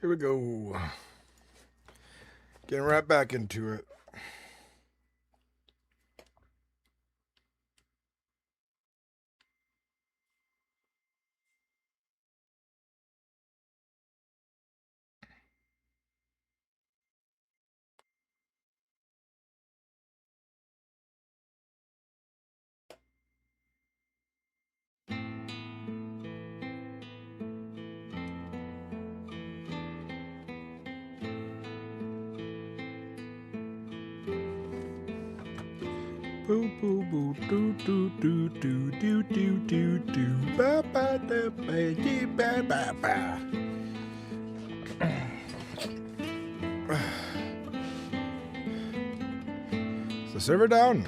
Here we go. Getting right back into it. Boo boo boo doo doo doo doo doo doo doo doo ba ba da ba dee ba ba ba. Is the server down?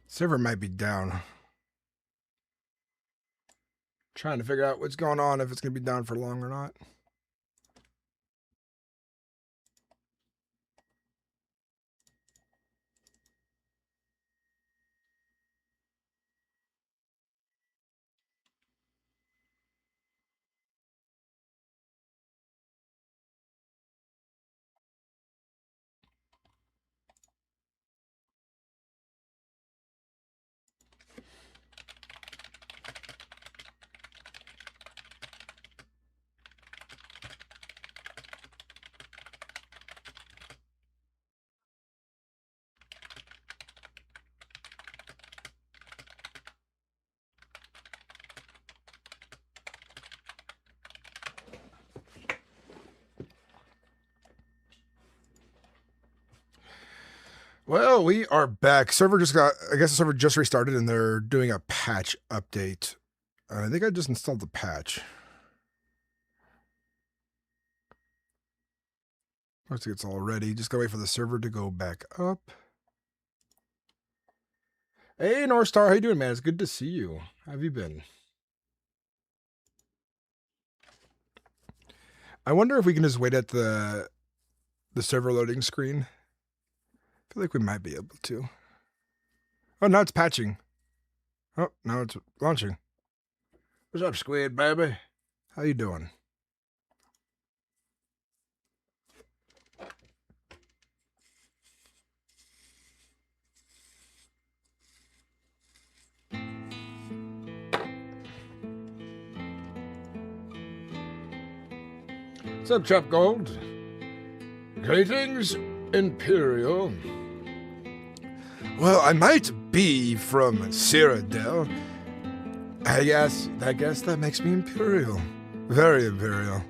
Server might be down. Trying to figure out what's going on, if it's going to be down for long or not. Well, we are back. I guess the server just restarted and they're doing a patch update. I think I just installed the patch. Looks like it's all ready. Just gotta wait for the server to go back up. Hey, North Star, how you doing, man? It's good to see you. How have you been? I wonder if we can just wait at the server loading screen. I feel like we might be able to. Oh, now it's patching. Oh, now it's launching. What's up, Squid, baby? How you doing? What's up, Chop Gold? Greetings, Imperial. Well, I might be from Cyrodiil. I guess that makes me imperial. Very imperial.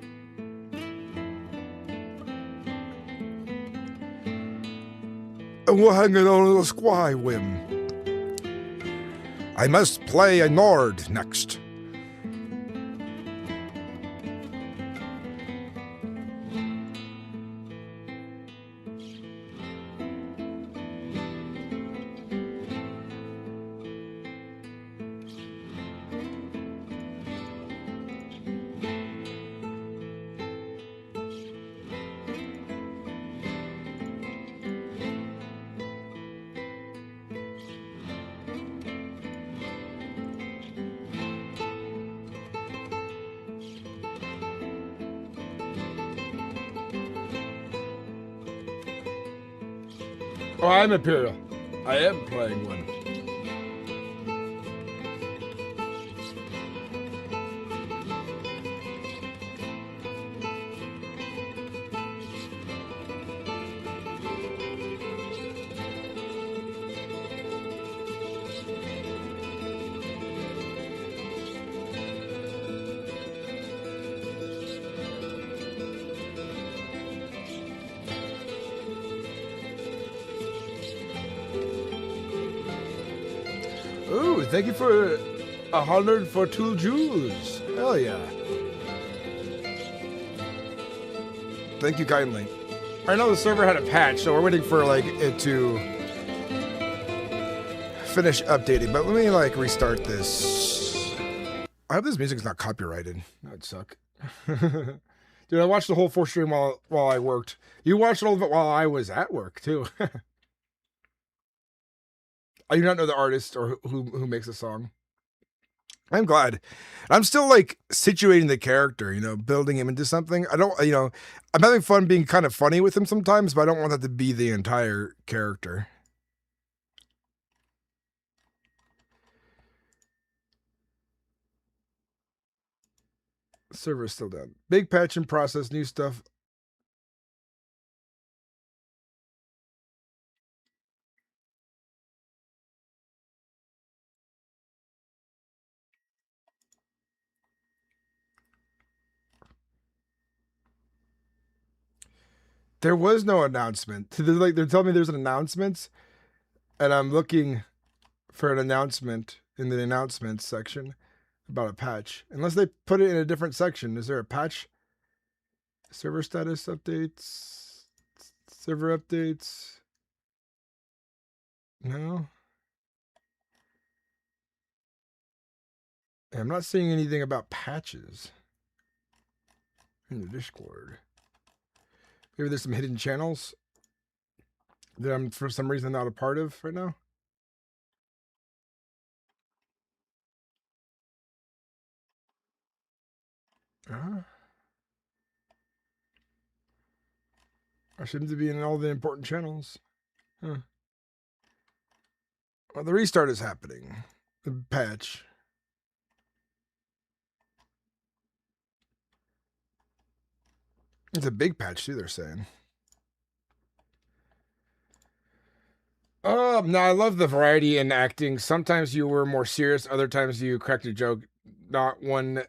And we're hanging on a sky whim. I must play a Nord next. Oh, I'm imperial. I am playing one. Ooh, thank you for 100 for 2 jewels. Hell yeah. Thank you kindly. I know the server had a patch, so we're waiting for like it to finish updating, but let me like restart this. I hope this music's not copyrighted. That'd suck. Dude, I watched the whole 4 stream while I worked. You watched all of it while I was at work too. I do not know the artist or who makes the song. I'm glad. I'm still like situating the character, you know, building him into something. I don't, you know, I'm having fun being kind of funny with him sometimes, but I don't want that to be the entire character. Server's still down. Big patch in process, new stuff. There was no announcement. They're telling me there's an announcement, and I'm looking for an announcement in the announcements section about a patch. Unless they put it in a different section. Is there a patch? Server status updates. Server updates. No. I'm not seeing anything about patches in the Discord. Maybe there's some hidden channels that I'm for some reason not a part of right now. I shouldn't be in all the important channels. Huh. Well, the restart is happening. The patch. It's a big patch too, they're saying. No, I love the variety in acting. Sometimes you were more serious, other times you cracked a joke. Not one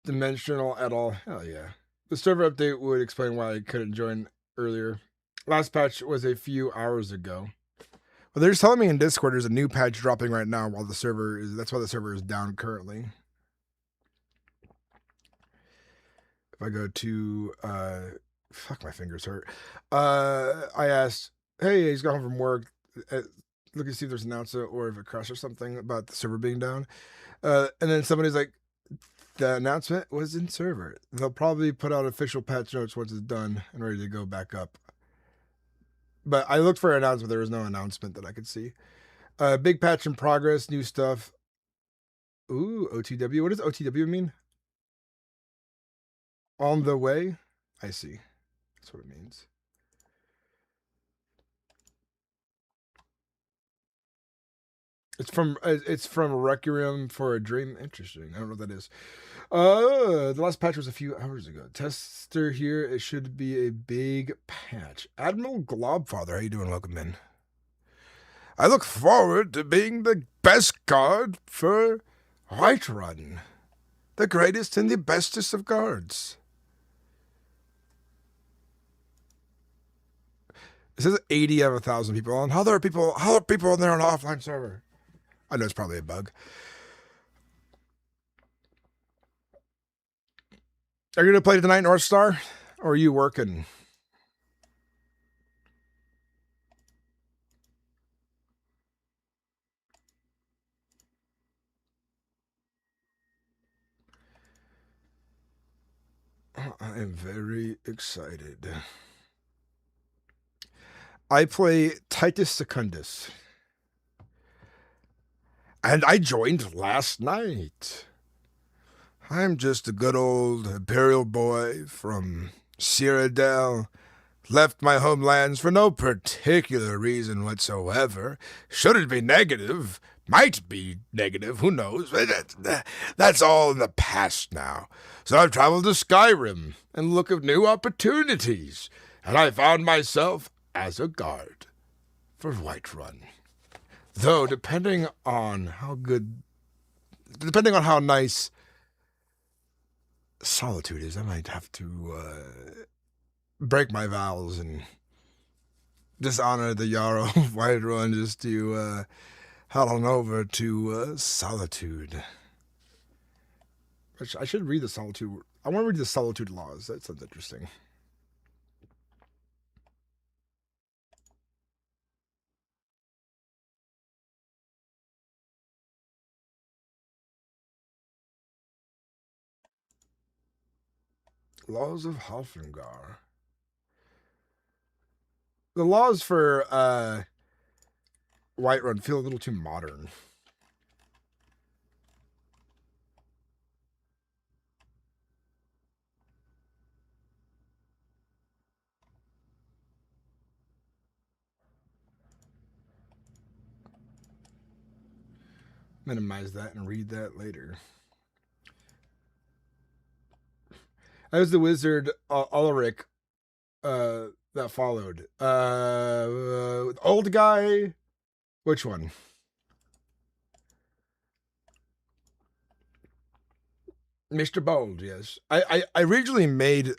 dimensional at all. Hell yeah. The server update would explain why I couldn't join earlier. Last patch was a few hours ago. Well, they're just telling me in Discord there's a new patch dropping right now while the server is, that's why the server is down currently. If I go to, fuck, my fingers hurt. I asked, hey, he's got home from work. Look and see if there's an announcement or if it crashed or something about the server being down. And then somebody's like, the announcement was in server. They'll probably put out official patch notes once it's done and ready to go back up. But I looked for an announcement. There was no announcement that I could see. Big patch in progress, new stuff. Ooh, OTW. What does OTW mean? On the way? I see. That's what it means. It's from Requiem for a Dream. Interesting. I don't know what that is. The last patch was a few hours ago. Tester here. It should be a big patch. Admiral Globfather, how you doing? Welcome in. I look forward to being the best guard for Whiterun. The greatest and the bestest of guards. It says 80 out of 1,000 people on. How are people on there on an offline server? I know it's probably a bug. Are you going to play tonight, North Star? Or are you working? I am very excited. I play Titus Secundus. And I joined last night. I'm just a good old Imperial boy from Cyrodiil. Left my homelands for no particular reason whatsoever. Should it be negative? Might be negative, who knows? That's all in the past now. So I've traveled to Skyrim and look of new opportunities. And I found myself as a guard for Whiterun. Though, depending on how nice Solitude is, I might have to break my vows and dishonor the Jarl of Whiterun just to head on over to Solitude. I should read the Solitude. I want to read the Solitude laws. That sounds interesting. Laws of Halfengar. The laws for Whiterun feel a little too modern. Minimize that and read that later. That was the wizard Ulrich that followed. Old guy. Which one? Mr. Bold, yes. I originally made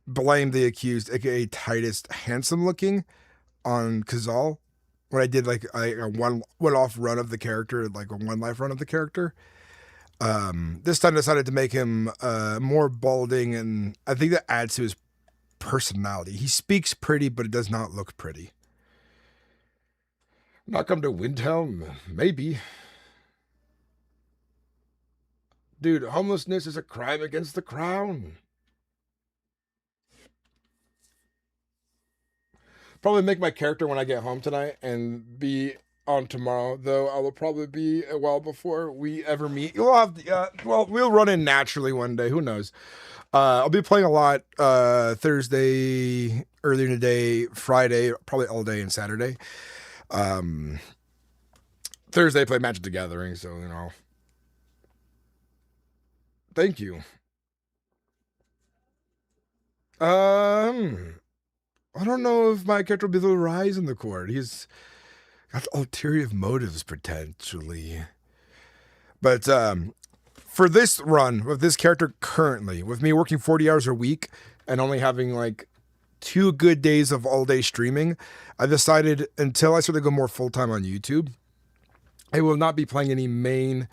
Blame the Accused, aka Titus, handsome looking on Khazal. When I did like a one-off run of the character, like a one-life run of the character. This time I decided to make him more balding, and I think that adds to his personality. He speaks pretty, but it does not look pretty. Not come to Windhelm? Maybe. Dude, homelessness is a crime against the crown. Probably make my character when I get home tonight and be on tomorrow, though I will probably be a while before we ever meet. You'll have, well, we'll run in naturally one day. Who knows? I'll be playing a lot Thursday, earlier in the day, Friday, probably all day, and Saturday. Thursday, I play Magic the Gathering, so, you know. Thank you. I don't know if my character will be able to rise in the court. He's got ulterior motives, potentially. But for this run, with this character currently, with me working 40 hours a week and only having like 2 good days of all-day streaming, I decided until I start to go more full-time on YouTube, I will not be playing any main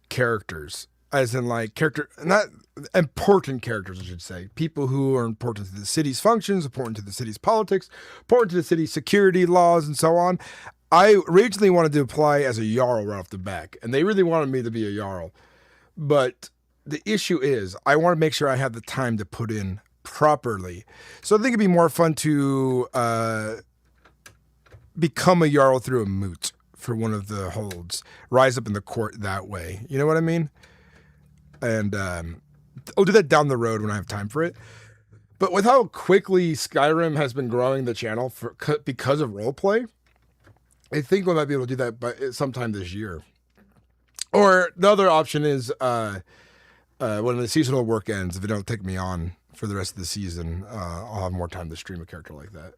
characters. As in, like, not important characters, I should say. People who are important to the city's functions, important to the city's politics, important to the city's security laws, and so on. I originally wanted to apply as a Jarl right off the back, and they really wanted me to be a Jarl. But the issue is, I want to make sure I have the time to put in properly. So I think it'd be more fun to become a Jarl through a moot for one of the holds. Rise up in the court that way. You know what I mean? And I'll do that down the road when I have time for it. But with how quickly Skyrim has been growing the channel because of roleplay, I think we might be able to do that by sometime this year. Or the other option is when the seasonal work ends, if it don't take me on for the rest of the season, I'll have more time to stream a character like that.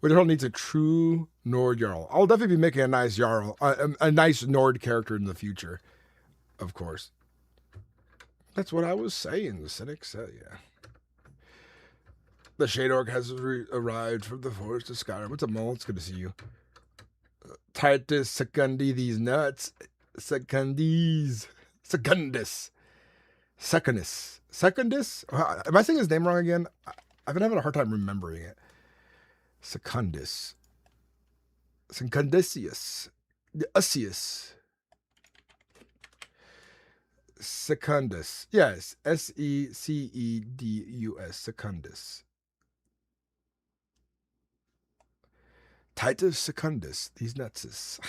Winterhold needs a true Nord Jarl. I'll definitely be making a nice Jarl, a nice Nord character in the future, of course. That's what I was saying, Sinnix. Yeah. The Shade Orc has arrived from the forest of Skyrim. What's up, Mole? It's good to see you. Titus Secundi these nuts. Secundis. Secundus. Secundus. Secundus? Am I saying his name wrong again? I've been having a hard time remembering it. Secundus. Secundisius. Usius. Secundus. Yes. Secedus. Secundus. Titus Secundus. These nutses.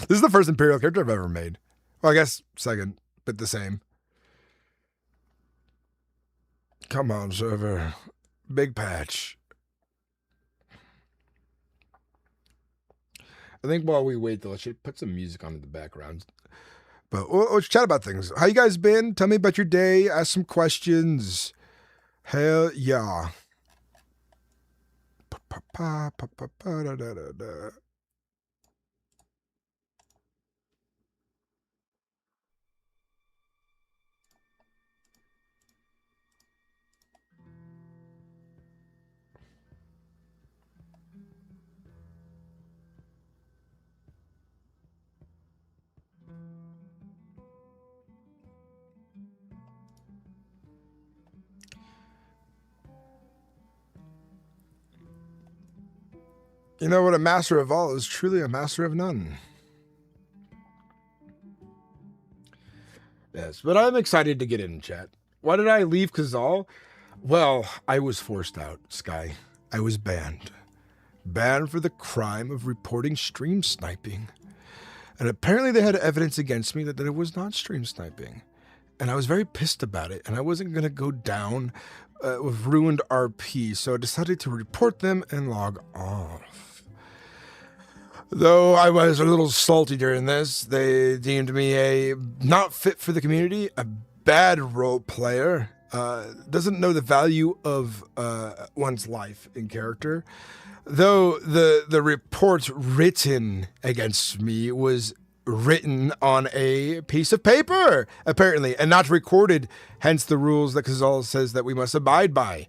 This is the first Imperial character I've ever made. Well, I guess second, but the same. Come on, server. Big patch. I think while we wait, though, I should put some music on in the background. But let's chat about things. How you guys been? Tell me about your day. Ask some questions. Hell yeah. You know what? A master of all is truly a master of none. Yes, but I'm excited to get in chat. Why did I leave Kazal? Well, I was forced out, Sky. I was banned. Banned for the crime of reporting stream sniping. And apparently they had evidence against me that it was not stream sniping. And I was very pissed about it, and I wasn't going to go down with ruined RP, so I decided to report them and log off. Though I was a little salty during this, they deemed me a not fit for the community, a bad role player, doesn't know the value of one's life in character. Though the report written against me was written on a piece of paper, apparently, and not recorded, hence the rules that Kazal says that we must abide by.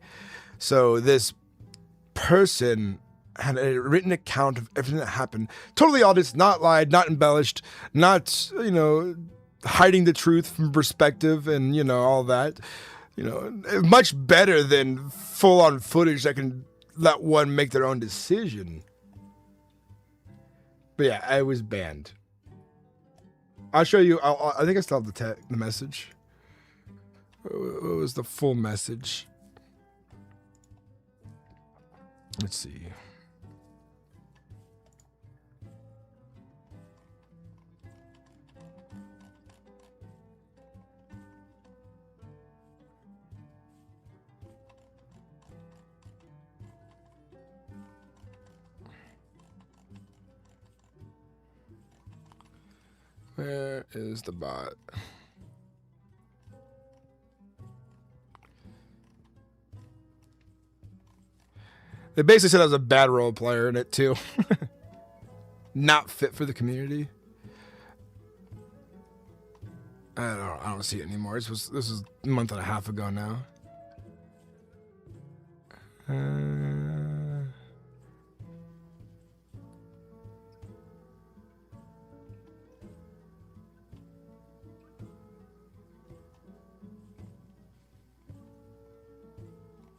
So this person had a written account of everything that happened. Totally honest, not lied, not embellished, not, hiding the truth from perspective and, all that. Much better than full-on footage that can let one make their own decision. But yeah, I was banned. I'll show you. I think I still have the message. What was the full message? Let's see. Where is the bot? They basically said I was a bad role player in it too. Not fit for the community. I don't see it anymore. This was a month and a half ago now.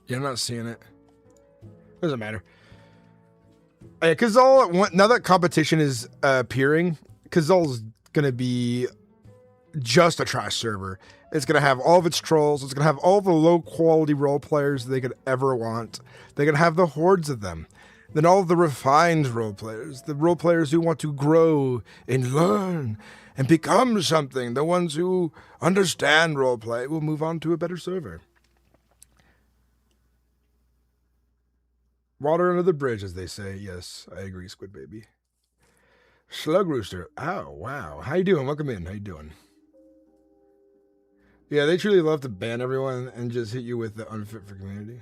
Yeah, I'm not seeing it. Doesn't matter. Yeah, Kazal, now that competition is appearing, Kazal's gonna be just a trash server. It's gonna have all of its trolls. It's gonna have all the low quality role players they could ever want. They're gonna have the hordes of them. Then all of the refined role players, the role players who want to grow and learn and become something, the ones who understand role play, will move on to a better server. Water under the bridge, as they say. Yes, I agree, Squid Baby. Slug Rooster. Oh, wow. How you doing? Welcome in. How you doing? Yeah, they truly love to ban everyone and just hit you with the unfit for community.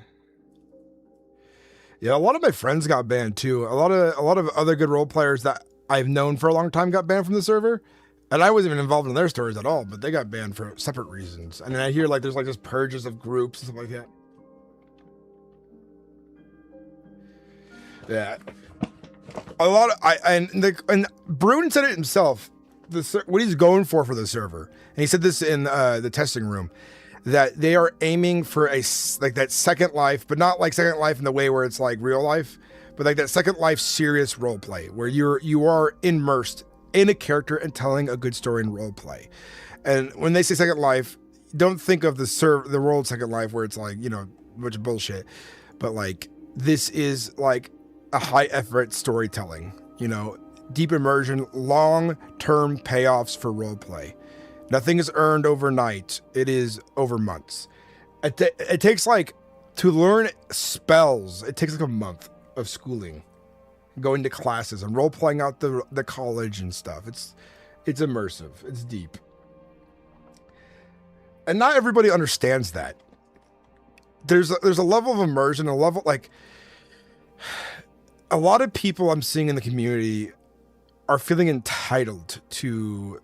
Yeah, a lot of my friends got banned too. A lot of other good role players that I've known for a long time got banned from the server. And I wasn't even involved in their stories at all, but they got banned for separate reasons. And then I hear like there's like just purges of groups and stuff like that. Yeah. A lot of and Bruin said it himself. What he's going for the server, and he said this in the testing room, that they are aiming for like that Second Life, but not like Second Life in the way where it's like real life, but like that Second Life serious role play where you are immersed in a character and telling a good story in role play. And when they say Second Life, don't think of the world Second Life where it's like, you know, a bunch of bullshit, but like this is like a high effort storytelling, you know, deep immersion, long-term payoffs for role play. Nothing is earned overnight. It is over months. It takes like, to learn spells, it takes like a month of schooling, going to classes and role playing out the college and stuff. It's immersive. It's deep. And not everybody understands that. There's a level of immersion, a level like a lot of people I'm seeing in the community are feeling entitled to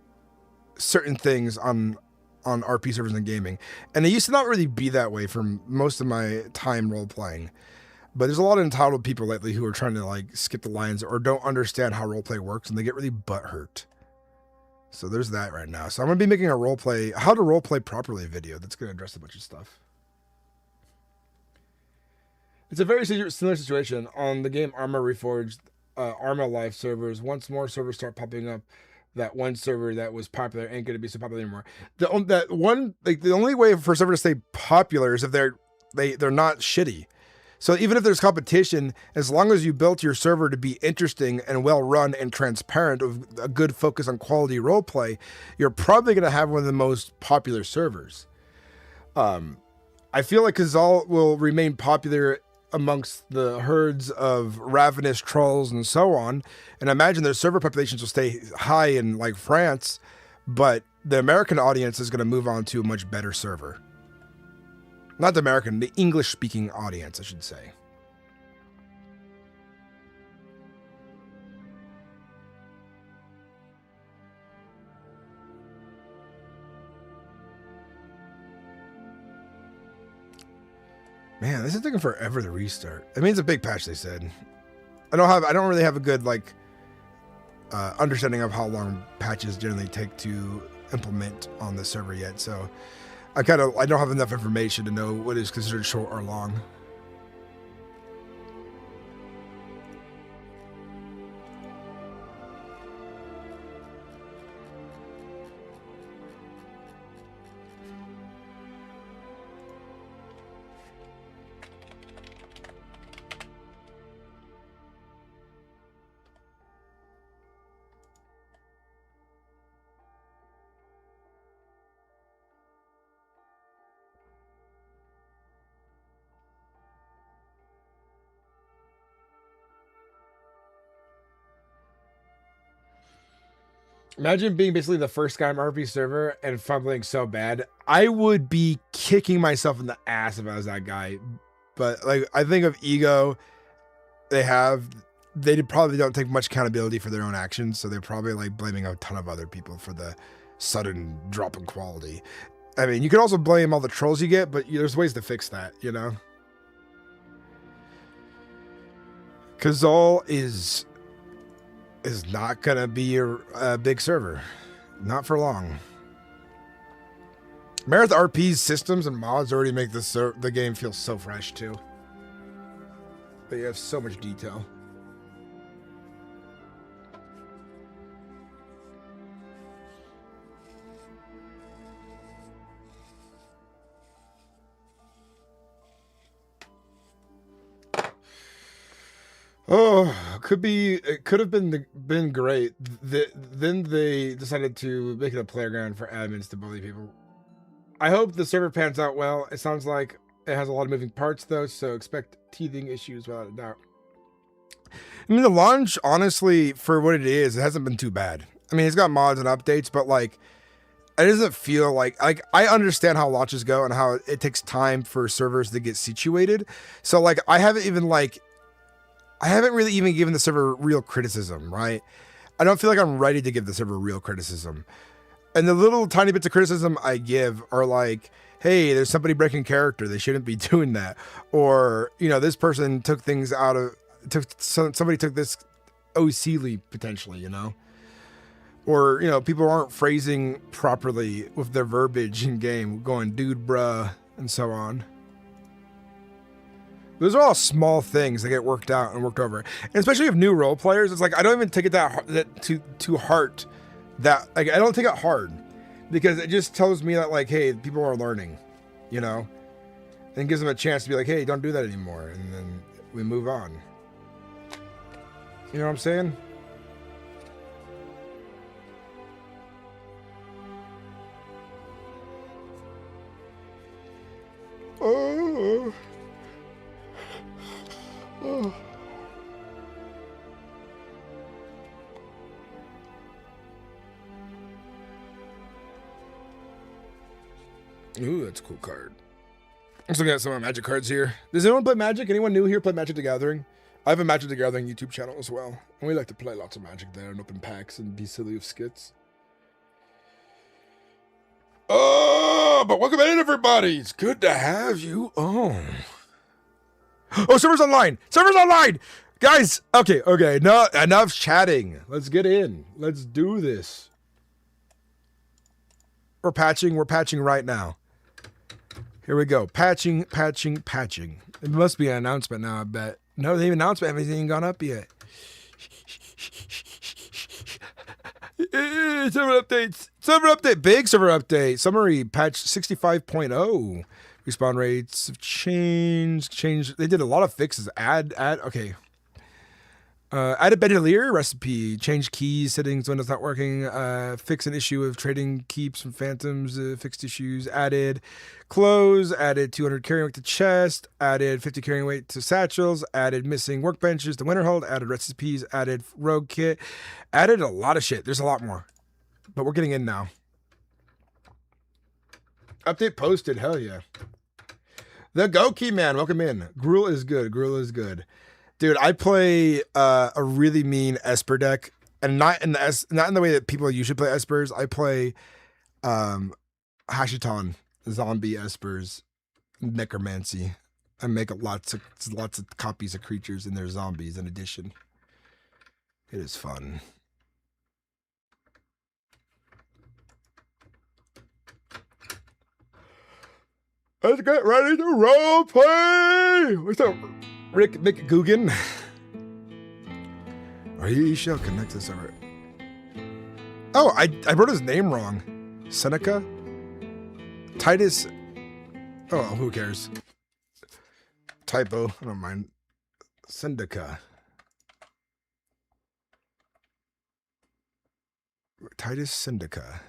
certain things on RP servers and gaming. And it used to not really be that way for most of my time role playing. But there's a lot of entitled people lately who are trying to like skip the lines or don't understand how roleplay works, and they get really butthurt. So there's that right now. So I'm going to be making a how to roleplay properly video that's going to address a bunch of stuff. It's a very similar situation on the game Arma Reforged, Arma Life servers. Once more servers start popping up, that one server that was popular ain't going to be so popular anymore. The only way for a server to stay popular is if they're not shitty. So even if there's competition, as long as you built your server to be interesting and well run and transparent with a good focus on quality roleplay, you're probably going to have one of the most popular servers. I feel like Kazal will remain popular amongst the herds of ravenous trolls and so on. And I imagine their server populations will stay high in like France, but the American audience is going to move on to a much better server. Not the American, the English-speaking audience, I should say. Man, this is taking forever to restart. I mean, it's a big patch, they said. I don't really have a good like understanding of how long patches generally take to implement on the server yet, so I don't have enough information to know what is considered short or long. Imagine being basically the first SkyrimRP server and fumbling so bad. I would be kicking myself in the ass if I was that guy. But like, I think of ego, they probably don't take much accountability for their own actions. So they're probably like blaming a ton of other people for the sudden drop in quality. I mean, you could also blame all the trolls you get, but there's ways to fix that, you know? Kazal is not gonna be a big server, not for long. MerethRP's systems and mods already make the game feel so fresh too. But you have so much detail. Oh, it could have been great. Then they decided to make it a playground for admins to bully people. I hope the server pans out well. It sounds like it has a lot of moving parts though, so expect teething issues without a doubt. I mean, the launch, honestly, for what it is, it hasn't been too bad. I mean, it's got mods and updates, but like, it doesn't feel like I understand how launches go and how it takes time for servers to get situated. So like, I haven't even like I haven't really even given the server real criticism, right? I don't feel like I'm ready to give the server real criticism. And the little tiny bits of criticism I give are like, hey, there's somebody breaking character. They shouldn't be doing that. Or, you know, this person took things out of, somebody took this OC leap potentially, you know? Or, you know, people aren't phrasing properly with their verbiage in game, going, dude, bruh, and so on. Those are all small things that get worked out and worked over. And especially with new role players, it's like, I don't even take it that to heart. That, like, I don't take it hard because it just tells me that, like, hey, people are learning, you know, and gives them a chance to be like, hey, don't do that anymore. And then we move on. You know what I'm saying? Oh. Oh. Ooh, that's a cool card. I'm just looking at some of my Magic cards here. Does anyone play Magic? Anyone new here play Magic the Gathering? I have a Magic the Gathering YouTube channel as well. And we like to play lots of Magic there and open packs and be silly with skits. Oh, but welcome in, everybody. It's good to have you on. Oh, server's online. Server's online. Guys, okay. No, enough chatting. Let's get in. Let's do this. We're patching right now. Here we go. Patching. It must be an announcement now, I bet. No, the announcement hasn't even gone up yet. Server updates. Server update. Big server update. Summary patch 65.0. Respawn rates have changed. They did a lot of fixes. Okay. Add a bandolier recipe, change keys, settings when it's not working, fix an issue of trading keeps from phantoms, fixed issues, added clothes, added 200 carrying weight to chest, added 50 carrying weight to satchels, added missing workbenches to Winterhold, added recipes, added rogue kit, added a lot of shit. There's a lot more, but we're getting in now. Update posted, hell yeah. The Go Key Man, welcome in. Gruel is good. Dude, I play a really mean Esper deck, and not in the way that people usually play Espers. I play Hashiton, zombie Espers, necromancy. I make lots of copies of creatures and their zombies in addition. It is fun. Let's get ready to role play. What's up? Rick McGugan. Or he shall connect this over. Oh, I wrote his name wrong. Seneca? Titus. Oh, who cares? Typo. I don't mind. Syndica. Titus Syndica.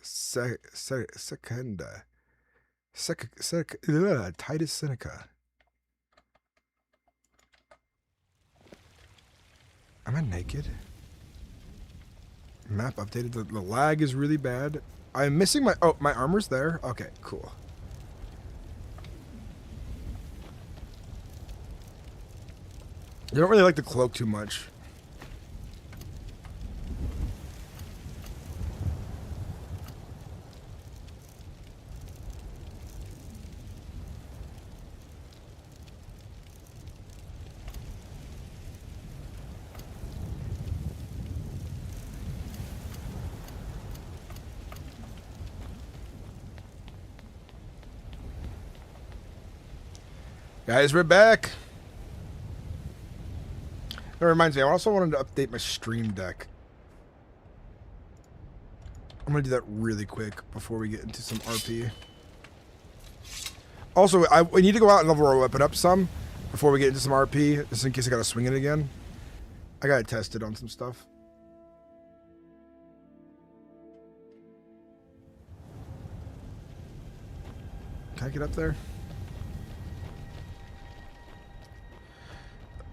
Secunda. Titus Seneca. Am I naked? Map updated. The lag is really bad. I'm missing my... Oh, my armor's there? Okay, cool. I don't really like the cloak too much. Guys, we're back. That reminds me, I also wanted to update my stream deck. I'm going to do that really quick before we get into some RP. Also, we need to go out and level our weapon up some before we get into some RP, just in case I got to swing it again. I got to test it on some stuff. Can I get up there?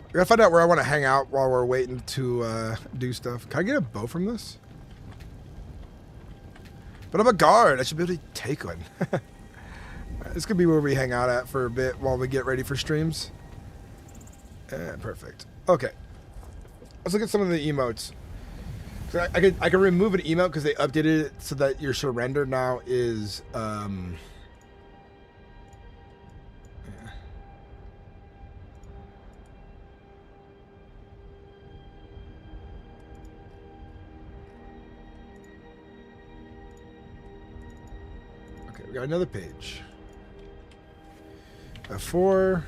I gotta find out where I want to hang out while we're waiting to do stuff. Can I get a bow from this? But I'm a guard. I should be able to take one. This could be where we hang out at for a bit while we get ready for streams. Perfect. Okay. Let's look at some of the emotes. So I can remove an emote because they updated it so that your surrender now is yeah. Okay, we got another page. F4.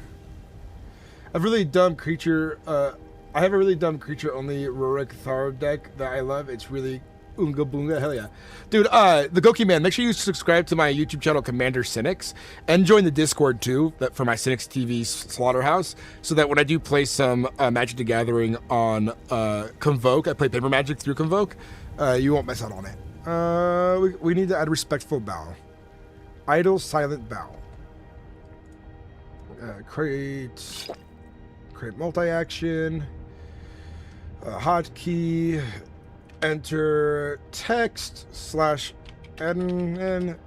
A really dumb creature. I have a really dumb creature only Rorik Thar deck that I love. It's really Oonga Boonga. Hell yeah. Dude, the Goki Man, make sure you subscribe to my YouTube channel, Commander Sinnix, and join the Discord too, for my Sinnix TV Slaughterhouse, so that when I do play some Magic the Gathering on Convoke, I play Paper Magic through Convoke, you won't miss out on it. We need to add Respectful Bow. Idle Silent Bow. Create multi-action. Hotkey. Enter text / admin.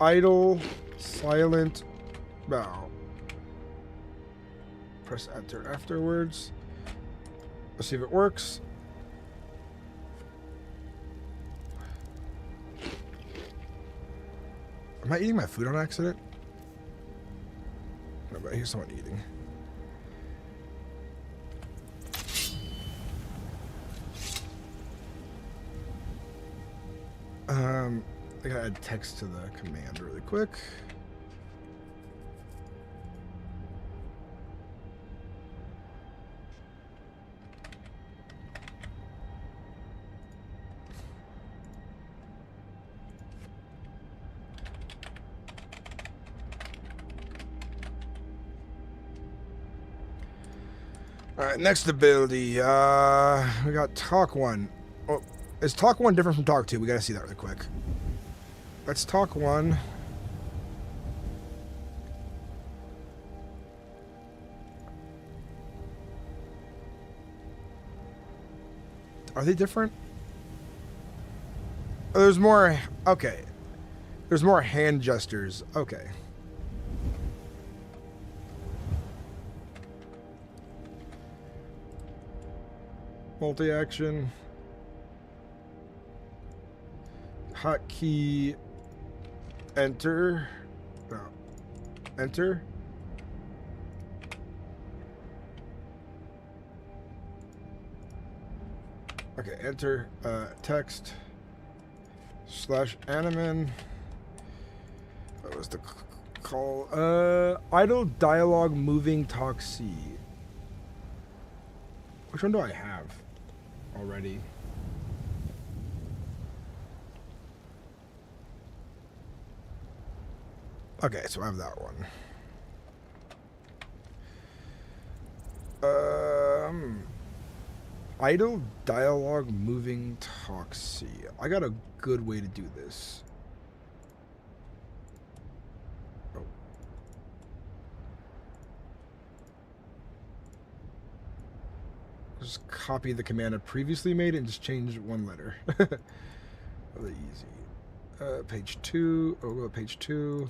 Idle silent bow. Press enter afterwards. Let's see if it works. Am I eating my food on accident? No, but I hear someone eating. I gotta add text to the command really quick. Alright, next ability. We got Talk 1. Oh, is Talk 1 different from Talk 2? We gotta see that really quick. Let's Talk 1. Are they different? Oh, there's more. Okay. There's more hand gestures. Okay. Multi-action. Hotkey. Enter. No. Enter. Okay, enter text / animan. What was the call? Idle dialogue moving talk C. Which one do I have already? Okay, so I have that one. Idle dialogue moving talk C. I got a good way to do this. Oh. Just copy the command I previously made and just change one letter. Really easy. Page 2. Oh, go to page 2.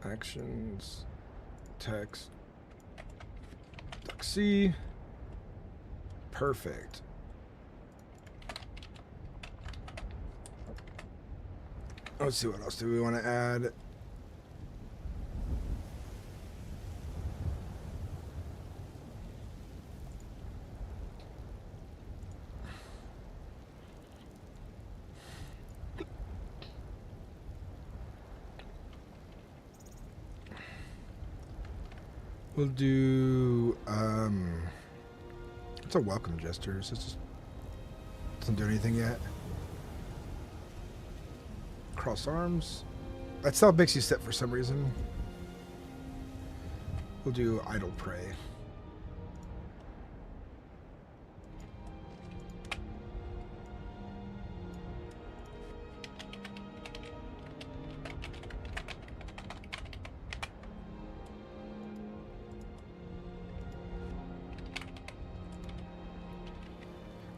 Actions. Text. Talk C. Perfect. Let's see, what else do we want to add? We'll do it's a welcome gesture. So it's just doesn't do anything yet. Cross arms. That still makes you sit for some reason. We'll do idle prey.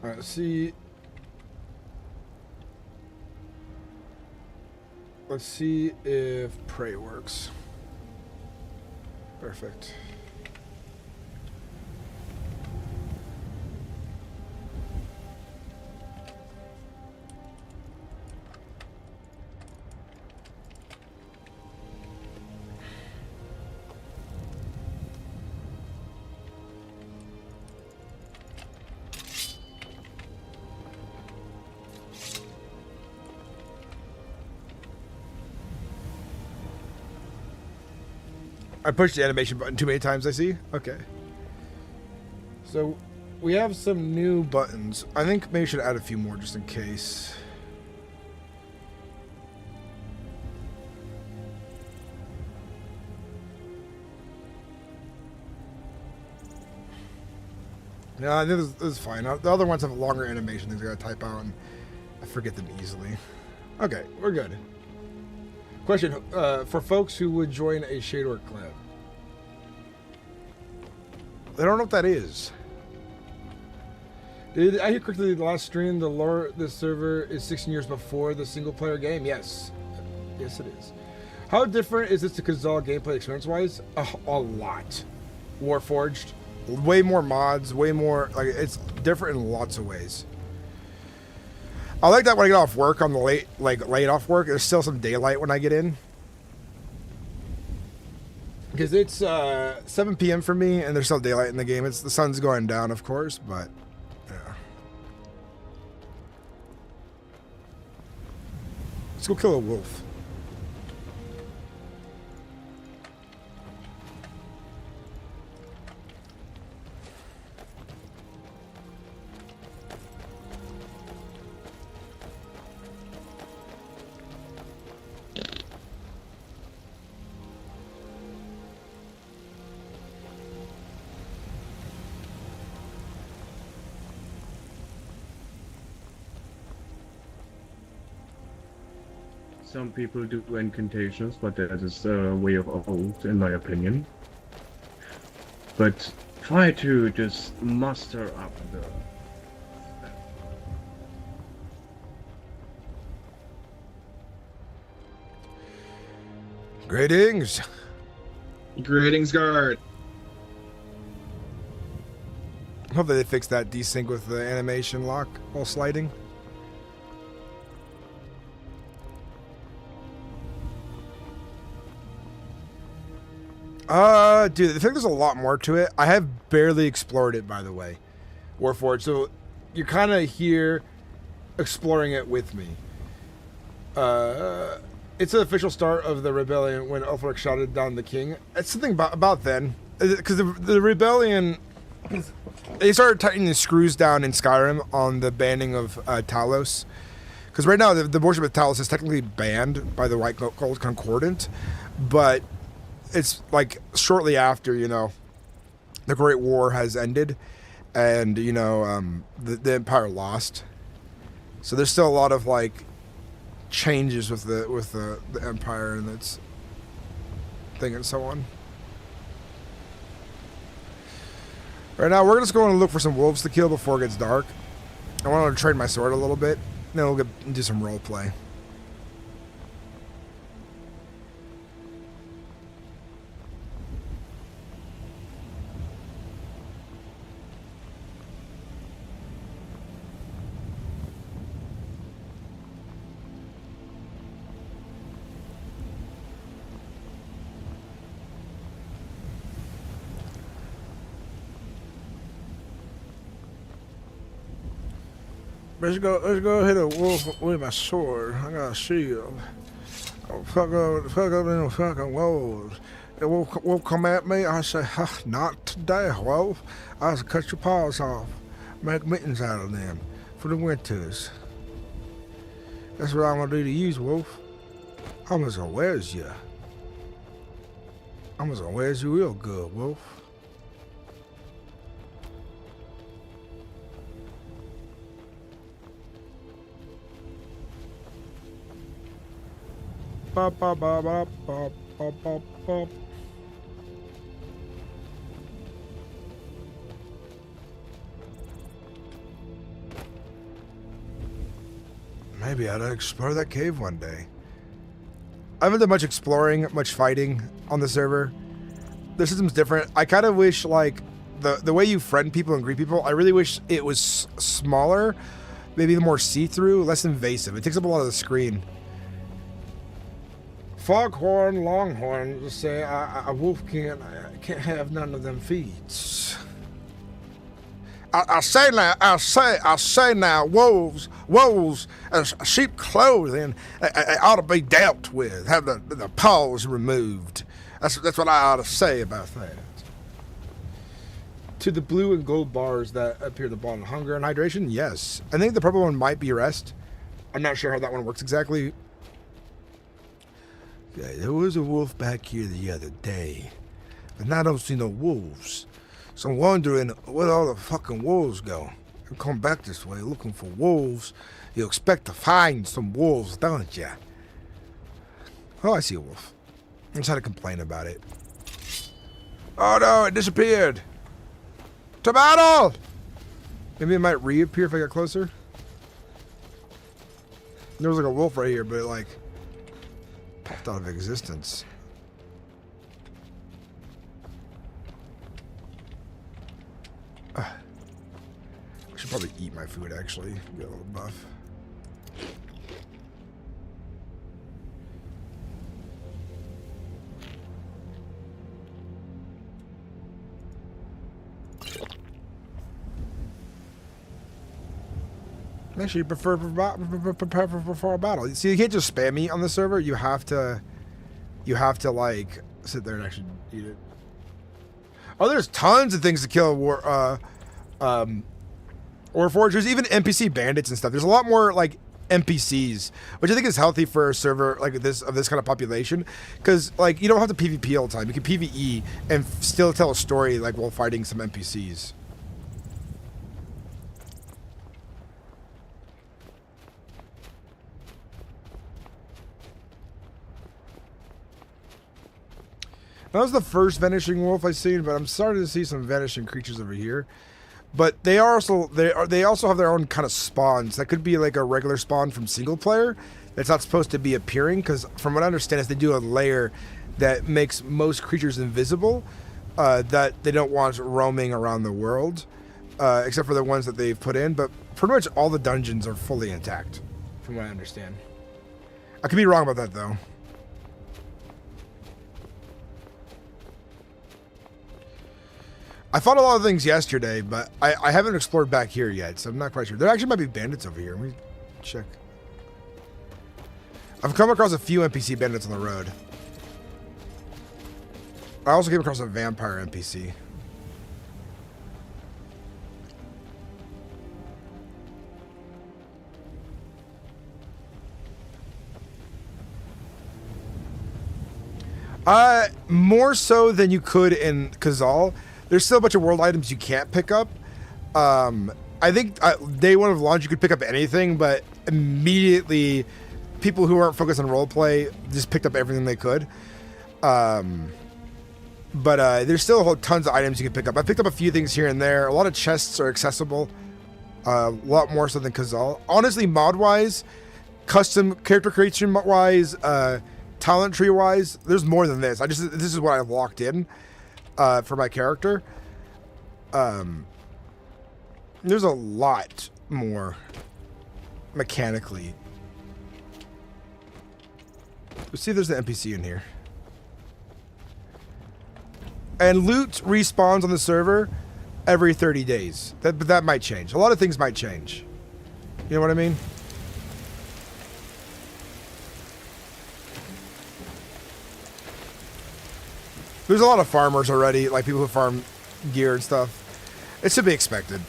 Alright, let's see. Let's see if prey works. Perfect. I pushed the animation button too many times, I see. Okay. So, we have some new buttons. I think maybe we should add a few more just in case. Yeah, I think this is fine. The other ones have longer animation things I gotta type out, and I forget them easily. Okay, we're good. Question, for folks who would join a Shader clan. They don't know what that is. Did I hear correctly the last stream, the lore this server is 16 years before the single player game? Yes. Yes, it is. How different is this to Kazal gameplay experience-wise? A lot. Warforged. Way more mods, way more, like, it's different in lots of ways. I like that when I get off work on the late off work, there's still some daylight when I get in. Because it's 7 p.m. for me, and there's still daylight in the game. The sun's going down, of course, but yeah. Let's go kill a wolf. Some people do incantations, but that is a way of old, in my opinion. But try to just muster up the... Greetings. Greetings, guard. Hopefully they fix that desync with the animation lock while sliding. Dude, I think there's a lot more to it. I have barely explored it, by the way. Warforged, so you're kind of here exploring it with me. It's the official start of the rebellion when Ulfric shot down the king. It's something about then. Because the rebellion... They started tightening the screws down in Skyrim on the banning of Talos. Because right now, the worship of Talos is technically banned by the White Gold Concordant. But it's like shortly after, you know, the Great War has ended. And, you know, the Empire lost. So there's still a lot of, like, changes with the Empire and its thing and so on. Right now, we're just going to look for some wolves to kill before it gets dark. I want to trade my sword a little bit, and then we'll do some role play. Let's go hit a wolf with my sword. I got a shield. I'll fuck up in the fucking wolves. The wolf come at me, I say, not today, wolf. I'll cut your paws off. Make mittens out of them for the winters. That's what I'm gonna do to you, wolf. I'm just gonna where's you. I'm just gonna where's you real good, wolf. Bop, bop, bop, bop, bop, bop, bop, bop. Maybe I ought to explore that cave one day. I haven't done much exploring, much fighting on the server. Their system's different. I kind of wish, like, the way you friend people and greet people, I really wish it was smaller, maybe more see-through, less invasive. It takes up a lot of the screen. Foghorn, Longhorn, just say a wolf can't have none of them feeds. I say now, wolves as sheep clothing ought to be dealt with, have the paws removed. That's what I ought to say about that. To the blue and gold bars that appear at the bottom, hunger and hydration, yes. I think the purple one might be rest. I'm not sure how that one works exactly. Okay, there was a wolf back here the other day, but now I don't see no wolves. So I'm wondering where all the fucking wolves go. You come back this way looking for wolves, you expect to find some wolves, don't you? Oh, I see a wolf. I'm just trying to complain about it. Oh no, it disappeared. To battle! Maybe it might reappear if I get closer. There was like a wolf right here, but it like popped out of existence. I should probably eat my food actually. Get a little buff. Actually, prepare for a battle. See, you can't just spam meat on the server. You have to like sit there and actually eat it. Oh, there's tons of things to kill or foragers, even NPC bandits and stuff. There's a lot more like NPCs, which I think is healthy for a server like this of this kind of population, because like you don't have to PvP all the time. You can PvE and still tell a story like while fighting some NPCs. That was the first vanishing wolf I've seen, but I'm starting to see some vanishing creatures over here. But they also have their own kind of spawns. That could be like a regular spawn from single player that's not supposed to be appearing, because from what I understand is they do a layer that makes most creatures invisible, that they don't want roaming around the world, except for the ones that they've put in. But pretty much all the dungeons are fully intact, from what I understand. I could be wrong about that though. I fought a lot of things yesterday, but I haven't explored back here yet, so I'm not quite sure. There actually might be bandits over here. Let me check. I've come across a few NPC bandits on the road. I also came across a vampire NPC. More so than you could in Kazal. There's still a bunch of world items you can't pick up. I think day one of launch you could pick up anything, but immediately people who aren't focused on roleplay just picked up everything they could. But there's still tons of items you can pick up. I picked up a few things here and there. A lot of chests are accessible. A lot more so than Kazal. Honestly, mod-wise, custom character creation-wise, talent tree-wise, there's more than this. This is what I've locked in. For my character, there's a lot more mechanically. Let's see if there's an NPC in here. And loot respawns on the server every 30 days. But that might change. A lot of things might change. You know what I mean? There's a lot of farmers already, like people who farm gear and stuff. It should be expected.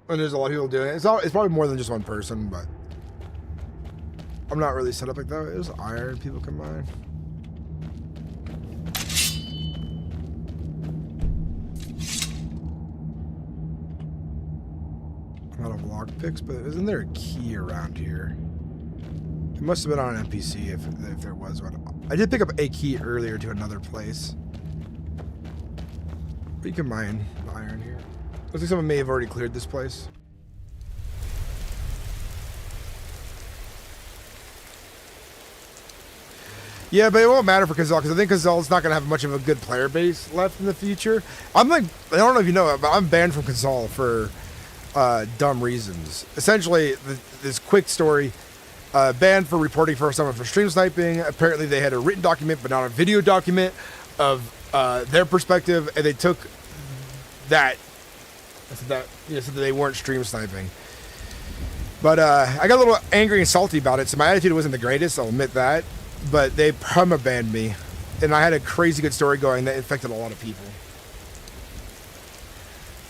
And there's a lot of people doing it. It's probably more than just one person, but I'm not really set up like that. There's iron people can mine. I'm out of lockpicks, but isn't there a key around here? It must have been on an NPC if there was one. I did pick up a key earlier to another place. But you can mine the iron here. Looks like someone may have already cleared this place. Yeah, but it won't matter for Kazal because I think Kazal's not going to have much of a good player base left in the future. I'm like, I don't know if you know it, but I'm banned from Kazal for dumb reasons. Essentially, this quick story, banned for reporting for someone for stream sniping. Apparently, they had a written document, but not a video document of their perspective, and they took that. Said that they weren't stream sniping. But I got a little angry and salty about it, so my attitude wasn't the greatest, I'll admit that. But they perma-banned me, and I had a crazy good story going that infected a lot of people.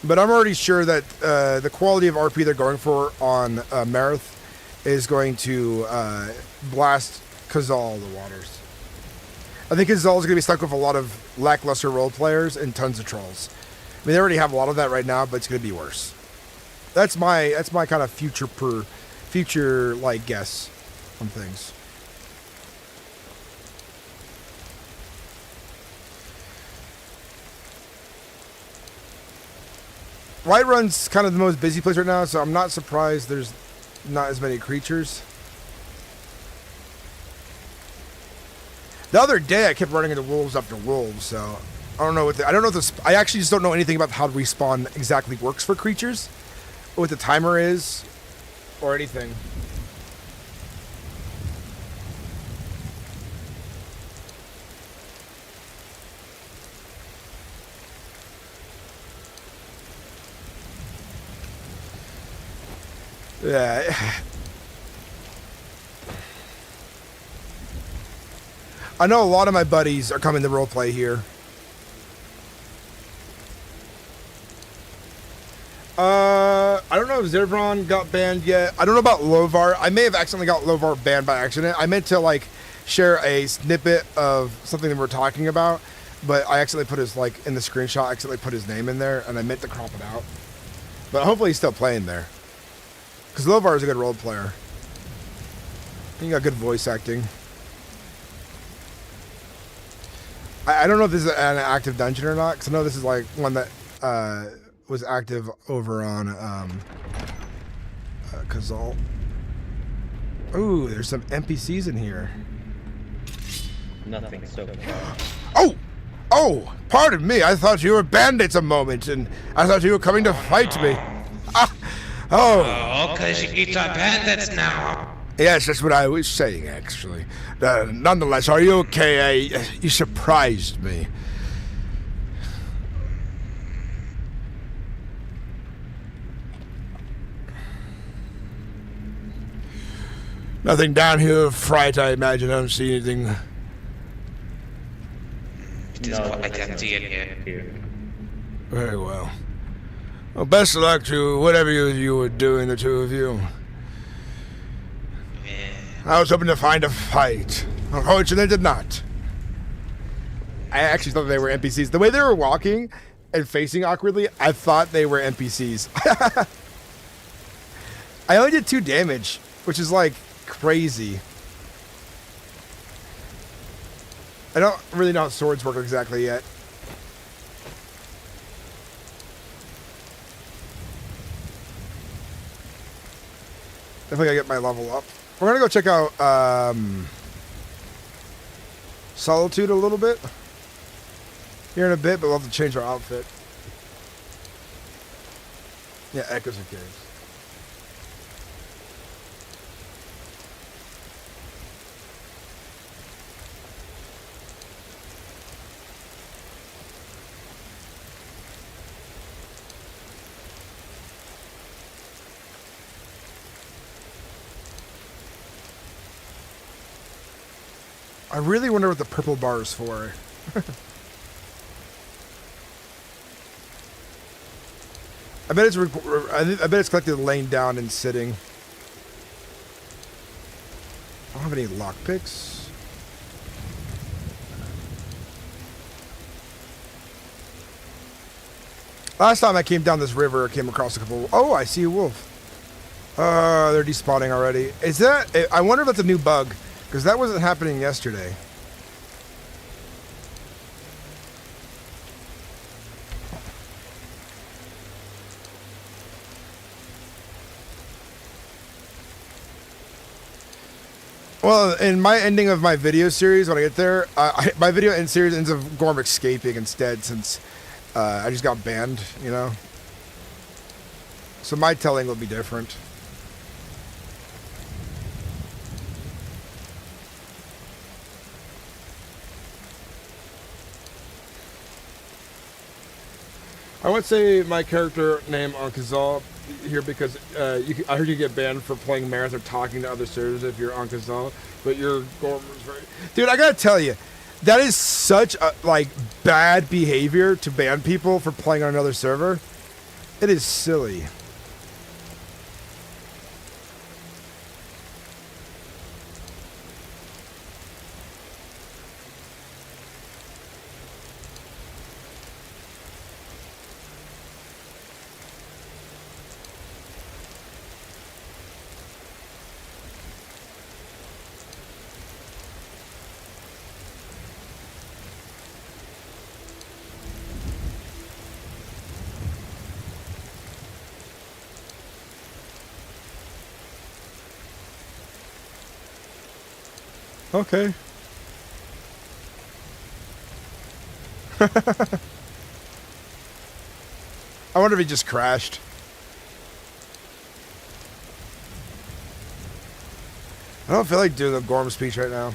But I'm already sure that the quality of RP they're going for on Mereth is going to blast Kazal the waters. I think Kazal is going to be stuck with a lot of lackluster role players and tons of trolls. I mean, they already have a lot of that right now, but it's going to be worse. That's my kind of future like guess on things. Whiterun's kind of the most busy place right now, so I'm not surprised there's not as many creatures. The other day I kept running into wolves after wolves, so I don't know I actually just don't know anything about how respawn exactly works for creatures, or what the timer is, or anything. Yeah. I know a lot of my buddies are coming to roleplay here. I don't know if Zervron got banned yet. I don't know about Lovar. I may have accidentally got Lovar banned by accident. I meant to like share a snippet of something that we're talking about, but I accidentally put his, like, in the screenshot, I accidentally put his name in there, and I meant to crop it out. But hopefully he's still playing there. Because Lovar is a good role player. He got good voice acting. I don't know if this is an active dungeon or not, because I know this is like one that was active over on Kazal. Ooh, there's some NPCs in here. Nothing so far. Oh, pardon me. I thought you were bandits a moment, and I thought you were coming to fight me. Oh, because you are bandits now. Yes, that's what I was saying, actually. Nonetheless, are you okay? You surprised me. Nothing down here, fright, I imagine. I don't see anything. It is quite empty in here. Very well. Well, best of luck to whatever you were doing, the two of you. I was hoping to find a fight. Unfortunately, I did not. I actually thought they were NPCs. The way they were walking and facing awkwardly, I thought they were NPCs. I only did 2 damage, which is like crazy. I don't really know how swords work exactly yet. Definitely gotta get my level up. We're gonna go check out Solitude a little bit here in a bit, but we'll have to change our outfit. Yeah, Echoes of Caves. I really wonder what the purple bar is for. I bet it's collected laying down and sitting. I don't have any lockpicks. Last time I came down this river, I came across a couple. Oh, I see a wolf. They're despawning already. Is that? I wonder if that's a new bug. Because that wasn't happening yesterday. Well, in my ending of my video series, when I get there, my video end series ends up Gorm escaping instead, since I just got banned, you know? So my telling will be different. I won't say my character name on Kazal here because I heard you get banned for playing Mereth or talking to other servers if you're on Kazal, but your Gorm was very... Dude, I gotta tell you, that is such a, like, bad behavior to ban people for playing on another server. It is silly. Okay. I wonder if he just crashed. I don't feel like doing the Gorm speech right now.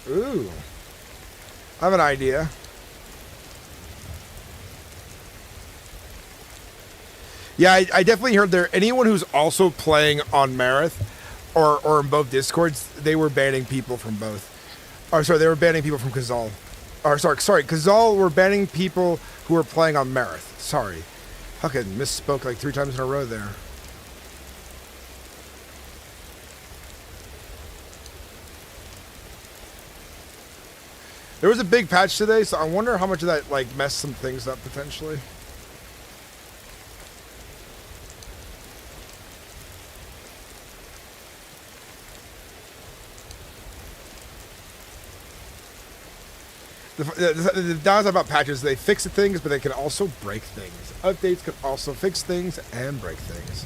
Ooh. I have an idea. Yeah, I definitely heard there. Anyone who's also playing on Mereth or in both Discords, they were banning people from both. Or sorry, they were banning people from Kazal. Or sorry, Kazal were banning people who were playing on Mereth. Sorry. Fucking misspoke like 3 times in a row there. There was a big patch today, so I wonder how much of that like messed some things up potentially. The downside about patches, they fix things, but they can also break things. Updates can also fix things and break things.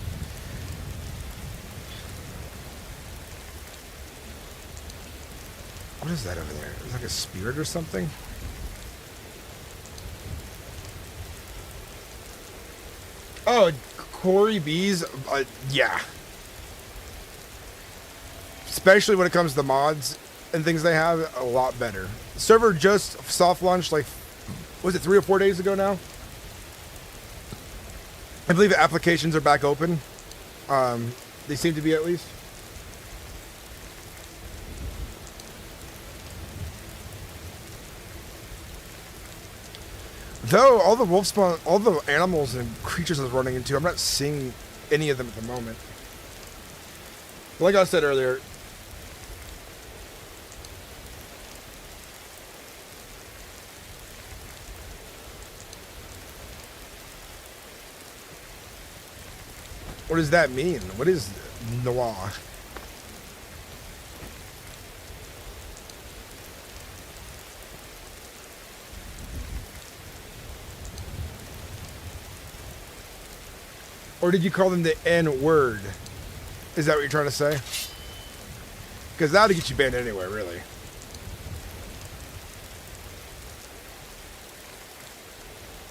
What is that over there? Is it like a spirit or something? Oh, Corey B's, yeah. Especially when it comes to the mods and things they have, a lot better. The server just soft launched like, was it 3 or 4 days ago now? I believe the applications are back open. They seem to be at least. Though all the wolf spawn, all the animals and creatures I was running into, I'm not seeing any of them at the moment. But like I said earlier, what does that mean? What is noir? Or did you call them the N-word? Is that what you're trying to say? Because that would get you banned anyway, really.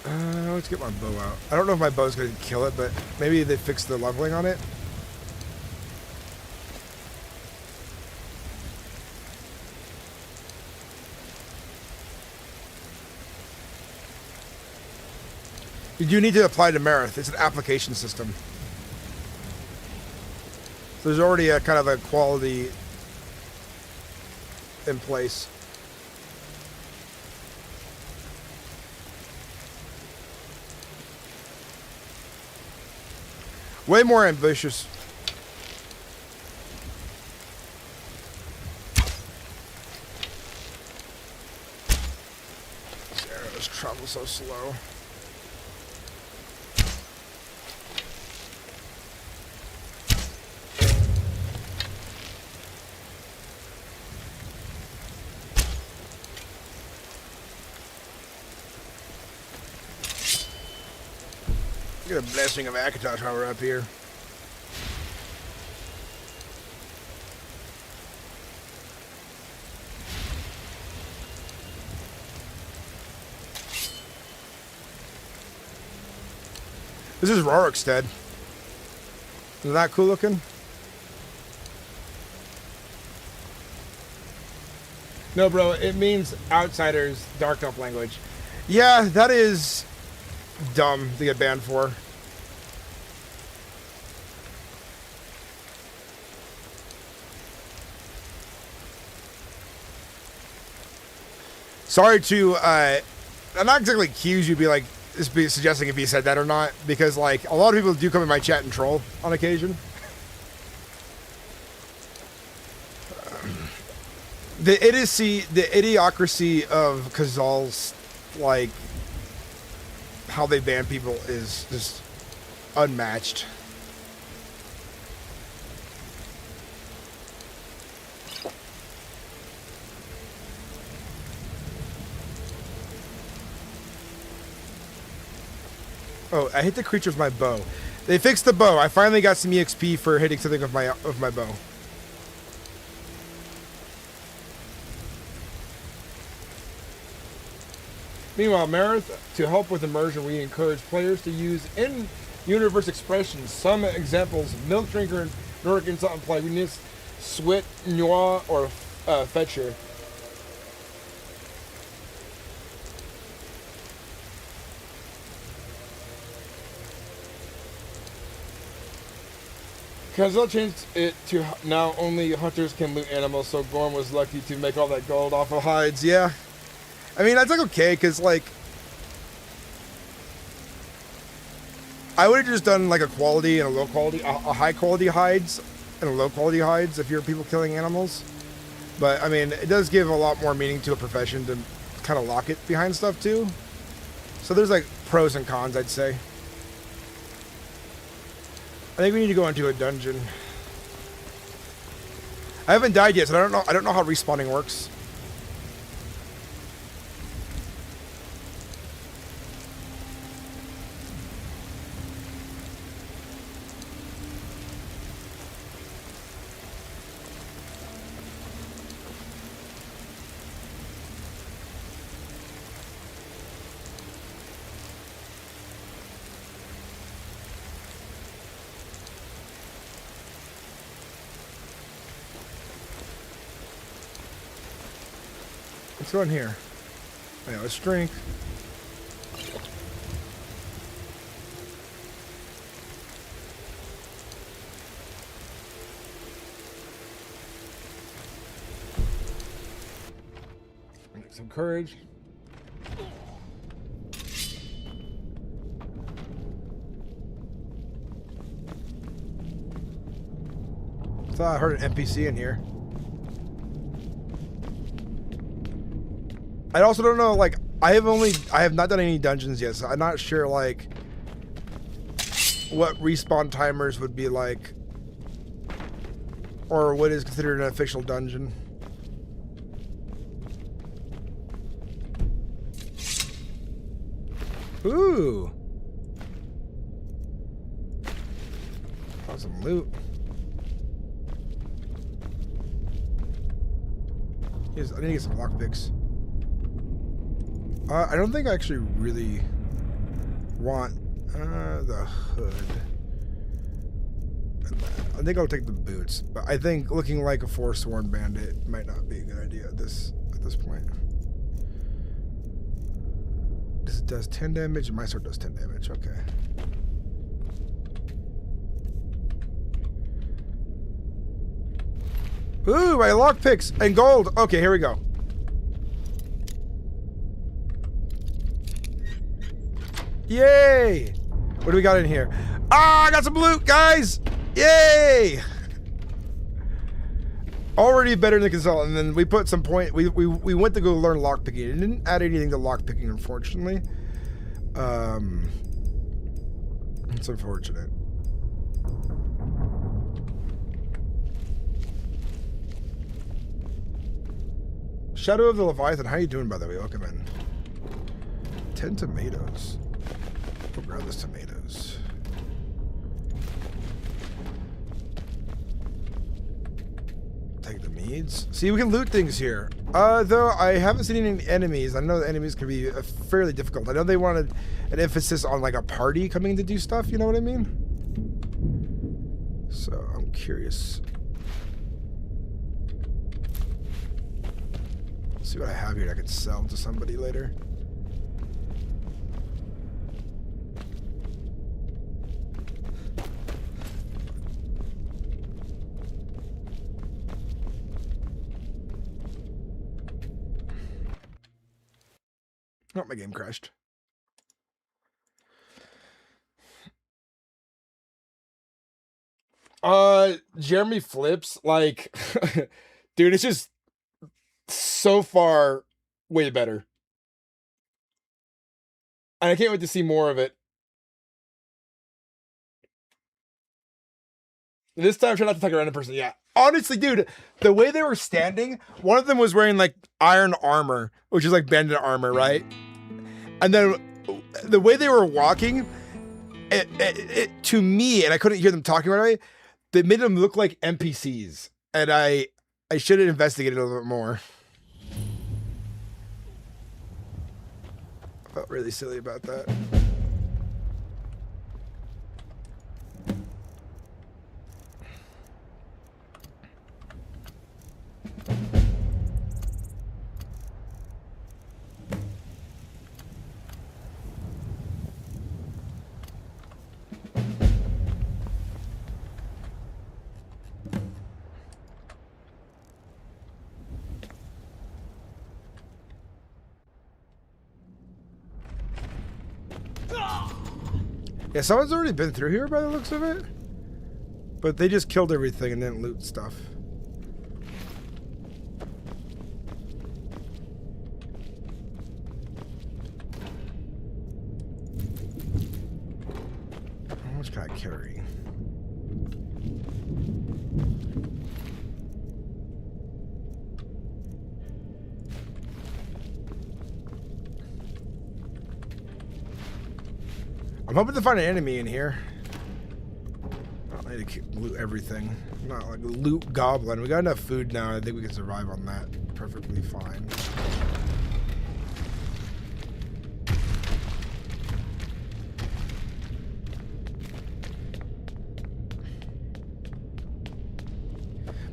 Let's get my bow out. I don't know if my bow's going to kill it, but maybe they fixed the leveling on it. You do need to apply to Mereth. It's an application system. So there's already a kind of a quality in place. Way more ambitious. These arrows travel so slow. Get a blessing of Akatosh while we're up here. This is Rorikstead. Isn't that cool looking? No, bro, it means outsiders, dark elf language. Yeah, that is dumb to get banned for. Sorry to, I'm not exactly accuse you, be like, be suggesting if he said that or not, because like a lot of people do come in my chat and troll on occasion. The idiocracy of Khazal's, like, how they ban people is just unmatched. Oh, I hit the creature with my bow. They fixed the bow. I finally got some EXP for hitting something with my bow. Meanwhile, Mereth, to help with immersion, we encourage players to use in-universe expressions. Some examples: milk drinker, Nordic insult and play. We need swit, noir, or fetcher. Khazal changed it to now only hunters can loot animals, so Gorm was lucky to make all that gold off of hides. Yeah. I mean, that's like okay, because like, I would have just done like a quality and a low quality, a high quality hides and a low quality hides if you're people killing animals. But I mean, it does give a lot more meaning to a profession to kind of lock it behind stuff too. So there's like pros and cons, I'd say. I think we need to go into a dungeon. I haven't died yet, so I don't know how respawning works. Let's go in here. Yeah, let's drink. Some courage. Thought I heard an NPC in here. I also don't know, like, I have not done any dungeons yet, so I'm not sure, like, what respawn timers would be like, or what is considered an official dungeon. Ooh. Found some loot. I need to get some lockpicks. I don't think I actually really want the hood. I think I'll take the boots, but I think looking like a Forsworn bandit might not be a good idea at this point. This does 10 damage, and my sword does 10 damage. Okay. Ooh, my lockpicks and gold. Okay, here we go. Yay! What do we got in here? Ah, I got some loot, guys! Yay! Already better than the consultant. And then we put some point. We went to go learn lockpicking. It didn't add anything to lockpicking, unfortunately. It's unfortunate. Shadow of the Leviathan. How you doing, by the way? Welcome in. 10 tomatoes. We'll grab those tomatoes. Take the meads. See, we can loot things here. Though I haven't seen any enemies. I know the enemies can be fairly difficult. I know they wanted an emphasis on like a party coming to do stuff. You know what I mean? So I'm curious. Let's see what I have here that I could sell to somebody later. Oh, my game crashed. Jeremy flips, like, dude, it's just so far way better. And I can't wait to see more of it. This time, try not to talk around a person. Yeah. Honestly, dude, the way they were standing, one of them was wearing like iron armor, which is like bandit armor, right? And then the way they were walking, it to me, and I couldn't hear them talking right away, they made them look like NPCs. And I should have investigated a little bit more. I felt really silly about that. Yeah, someone's already been through here by the looks of it. But they just killed everything and didn't loot stuff. How much can I carry? I'm hoping to find an enemy in here. I don't need to loot everything. Not like a loot goblin. We got enough food now. I think we can survive on that perfectly fine.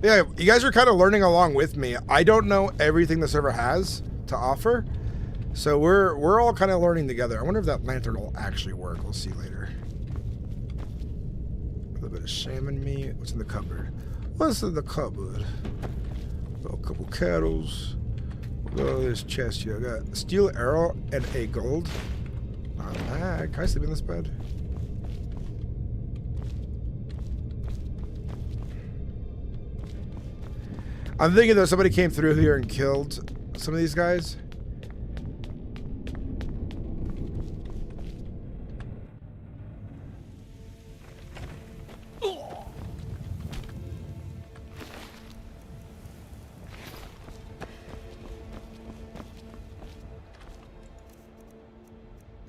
Yeah, you guys are kind of learning along with me. I don't know everything the server has to offer. So we're all kind of learning together. I wonder if that lantern will actually work. We'll see later. A little bit of shaman meat. What's in the cupboard? What's in the cupboard? Got a couple kettles. Oh, this chest here. I got a steel arrow and a gold. Not bad. Can I sleep in this bed? I'm thinking though somebody came through here and killed some of these guys.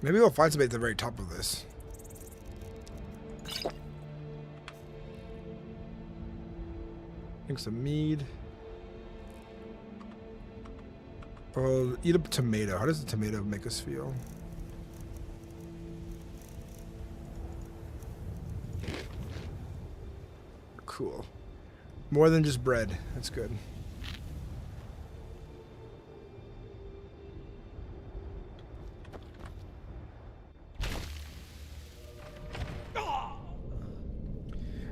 Maybe we'll find somebody at the very top of this. Drink some mead. Well, eat a tomato. How does the tomato make us feel? Cool. More than just bread. That's good.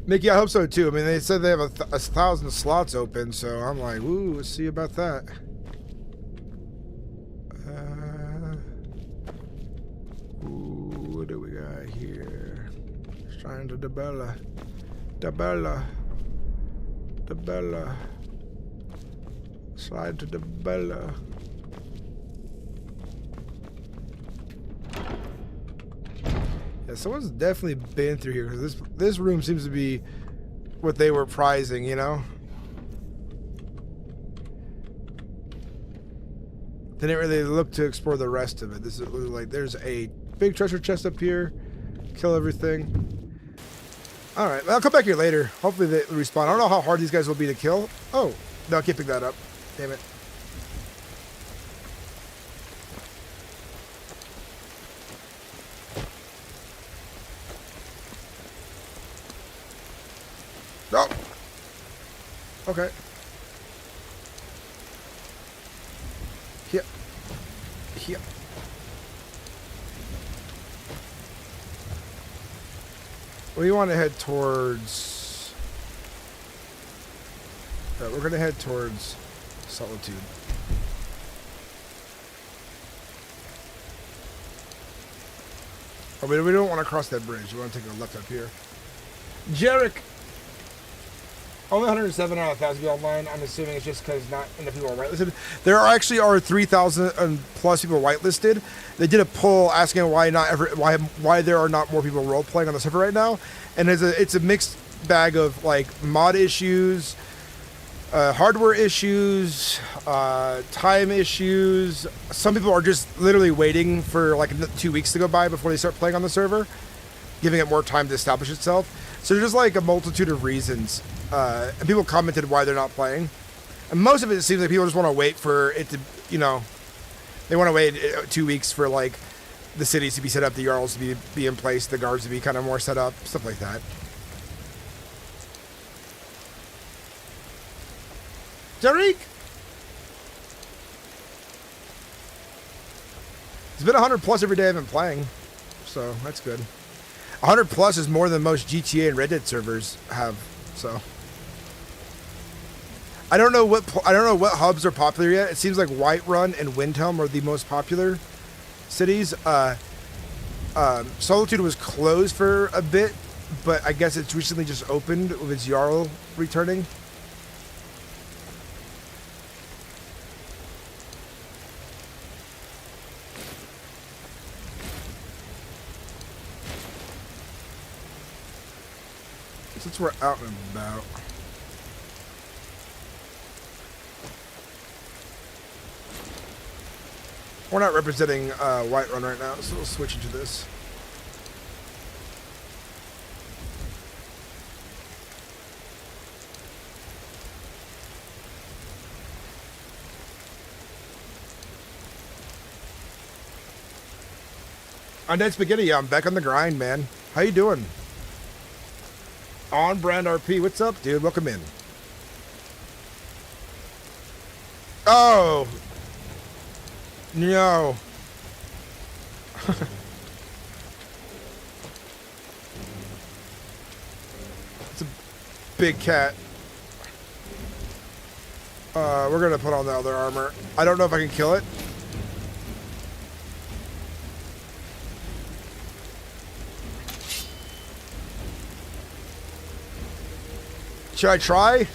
Mickey, I hope so too. I mean, they said they have 1,000 slots open, so I'm like, ooh, let's see about that. Ooh, what do we got here? Trying to Dabella. Slide to Dabella. Yeah, someone's definitely been through here because this room seems to be what they were prizing, you know? They didn't really look to explore the rest of it. This is like there's a big treasure chest up here. Kill everything. Alright, I'll come back here later. Hopefully they respawn. I don't know how hard these guys will be to kill. Oh, no, I can't pick that up. Damn it. No. Okay. Here. Here. We want to head towards... we're going to head towards Solitude. Oh, we don't want to cross that bridge. We want to take a left up here. Jarek! Only 107 out of 1,000 online. I'm assuming it's just because not enough people are whitelisted. There are 3,000 plus people whitelisted. They did a poll asking why there are not more people role playing on the server right now, and it's a mixed bag of like mod issues, hardware issues, time issues. Some people are just literally waiting for like 2 weeks to go by before they start playing on the server, giving it more time to establish itself. So there's just like a multitude of reasons. And people commented why they're not playing. And most of it seems like people just want to wait for it to, you know, they want to wait 2 weeks for like the cities to be set up, the Jarls to be in place, the guards to be kind of more set up, stuff like that. Tariq! It's been 100 plus every day I've been playing, so that's good. 100 plus is more than most GTA and Red Dead servers have, so. I don't know what hubs are popular yet. It seems like Whiterun and Windhelm are the most popular cities. Solitude was closed for a bit, but I guess it's recently just opened with its Jarl returning. Since we're out and about. We're not representing Whiterun right now, so we'll switch into this. Undead Spaghetti, yeah, I'm back on the grind, man. How you doing? On Brand RP, what's up, dude? Welcome in. Oh! No. It's a big cat. We're gonna put on the other armor. I don't know if I can kill it. Should I try?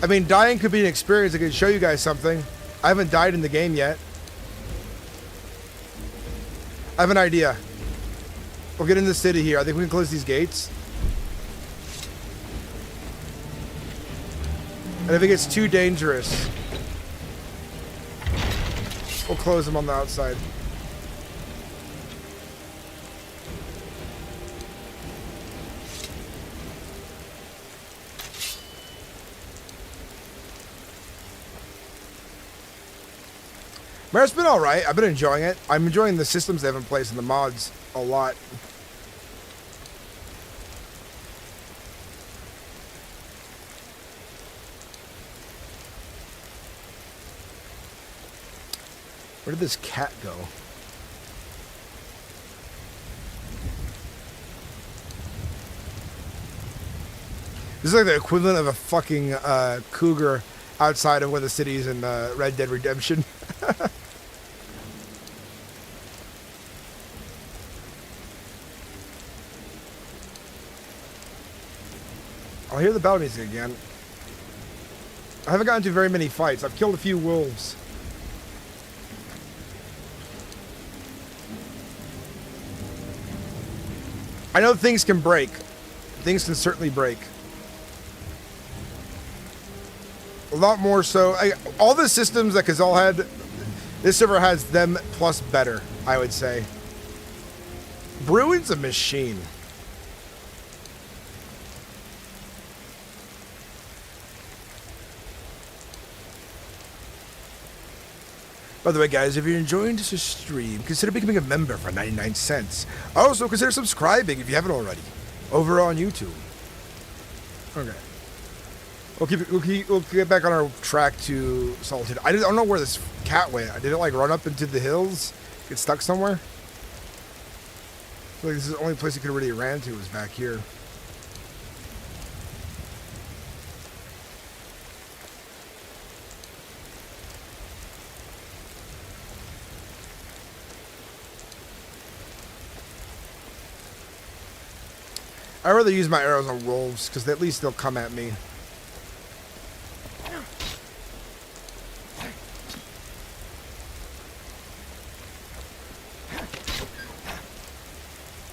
I mean, dying could be an experience. I could show you guys something. I haven't died in the game yet. I have an idea. We'll get in the city here. I think we can close these gates. And if it gets too dangerous, we'll close them on the outside. Mereth's been alright. I've been enjoying it. I'm enjoying the systems they have in place and the mods a lot. Where did this cat go? This is like the equivalent of a fucking cougar outside of one of the cities in Red Dead Redemption. I'll hear the battle music again. I haven't gotten to very many fights. I've killed a few wolves. I know things can break. Things can certainly break. A lot more so. All the systems that Kazal had, this server has them plus better, I would say. Bruin's a machine. By the way, guys, if you're enjoying this stream, consider becoming a member for 99 cents. Also, consider subscribing if you haven't already. Over on YouTube. Okay. We'll get back on our track to Salted. I don't know where this cat went. Did it like run up into the hills? Get stuck somewhere? I feel like this is the only place it could have really ran to was back here. I'd rather use my arrows on wolves, because at least they'll come at me.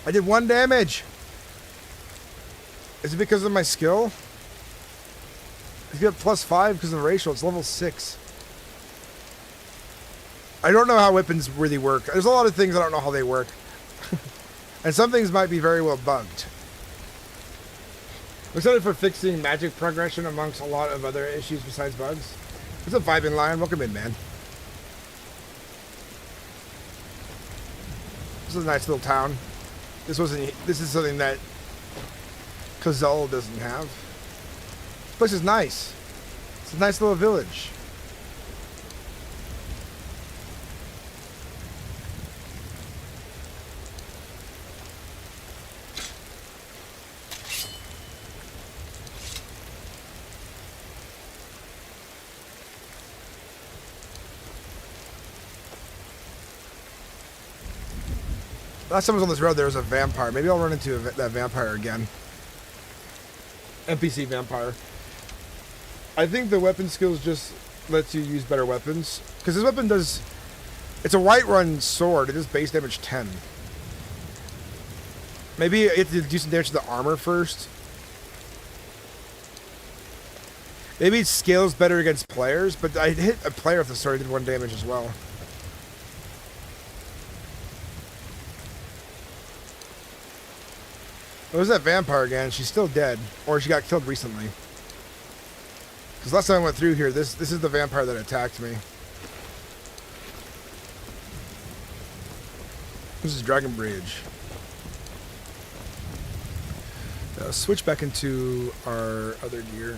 I did 1 damage! Is it because of my skill? I get +5 because of the racial. It's level 6. I don't know how weapons really work. There's a lot of things I don't know how they work. And some things might be very well bugged. I'm excited for fixing magic progression amongst a lot of other issues besides bugs. What's up, Vibing Lion? Welcome in, man. This is a nice little town. This is something that Kazal doesn't have. This place is nice. It's a nice little village. Last time I was on this road, there was a vampire. Maybe I'll run into that vampire again. NPC vampire. I think the weapon skills just lets you use better weapons. Because this weapon does... It's a Whiterun sword. It does base damage 10. Maybe you have to do some damage to the armor first. Maybe it scales better against players, but I hit a player with the sword, did 1 damage as well. What was that vampire again? She's still dead. Or she got killed recently. Because last time I went through here, this is the vampire that attacked me. This is Dragon Bridge. Switch back into our other gear.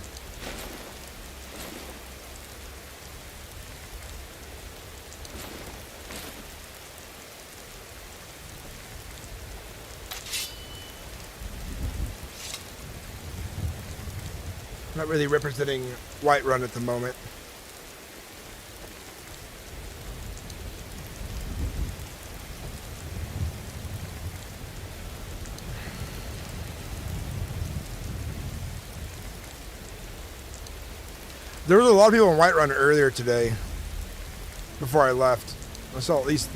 Not really representing Whiterun at the moment. There was a lot of people in Whiterun earlier today. Before I left, I saw at least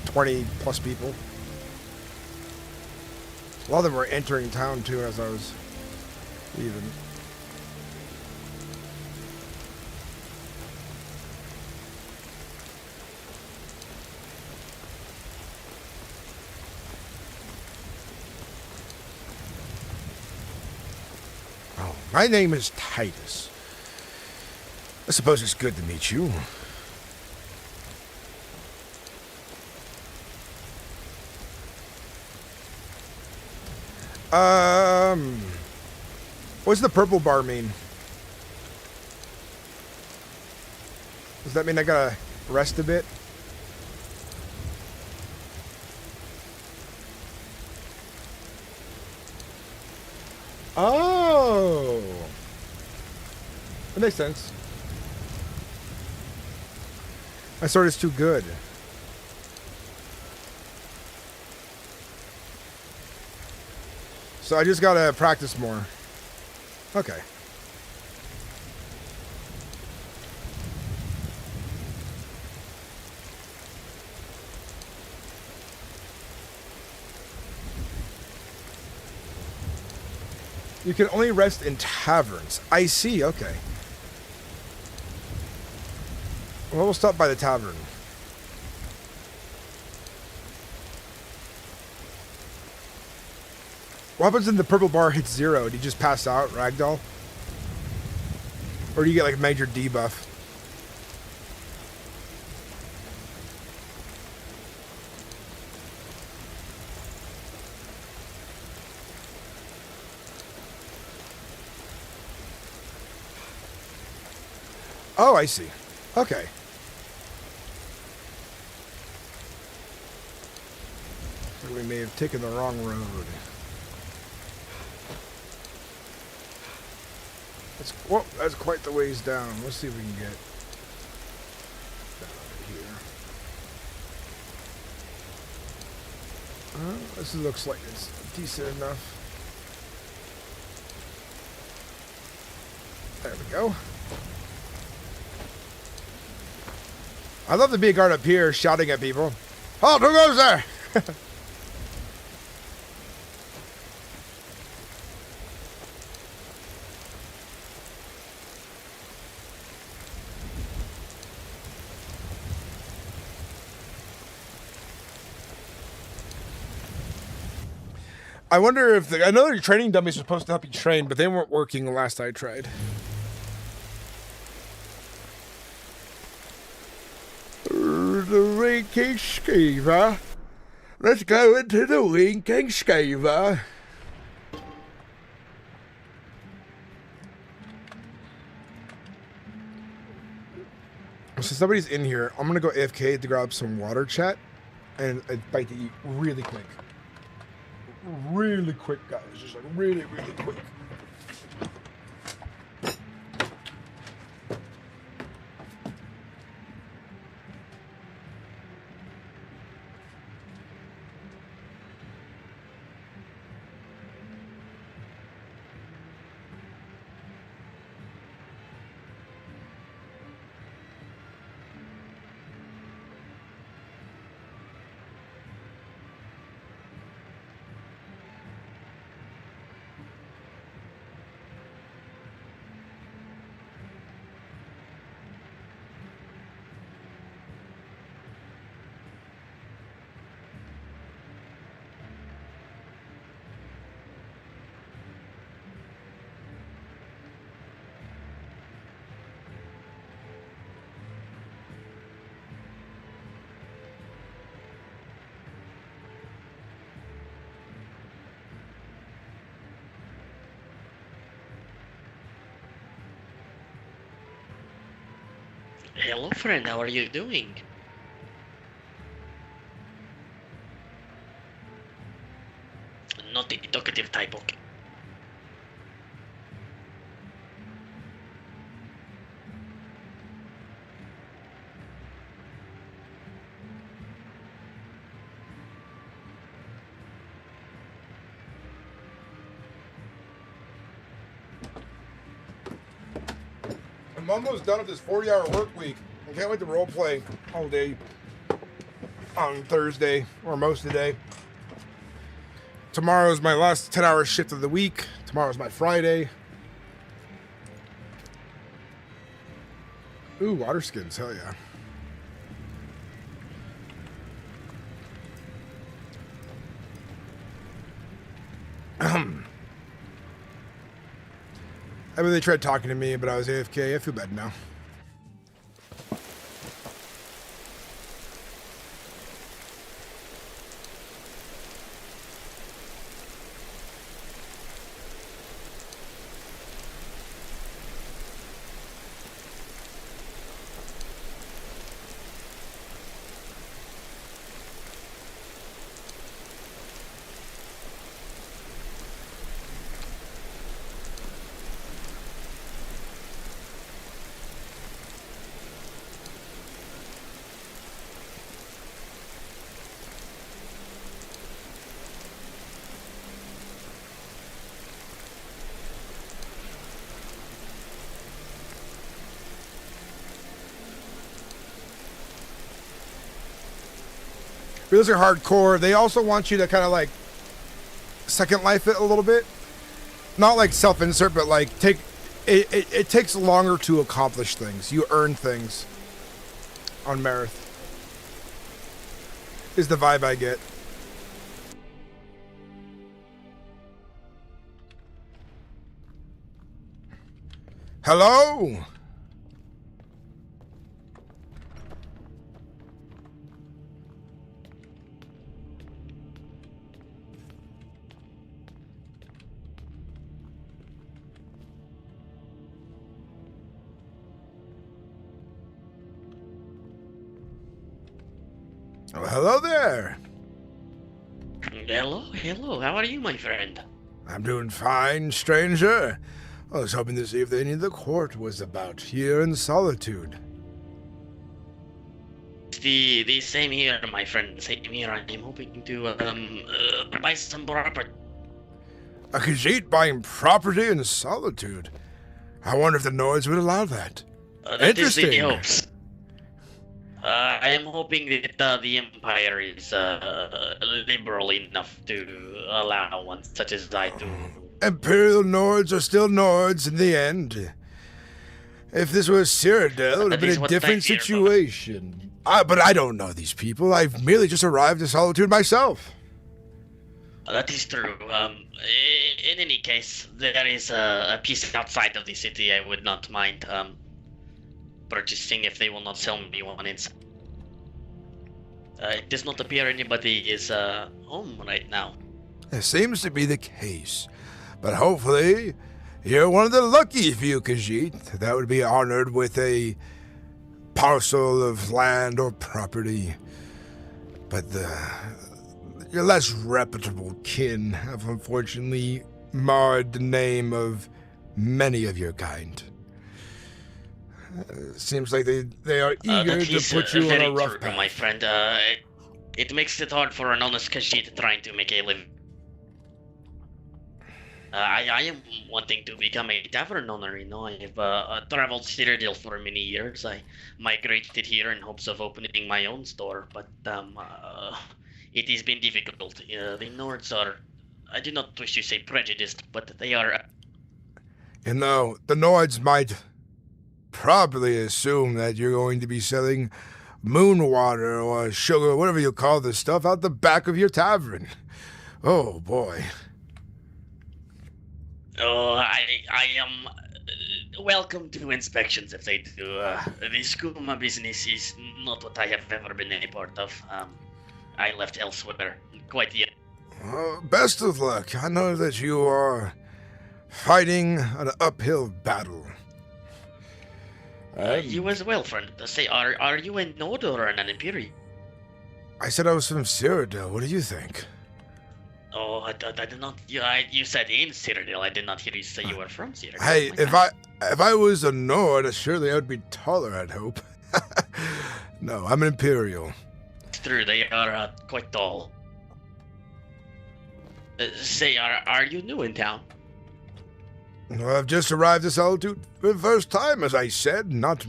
20 plus people. A lot of them were entering town too as I was leaving. My name is Titus. I suppose it's good to meet you. What's the purple bar mean? Does that mean I gotta rest a bit? Oh, that makes sense. My sword is too good. So I just gotta practice more. Okay. You can only rest in taverns. I see, okay. Well, we'll stop by the tavern. What happens when the purple bar hits 0? Do you just pass out, ragdoll? Or do you get like a major debuff? Oh, I see. Okay. So we may have taken the wrong road. That's quite the ways down. Let's see if we can get down here. This looks like it's decent enough. There we go. I'd love to be a guard up here shouting at people. Halt, who goes there? I wonder if I know your training dummies are supposed to help you train, but they weren't working the last I tried. The winking skeever. Let's go into the winking skeever. So somebody's in here. I'm gonna go AFK to grab some water, chat, and a bite to eat really quick. Really quick, guys. Just like really, really quick. Hello friend, how are you doing? Not the talkative type, okay. I'm almost done with this 40-hour work week. I can't wait to roleplay all day on Thursday, or most of the day. Tomorrow's my last 10-hour shift of the week. Tomorrow's my Friday. Ooh, water skins, hell yeah. I mean, they tried talking to me, but I was AFK. I feel bad now. Those are hardcore. They also want you to kind of like second life it a little bit. Not like self-insert, but like take it. It takes longer to accomplish things. You earn things on Mereth. Is the vibe I get. Hello? Oh, hello there. Hello, how are you, my friend? I'm doing fine, stranger. I was hoping to see if any of the court was about here in Solitude. The same here, my friend. Same here. I'm hoping to buy some property. A Khajiit buying property in Solitude. I wonder if the Nords would allow that. That is the Interesting. hopes. I am hoping that the Empire is liberal enough to allow one such as I to. Imperial Nords are still Nords in the end. If this was Cyrodiil, it would have That is been a what I different fear, situation. But I don't know these people. I've merely just arrived in Solitude myself. That is true. In any case, there is a piece outside of the city I would not mind purchasing if they will not sell me one inside. It does not appear anybody is home right now. It seems to be the case. But hopefully, you're one of the lucky few Khajiit that would be honored with a parcel of land or property. But your less reputable kin have unfortunately marred the name of many of your kind. Seems like they are eager That to is put you on very a rough true, path. my friend. It makes it hard for an honest Khajiit trying to make a living. I am wanting to become a tavern owner, you know. I've traveled Cyrodiil for many years. I migrated here in hopes of opening my own store, but it has been difficult. The Nords are, I do not wish to say prejudiced, but they are. You know, the Nords might probably assume that you're going to be selling moon water or sugar, whatever you call this stuff, out the back of your tavern. Oh, boy. Oh, I am welcome to inspections if they do. The skooma business is not what I have ever been a part of. I left elsewhere quite yet. Best of luck. I know that you are fighting an uphill battle. You as well, friend. Say, are you a Nord or an Imperial? I said I was from Cyrodiil. What do you think? Oh, I did not. You said in Cyrodiil. I did not hear you say you were from Cyrodiil. Hey, My if bad. I was a Nord, surely I would be taller, I'd hope. No, I'm an Imperial. It's true, they are quite tall. Say, are you new in town? Well, I've just arrived to Solitude for the first time, as I said, not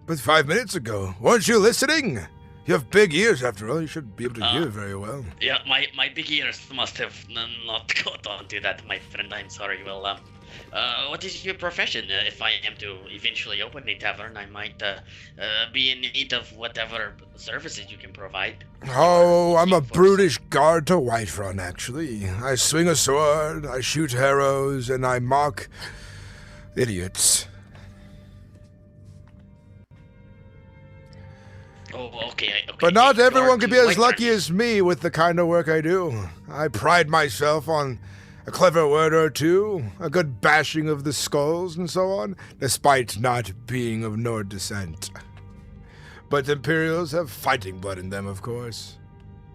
but 5 minutes ago. Weren't you listening? You have big ears, after all. You should be able to hear very well. Yeah, my big ears must have not caught on to that, my friend. I'm sorry. Well, what is your profession? If I am to eventually open a tavern, I might be in need of whatever services you can provide. Oh, I'm a brutish guard to Whiterun, actually. I swing a sword, I shoot arrows, and I mock idiots. Oh, okay. But not a everyone guard can to be as Whiterun lucky is- as me with the kind of work I do. I pride myself on a clever word or two, a good bashing of the skulls, and so on, despite not being of Nord descent. But Imperials have fighting blood in them, of course.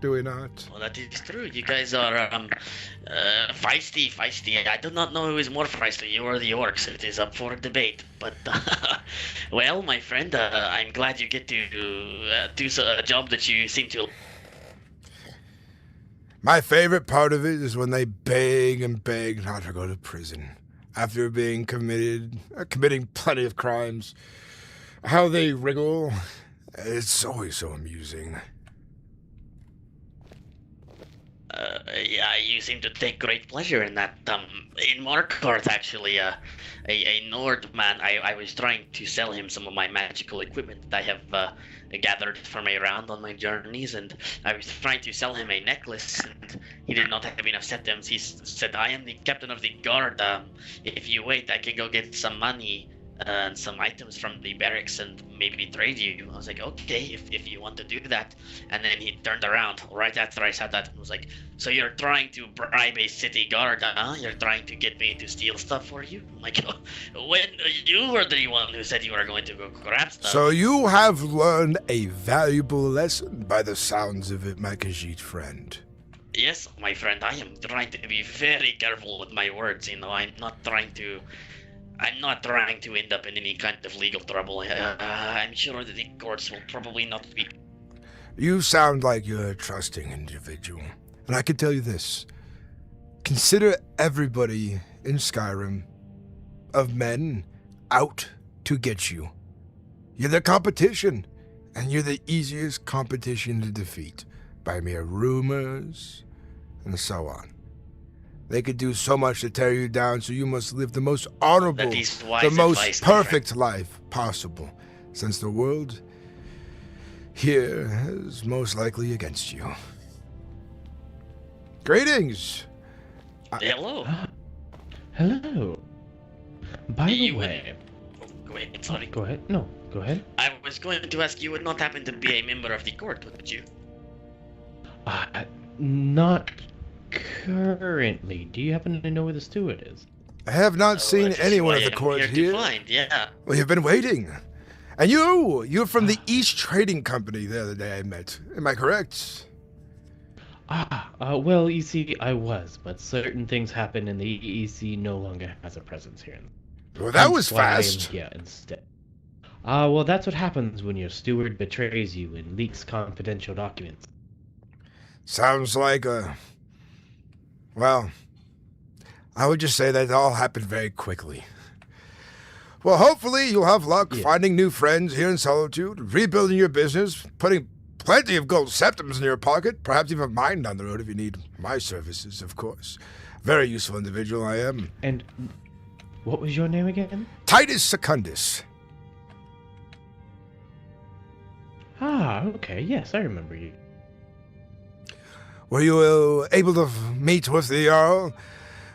Do we not? Well, that is true. You guys are feisty. I do not know who is more feisty, you or the orcs. It is up for debate. But, well, my friend, I'm glad you get to do a job that you seem to. My favorite part of it is when they beg and beg not to go to prison after being committing plenty of crimes. How they wriggle. It's always so amusing. Yeah, you seem to take great pleasure in that. In Markarth, actually, a Nord man, I was trying to sell him some of my magical equipment that I have gathered from a round on my journeys, and I was trying to sell him a necklace, and he did not have enough septims. He said, I am the captain of the guard. If you wait, I can go get some money and some items from the barracks and maybe trade you. I was like, okay, if you want to do that. And then he turned around right after I said that and was like, so you're trying to bribe a city guard, huh? You're trying to get me to steal stuff for you? I'm like, when you were the one who said you were going to go grab stuff. So you have learned a valuable lesson by the sounds of it, my Khajiit friend. Yes, my friend, I am trying to be very careful with my words, you know. I'm not trying to end up in any kind of legal trouble. I'm sure that the courts will probably not be... You sound like you're a trusting individual. And I can tell you this. Consider everybody in Skyrim of men out to get you. You're the competition, and you're the easiest competition to defeat by mere rumors and so on. They could do so much to tear you down, so you must live the most honorable, That is wise the most advice, my friend. perfect life possible, since the world here is most likely against you. Greetings! Hello. Hello. By the You way, would... Wait, sorry. go ahead. No, go ahead. I was going to ask, you would not happen to be a member of the court, would you? Not currently. Do you happen to know where the steward is? I have not seen That is anyone why of the I'm court here. here. To find, yeah. We have been waiting. And you're from the East Trading Company the other day I met. Am I correct? Well, you see, I was, but certain things happened and the EEC no longer has a presence here. Well, that was Hence why I am fast. here instead. Well, that's what happens when your steward betrays you and leaks confidential documents. Sounds like a... Well, I would just say that it all happened very quickly. Well, hopefully you'll have luck finding new friends here in Solitude, rebuilding your business, putting plenty of gold septims in your pocket, perhaps even mine down the road if you need my services, of course. Very useful individual I am. And what was your name again? Titus Secundus. Okay, yes, I remember you. Were you able to meet with the Jarl?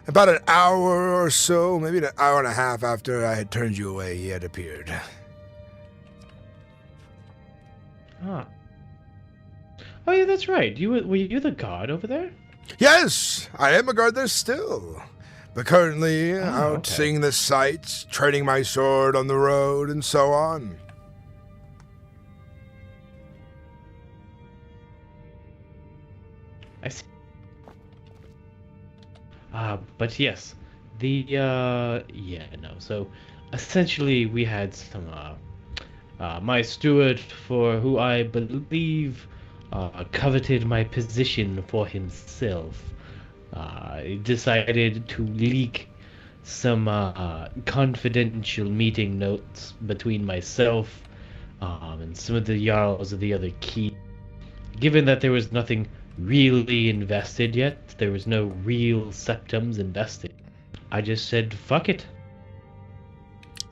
About an hour or so, maybe an hour and a half after I had turned you away, he had appeared. Oh yeah, that's right. Were you the guard over there? Yes, I am a guard there still. But currently out okay. seeing the sights, training my sword on the road, and so on. I see. But yes, so essentially we had some, my steward, for who I believe, coveted my position for himself, decided to leak some, confidential meeting notes between myself, and some of the Jarls of the other key. Given that there was nothing really invested yet, there was no real septums invested, I just said, fuck it.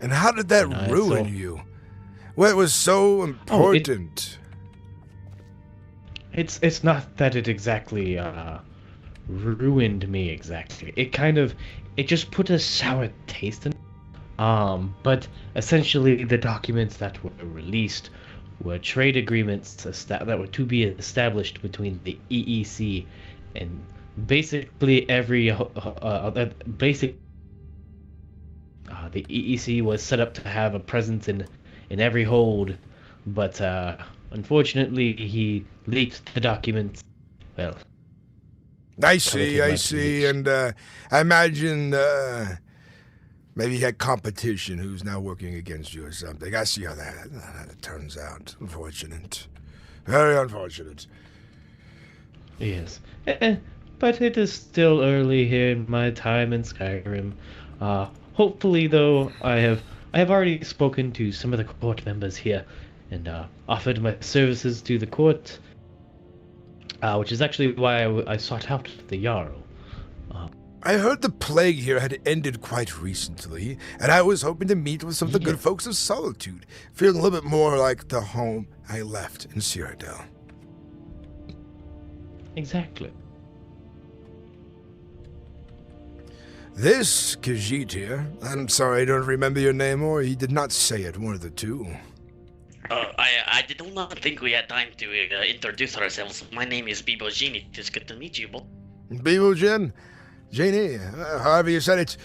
And how did that And I ruin saw- you? What was so important? It's not that it exactly, ruined me exactly. It just put a sour taste in it. But essentially the documents that were released were trade agreements that were to be established between the EEC and basically every the EEC was set up to have a presence in every hold, but unfortunately he leaked the documents. Well, I see, my I see, position. and I imagine maybe you had competition who's now working against you or something. I see how that turns out. Unfortunate. Very unfortunate. yes. But it is still early here in my time in Skyrim. Hopefully, though, I have already spoken to some of the court members here and offered my services to the court, which is actually why I sought out the Jarl. I heard the plague here had ended quite recently, and I was hoping to meet with some of the good Yeah. folks of Solitude, feeling a little bit more like the home I left in Cyrodiil. Exactly. This Khajiit here, I'm sorry I don't remember your name, or he did not say it, one of the two. I do not think we had time to introduce ourselves. My name is Bibo Genie. It is good to meet you both. Bibo Genie, however you said it.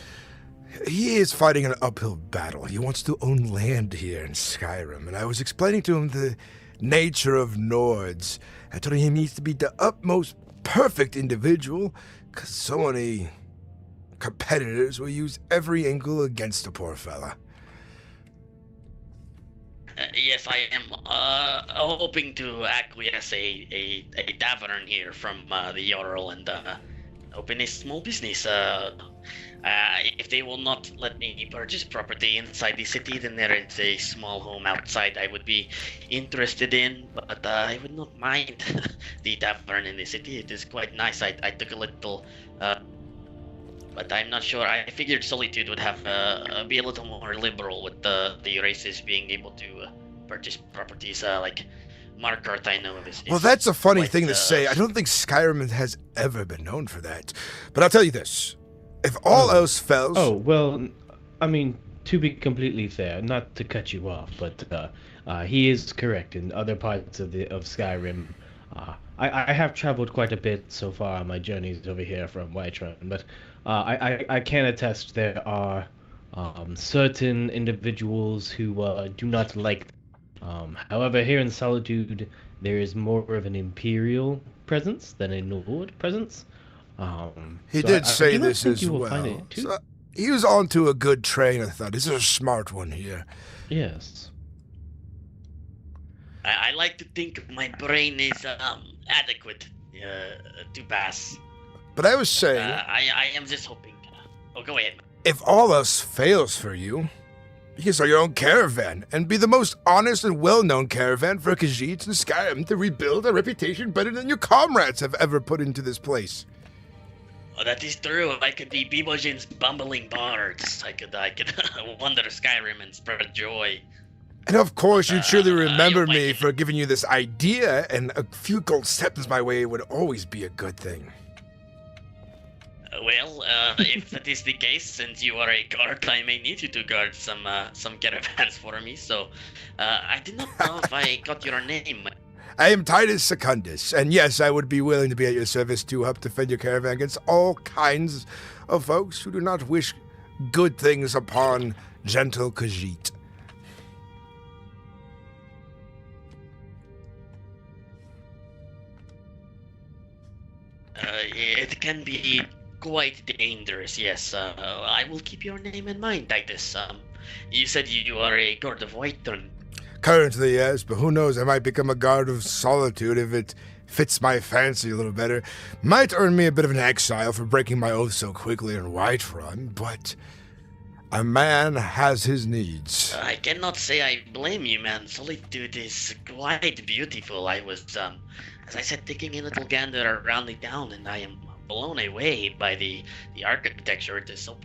He is fighting an uphill battle. He wants to own land here in Skyrim, and I was explaining to him the nature of Nords. I told him he needs to be the utmost perfect individual, because so many competitors will use every angle against the poor fella. Yes, I am hoping to acquiesce a tavern here from the Jarl and open a small business. If they will not let me purchase property inside the city, then there is a small home outside I would be interested in, but I would not mind the tavern in the city. It is quite nice. I took a little, but I'm not sure. I figured Solitude would have be a little more liberal with the races being able to purchase properties like Markarth, I know is well, that's a funny quite, thing to say. I don't think Skyrim has ever been known for that. But I'll tell you this. If all else fails... Oh, well, I mean, to be completely fair, not to cut you off, but he is correct. In other parts of Skyrim, I have traveled quite a bit so far on my journeys over here from Whiterun, but I can attest there are certain individuals who do not like. However, here in Solitude, there is more of an Imperial presence than a Nord presence. He So did I say do not this think as you will well. find it too. So he was onto a good train, I thought. This is a smart one here. Yes. I like to think my brain is adequate to pass. But I was saying, I am just hoping. Oh, go ahead. if all else fails for you, you can start your own caravan and be the most honest and well-known caravan for Khajiits in Skyrim to rebuild a reputation better than your comrades have ever put into this place. Oh, that is true. I could be Bibojin's bumbling bards. I could wander Skyrim and spread joy. And of course, you'd surely remember you'll me like it. for giving you this idea, and a few gold septums my way would always be a good thing. Well, if that is the case, since you are a guard, I may need you to guard some caravans for me. So, I did not know if I got your name. I am Titus Secundus, and yes, I would be willing to be at your service to help defend your caravan against all kinds of folks who do not wish good things upon gentle Khajiit. It can be quite dangerous, yes. I will keep your name in mind, Titus. You said you are a guard of Whiterun. Currently, yes, but who knows, I might become a guard of solitude if it fits my fancy a little better. Might earn me a bit of an exile for breaking my oath so quickly in Whiterun, but a man has his needs. I cannot say I blame you, man. Solitude is quite beautiful. I was, as I said, taking a little gander around the town, and I am blown away by the architecture. It is so.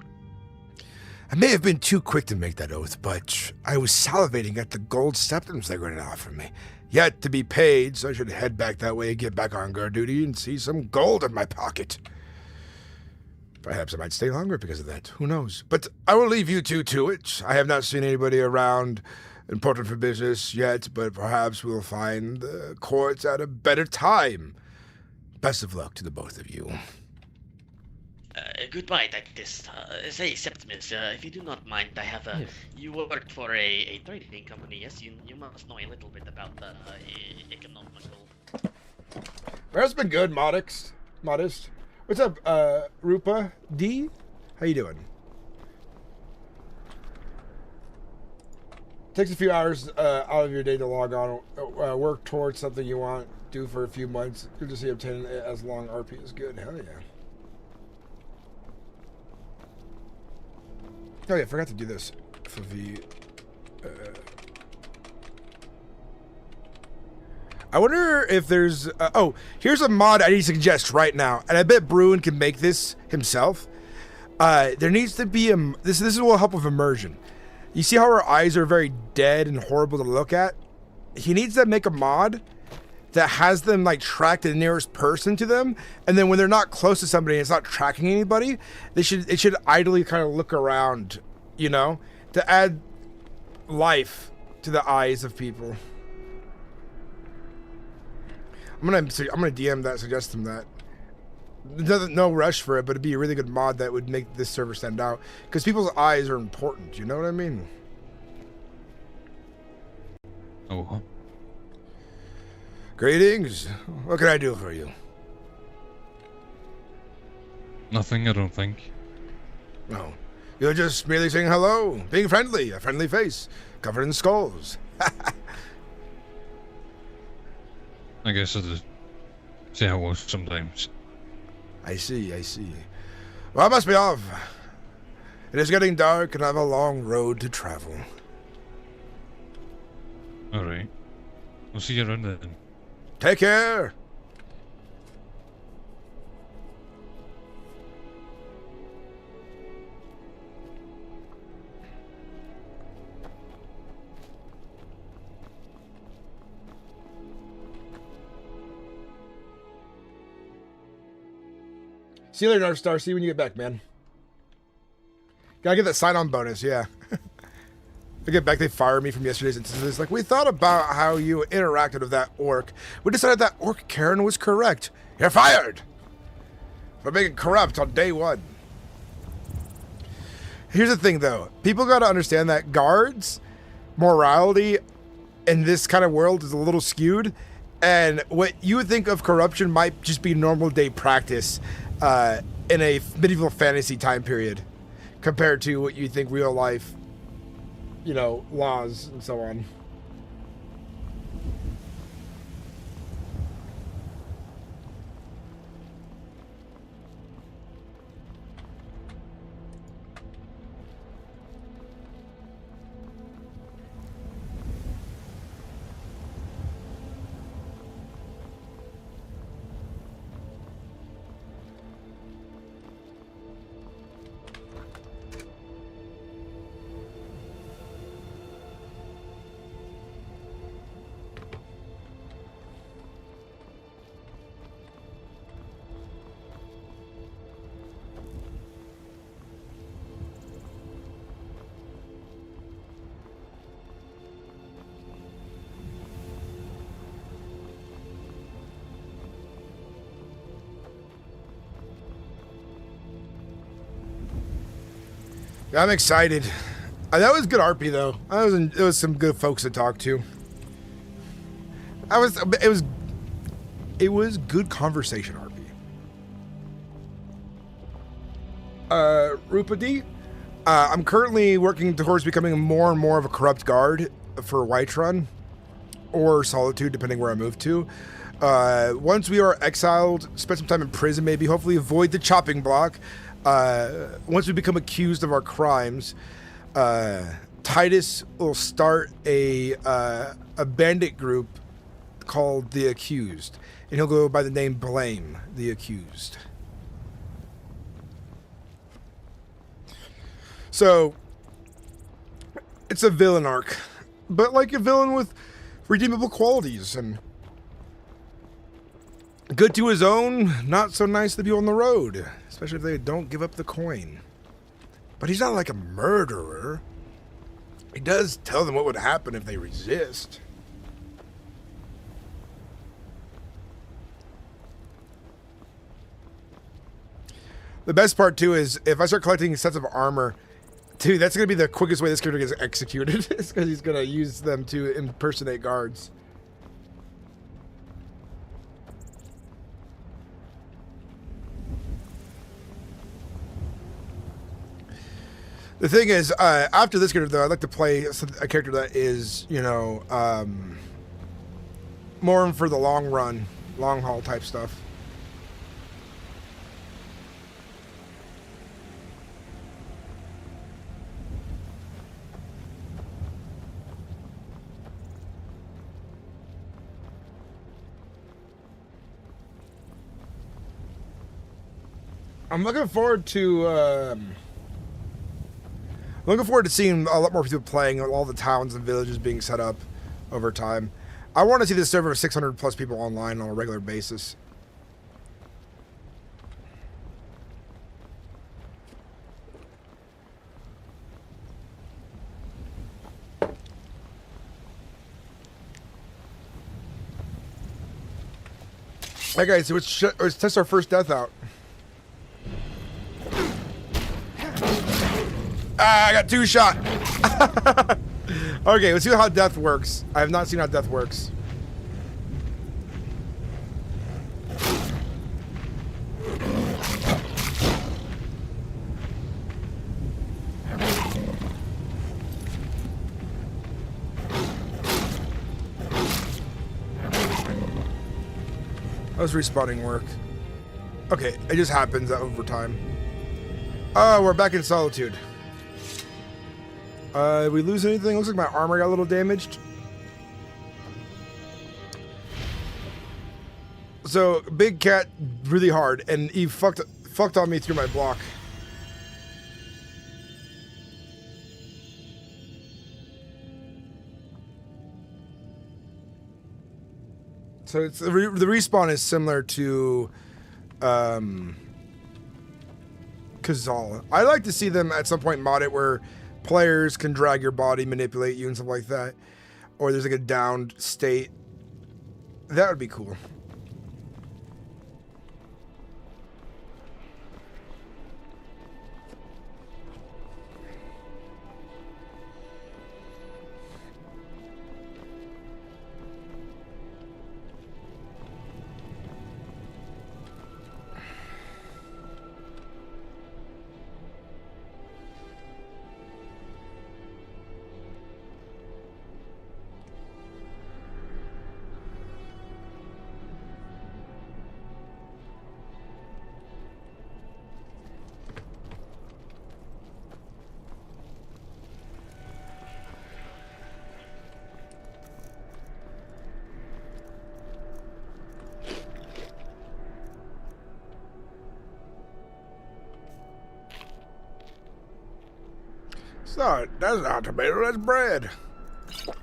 I may have been too quick to make that oath, but I was salivating at the gold septums they were going to offer me. Yet to be paid, so I should head back that way, get back on guard duty, and see some gold in my pocket. Perhaps I might stay longer because of that. Who knows? But I will leave you two to it. I have not seen anybody around important for business yet, but perhaps we'll find the courts at a better time. Best of luck to the both of you. Goodbye, Titus. Say, Septimus, if you do not mind, I have a. Yes. You work for a trading company, yes? You must know a little bit about economical. Mereth's been good, Modest. What's up, Rupa D? How you doing? Takes a few hours out of your day to log on, work towards something you want, do for a few months. Good to see obtaining as long RP is good. Hell yeah. Oh yeah, I forgot to do this for the. I wonder if there's. Oh, here's a mod I need to suggest right now, and I bet Bruin can make this himself. There needs to be a. This will help with immersion. You see how her eyes are very dead and horrible to look at? He needs to make a mod that has them like track the nearest person to them, and then when they're not close to somebody and it's not tracking anybody, it should idly kind of look around, you know, to add life to the eyes of people. I'm gonna DM that, suggest them that. No rush for it, but it'd be a really good mod that would make this server stand out, because people's eyes are important. You know what I mean? Oh. Greetings. What can I do for you? Nothing, I don't think. No. You're just merely saying hello, being friendly, a friendly face, covered in skulls. I guess I just see how it was sometimes. I see. Well, I must be off. It is getting dark and I have a long road to travel. Alright. We'll see you around then. Take care. See you later, North Star. See you when you get back, man. Gotta get that sign-on bonus, yeah. I get back, they fire me from yesterday's instances. Like, we thought about how you interacted with that orc. We decided that orc Karen was correct. You're fired! For being corrupt on day one. Here's the thing, though. People gotta understand that guards' morality in this kind of world is a little skewed. And what you would think of corruption might just be normal day practice in a medieval fantasy time period compared to what you think real life, you know, laws and so on. I'm excited. That was good RP though. It was some good folks to talk to. It was good conversation RP. Rupadi, I'm currently working towards becoming more and more of a corrupt guard for Whiterun or Solitude, depending where I move to. Once we are exiled, spend some time in prison, maybe hopefully avoid the chopping block. Once we become accused of our crimes, Titus will start a bandit group called The Accused, and he'll go by the name Blame the Accused. So, it's a villain arc, but like a villain with redeemable qualities and good to his own, not so nice to the people on the road, especially if they don't give up the coin. But he's not like a murderer. He does tell them what would happen if they resist. The best part too is if I start collecting sets of armor, dude, that's gonna be the quickest way this character gets executed. It's because he's gonna use them to impersonate guards. The thing is, after this character, though, I'd like to play a character that is, you know, more for the long run, long haul type stuff. I'm looking forward to seeing a lot more people playing, all the towns and villages being set up over time. I want to see this server of 600 plus people online on a regular basis. Hey guys, let's test our first death out. Ah, I got 2 shot. Okay, let's see how death works. I have not seen how death works. How's respawning work? Okay, it just happens over time. Oh, we're back in solitude. We lose anything? Looks like my armor got a little damaged. So, Big Cat really hard, and he fucked on me through my block. So it's the respawn is similar to Kazal. I like to see them at some point mod it where players can drag your body, manipulate you, and stuff like that. Or there's like a downed state. That would be cool. So, that's not tomato, that's bread. So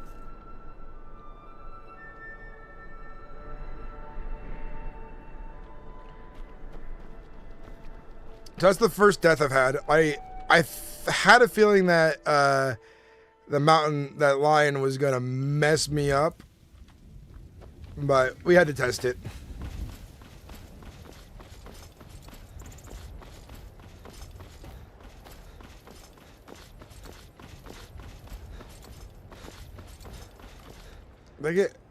that's the first death I've had. I had a feeling that that lion was gonna mess me up, but we had to test it.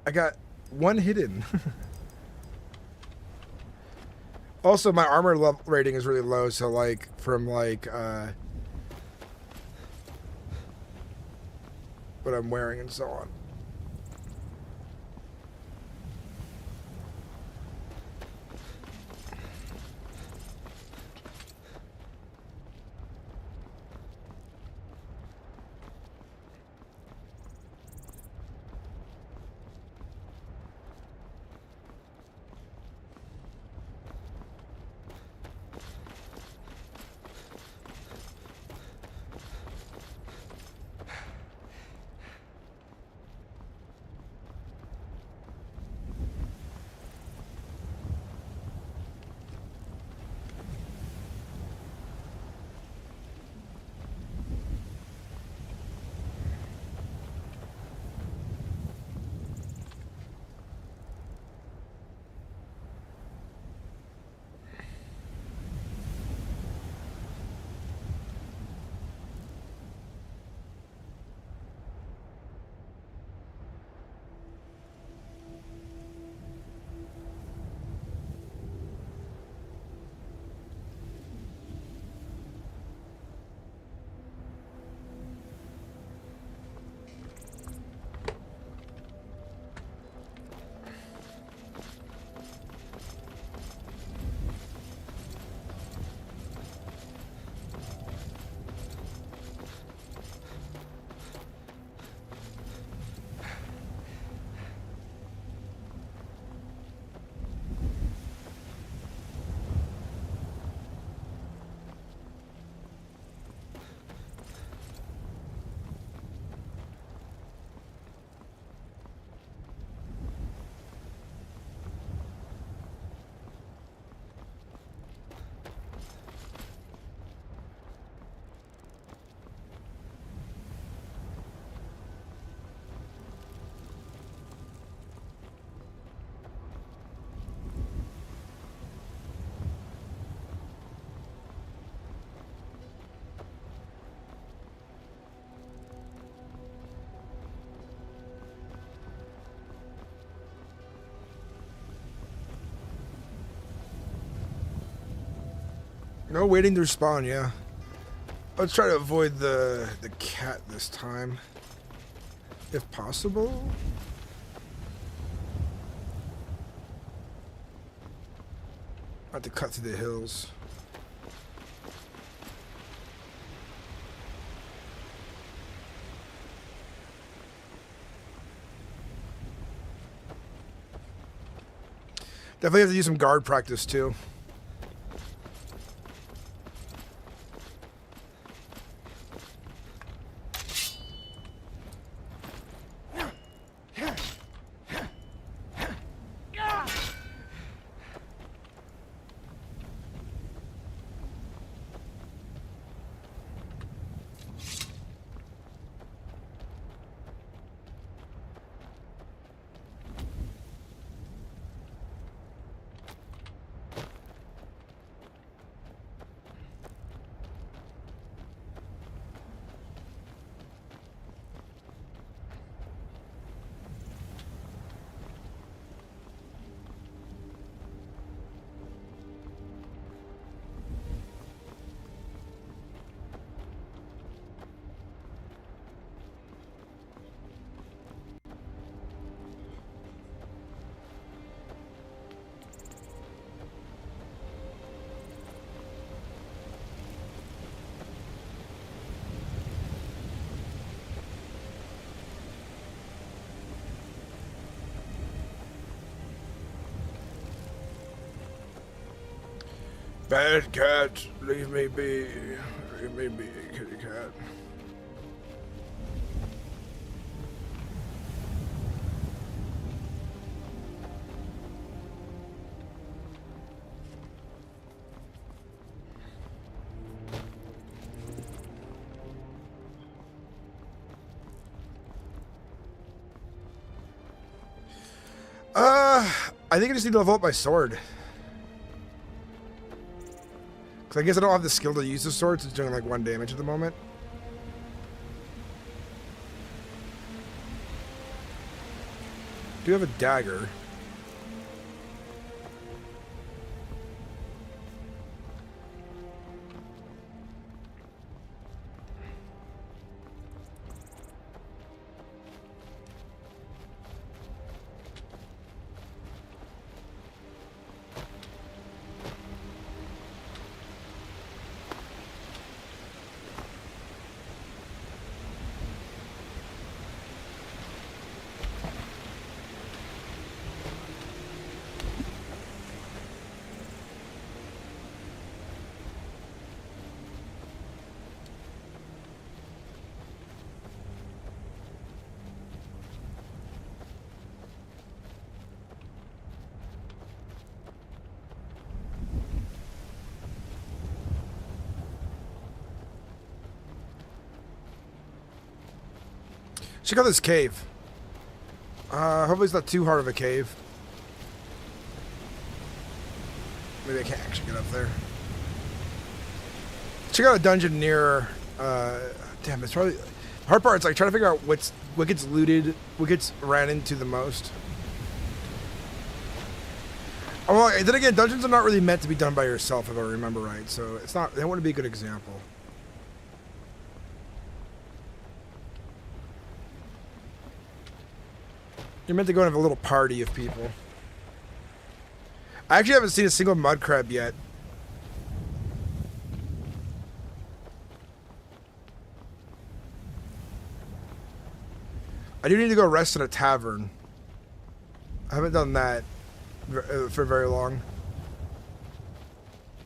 I got 1 hidden. Also, my armor level rating is really low, so like from like what I'm wearing and so on. No waiting to respawn, yeah. Let's try to avoid the cat this time. If possible. I have to cut through the hills. Definitely have to use some guard practice too. Bad cat, leave me be. Leave me be, kitty cat. I think I just need to level up my sword. Because I guess I don't have the skill to use the sword, so it's doing like 1 damage at the moment. Do have a dagger. Check out this cave. Hopefully it's not too hard of a cave. Maybe I can't actually get up there. Check out a dungeon near. Damn, it's probably. The hard part is like trying to figure out what gets looted, what gets ran into the most. Oh, well, then again, dungeons are not really meant to be done by yourself, if I remember right. So it's not. That wouldn't be a good example. You're meant to go and have a little party of people. I actually haven't seen a single mud crab yet. I do need to go rest in a tavern. I haven't done that for very long.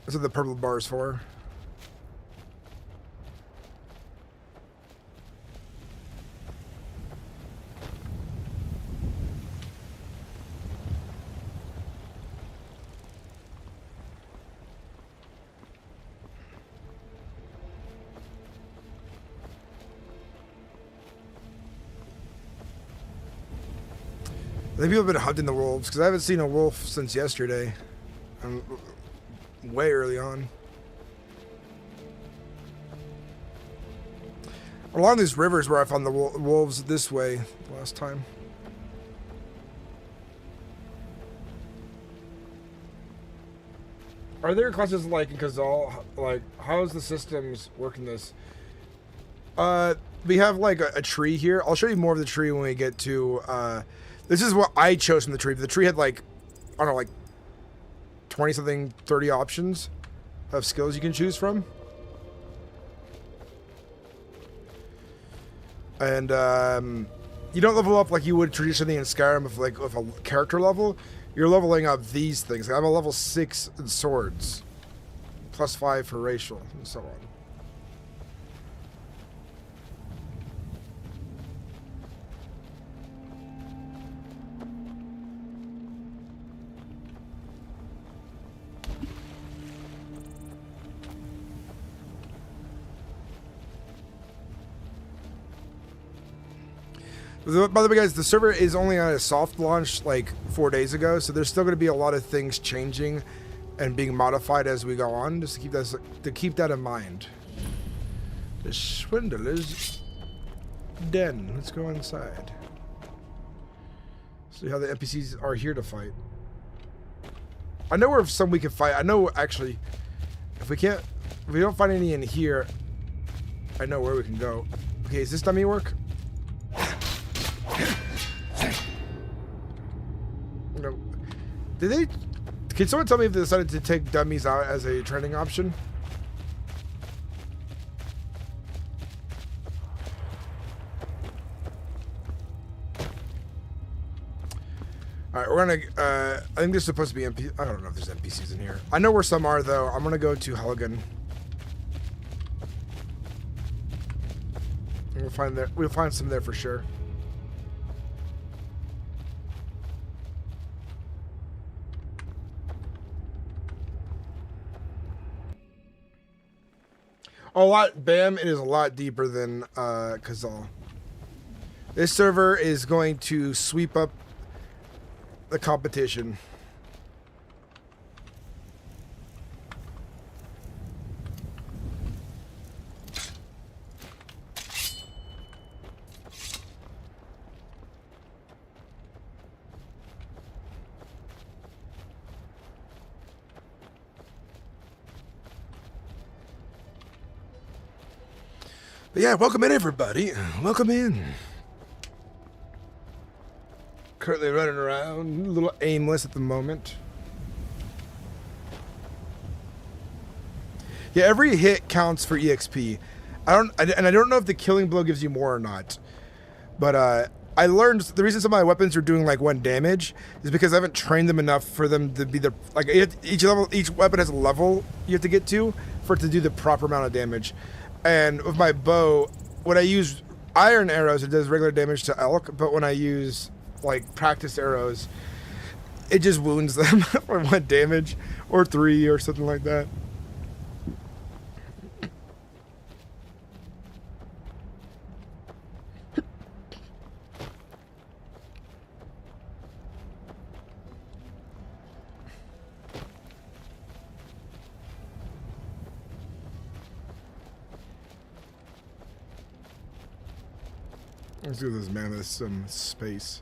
That's what the purple bar is for. I think people have been hunting the wolves because I haven't seen a wolf since yesterday. Way early on. Along these rivers where I found the wolves this way last time. Are there classes like because all like how's the systems working this? We have like a tree here. I'll show you more of the tree when we get to. This is what I chose from the tree. The tree had like, I don't know, like 20 something, 30 options of skills you can choose from. And you don't level up like you would traditionally in Skyrim with a character level. You're leveling up these things. I'm a level 6 in swords, +5 for racial, and so on. By the way, guys, the server is only on a soft launch like 4 days ago, so there's still going to be a lot of things changing and being modified as we go on. Just to keep that in mind. The Swindler's Den. Let's go inside. See how the NPCs are here to fight. I know where some we can fight. I know actually, if we don't find any in here, I know where we can go. Okay, is this dummy work? No. Can someone tell me if they decided to take dummies out as a training option? Alright, we're gonna, I think there's supposed to be NPCs. I don't know if there's NPCs in here. I know where some are, though. I'm gonna go to Helgen. We'll find some there for sure. Bam, it is a lot deeper than Kazal. This server is going to sweep up the competition. But yeah, welcome in, everybody. Welcome in. Currently running around, a little aimless at the moment. Yeah, every hit counts for EXP. I don't know if the killing blow gives you more or not. But I learned the reason some of my weapons are doing like 1 damage is because I haven't trained them enough for them to be the like each weapon has a level you have to get to for it to do the proper amount of damage. And with my bow, when I use iron arrows, it does regular damage to elk, but when I use like practice arrows, it just wounds them for 1 damage or 3 or something like that. Let's do this, man. There's some space.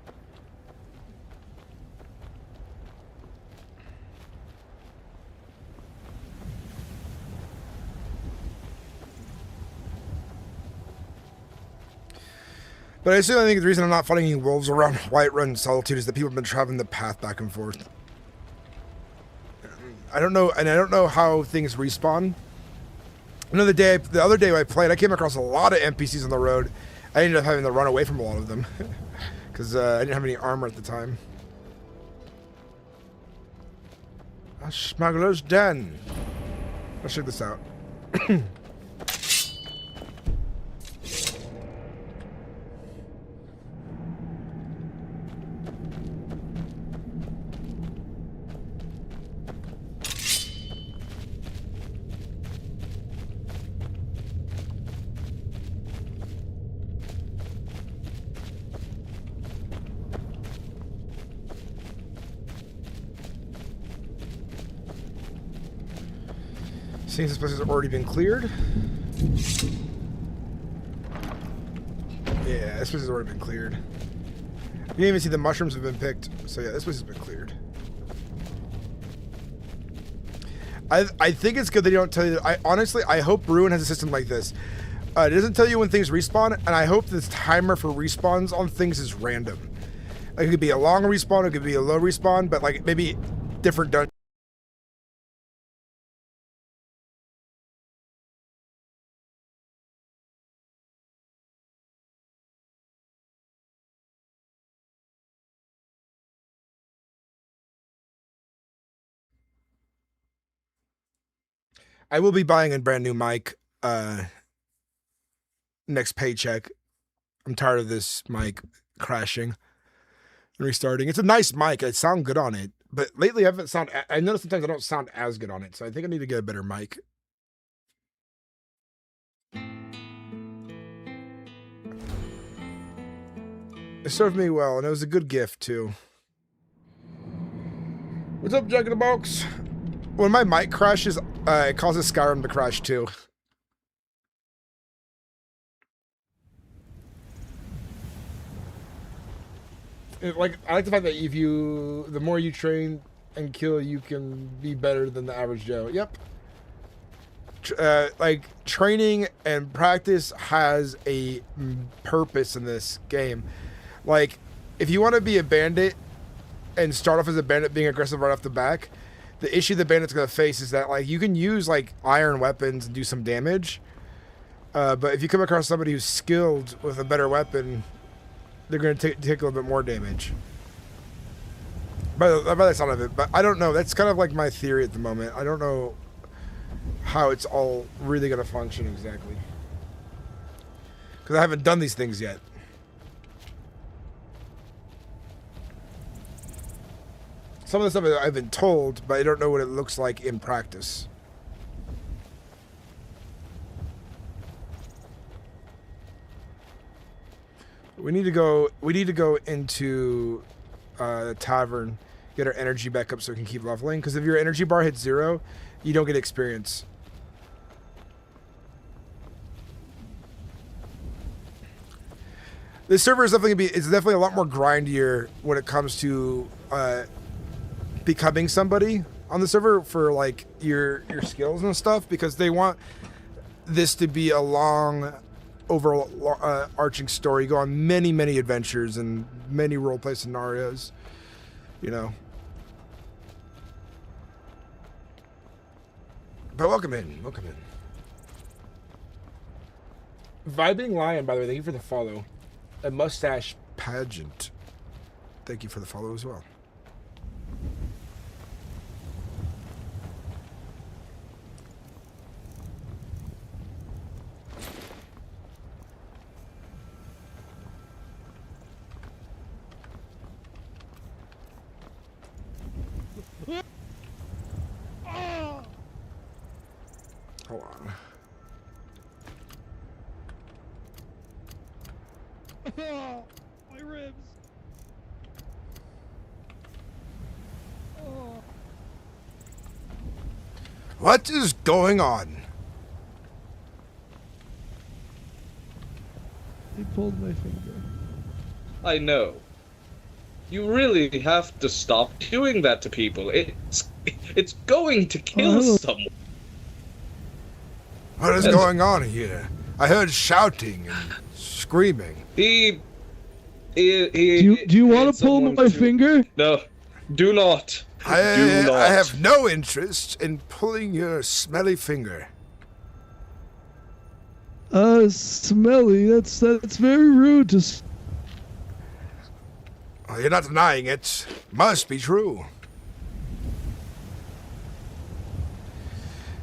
But I think the reason I'm not fighting any wolves around Whiterun Solitude is that people have been traveling the path back and forth. I don't know, and I don't know how things respawn. The other day I played, I came across a lot of NPCs on the road. I ended up having to run away from a lot of them because I didn't have any armor at the time. A smuggler's den. Let's check this out. Seems this place has already been cleared. Yeah, this place has already been cleared. You didn't even see the mushrooms have been picked. So yeah, this place has been cleared. I think it's good that you don't tell you. Honestly, I hope Ruin has a system like this. It doesn't tell you when things respawn, and I hope this timer for respawns on things is random. Like, it could be a long respawn, it could be a low respawn, but like maybe different dungeons. I will be buying a brand new mic next paycheck. I'm tired of this mic crashing and restarting. It's a nice mic. I sound good on it, but lately I notice sometimes I don't sound as good on it, so I think I need to get a better mic. It served me well, and it was a good gift too. What's up, Jack in the Box? When my mic crashes, it causes Skyrim to crash too. I like the fact that the more you train and kill, you can be better than the average Joe. Yep. Like, training and practice has a purpose in this game. Like, if you want to be a bandit and start off as a bandit being aggressive right off the back, the issue the bandit's going to face is that, like, you can use, like, iron weapons and do some damage. But if you come across somebody who's skilled with a better weapon, they're going to take a little bit more damage. By the sound of it. But I don't know. That's kind of like my theory at the moment. I don't know how it's all really going to function exactly. Because I haven't done these things yet. Some of the stuff I've been told, but I don't know what it looks like in practice. We need to go into the tavern, get our energy back up so we can keep leveling. Because if your energy bar hits 0, you don't get experience. This server is definitely a lot more grindier when it comes to becoming somebody on the server for like your skills and stuff, because they want this to be a long overall arching story, go on many adventures and many roleplay scenarios, you know. But welcome in. Vibing Lion, by the way, thank you for the follow. A mustache pageant, thank you for the follow as well. Hold on. Oh, my ribs. Oh. What is going on? He pulled my finger. I know. You really have to stop doing that to people. It's going to kill someone. What is going on here? I heard shouting and screaming. Do you want to pull my finger? No, do not. I have no interest in pulling your smelly finger. Smelly. That's very rude to. Well, you're not denying it. Must be true.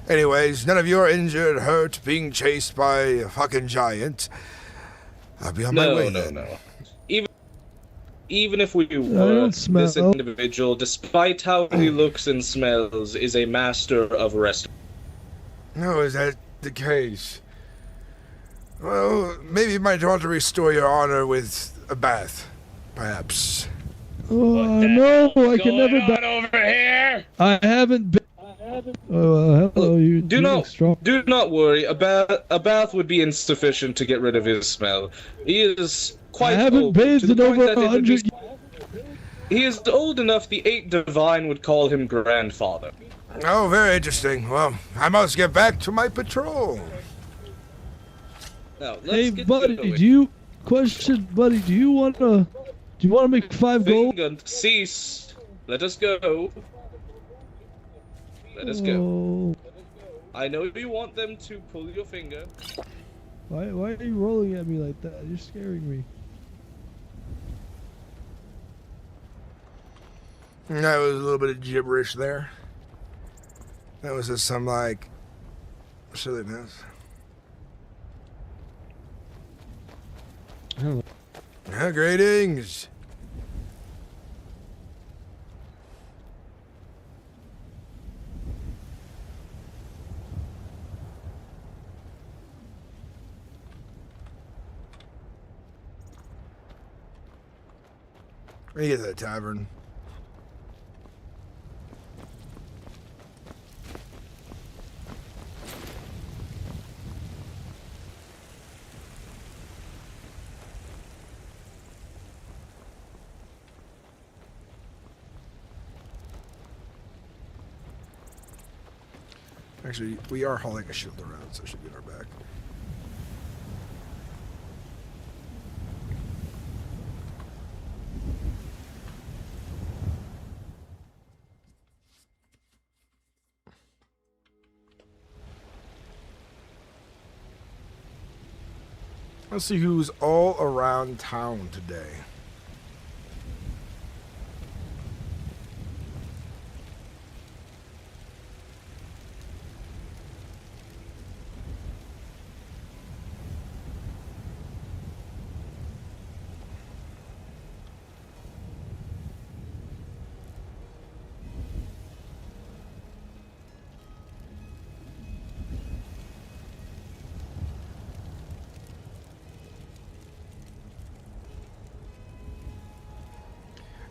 Anyways, none of you are injured, hurt, being chased by a fucking giant. I'll be on my way then. No. Even if we were, this individual, despite how he looks and smells, is a master of rest. No, is that the case? Well, maybe you might want to restore your honor with a bath, perhaps. Oh, no, I can never bath over here. I haven't been. Oh, hello, you. Do not worry. A bath would be insufficient to get rid of his smell. He is quite I haven't old. bathed in over 100 years. He is old enough the 8 Divine would call him grandfather. Oh, very interesting. Well, I must get back to my patrol. Now, let's Hey, get buddy, going. do you wanna make 5 gold? Finger, cease. Let us go. Let us go. Oh, I know you want them to pull your finger. why are you rolling at me like that? You're scaring me. That was a little bit of gibberish there. That was just some, like, silliness. Hello. Greetings. Let me get to the tavern. Actually, we are hauling a shield around, so it should be in our back. Let's see who's all around town today.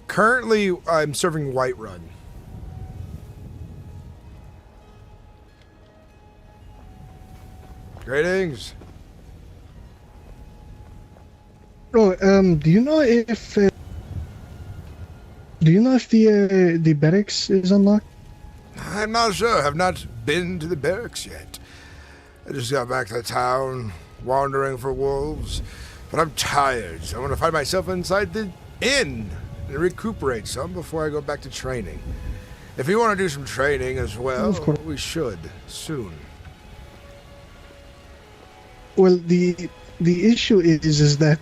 Currently, I'm serving Whiterun. Greetings. Oh, do you know if the barracks is unlocked? I'm not sure. I've not been to the barracks yet. I just got back to town, wandering for wolves. But I'm tired, so I want to find myself inside the inn and recuperate some before I go back to training. If you want to do some training as well, Of course. we should, soon. Well, the issue is that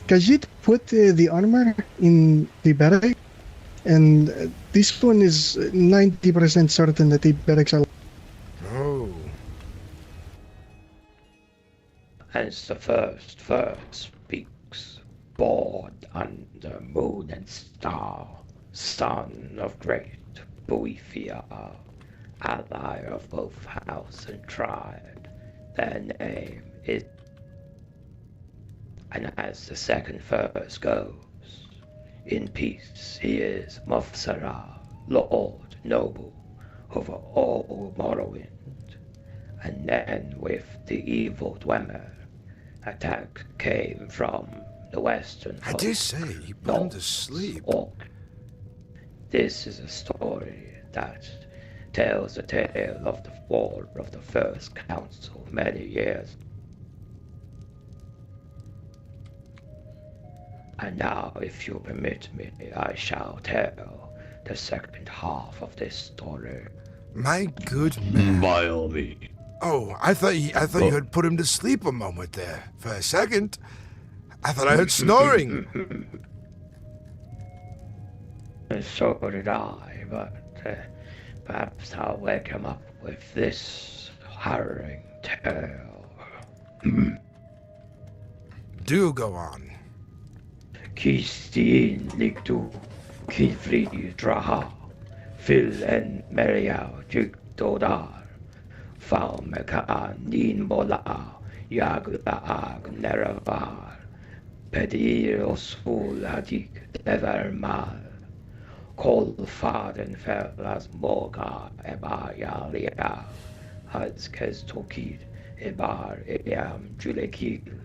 Khajiit put the armor in the barrack, and this one is 90% certain that the barracks are. Oh. As the first speaks, born under moon and star, son of great Boethia, ally of both house and tribe, their name is. And as the second verse goes, in peace he is Mufsara, Lord Noble, over all Morrowind. And then with the evil Dwemer, attack came from the western I did say he put him to sleep. This is a story that tells the tale of the war of the First Council many years. And now, if you permit me, I shall tell the second half of this story. My good man. By all means. Oh, I thought you had put him to sleep a moment there. For a second, I thought I heard snoring. So did I, but perhaps I'll wake him up with this harrowing tale. Do go on. Kistin Ligdu, Kifri Draha, Phil and Maria Jigdodar, Falmeka Ninbola, Yaglaag Neravar, Pedir Osul Hadik Nevermal, Kol Faden Felas Moga Ebayalia, Hadskes Tokid, Ebar Eam Julekil.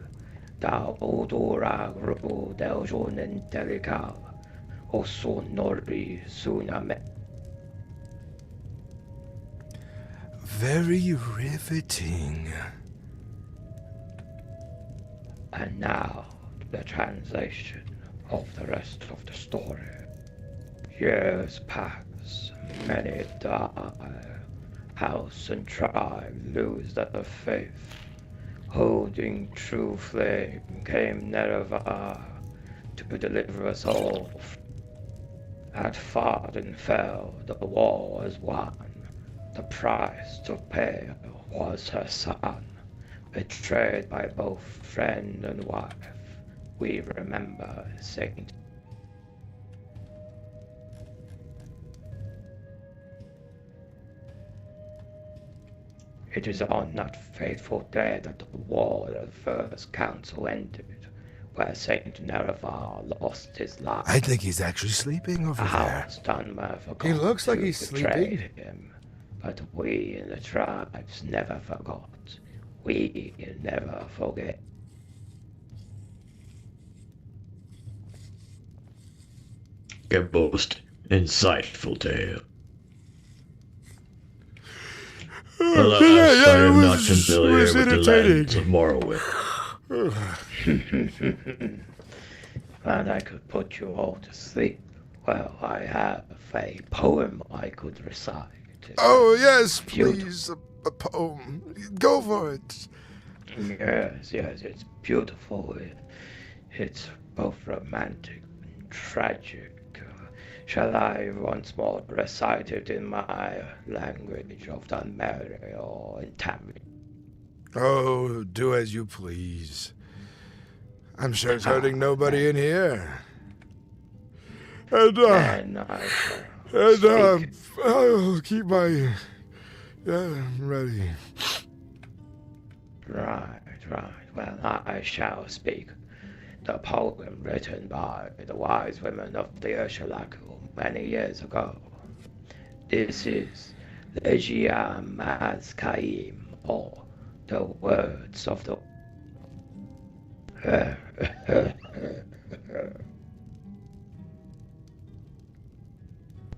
Da odora grupo del jonen delical, o son nori suname. Very riveting. And now, the translation of the rest of the story. Years pass, many die. House and tribe lose their faith. Holding true flame came Mereth to deliver us all. Had fought and fell, the war was won. The price to pay was her son. Betrayed by both friend and wife, we remember Saint. It is on that fateful day that the war of the First Council ended, where Saint Mereth lost his life. I think he's actually sleeping over there. House Dunmer forgot He looks like who he's betrayed sleeping. him, but we in the tribes never forgot. We never forget. A most insightful tale. Alas, I am not familiar with the lands of Morrowind. And I could put you all to sleep. Well, I have a poem I could recite. Oh, yes, Beautiful. please, a poem. Go for it. Yes, it's beautiful. It's both romantic and tragic. Shall I once more recite it in my language of Dunmeri or in Tamil? Oh, do as you please. I'm sure it's hurting nobody in here. And, Then I shall speak. I'll keep my... Yeah, I'm ready. Right. Well, I shall speak. The poem written by the wise women of the Ursulaku many years ago. This is Legia Mazkaim, or the words of the...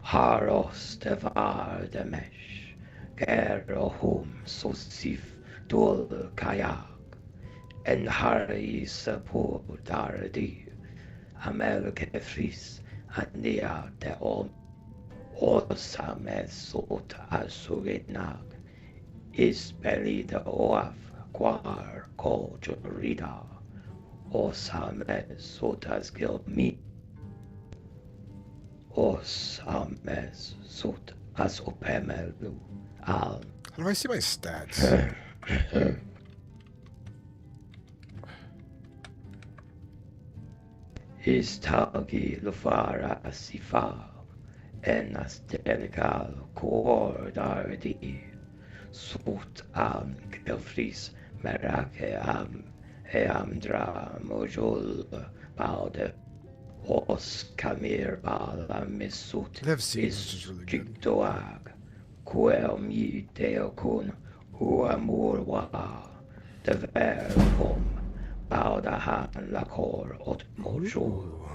Haros devar demesh, gerohum sosif dul kayak, en hari sepur dardi, amel kefris, ania de om, osamesot asurinag, isperi de oaf, quar ko jurida, osamesot asgil mi, osamesot as opemelu al. How do I see my stats? Istagi lufara sifa en astelgal cordardi sut am kelfris merake am eamdra mojul balde os kamir bala misut I've seen this, which is really good. Jigdoag kuelmi deokun uamurwa deverkom Baudahan lakor ot mojo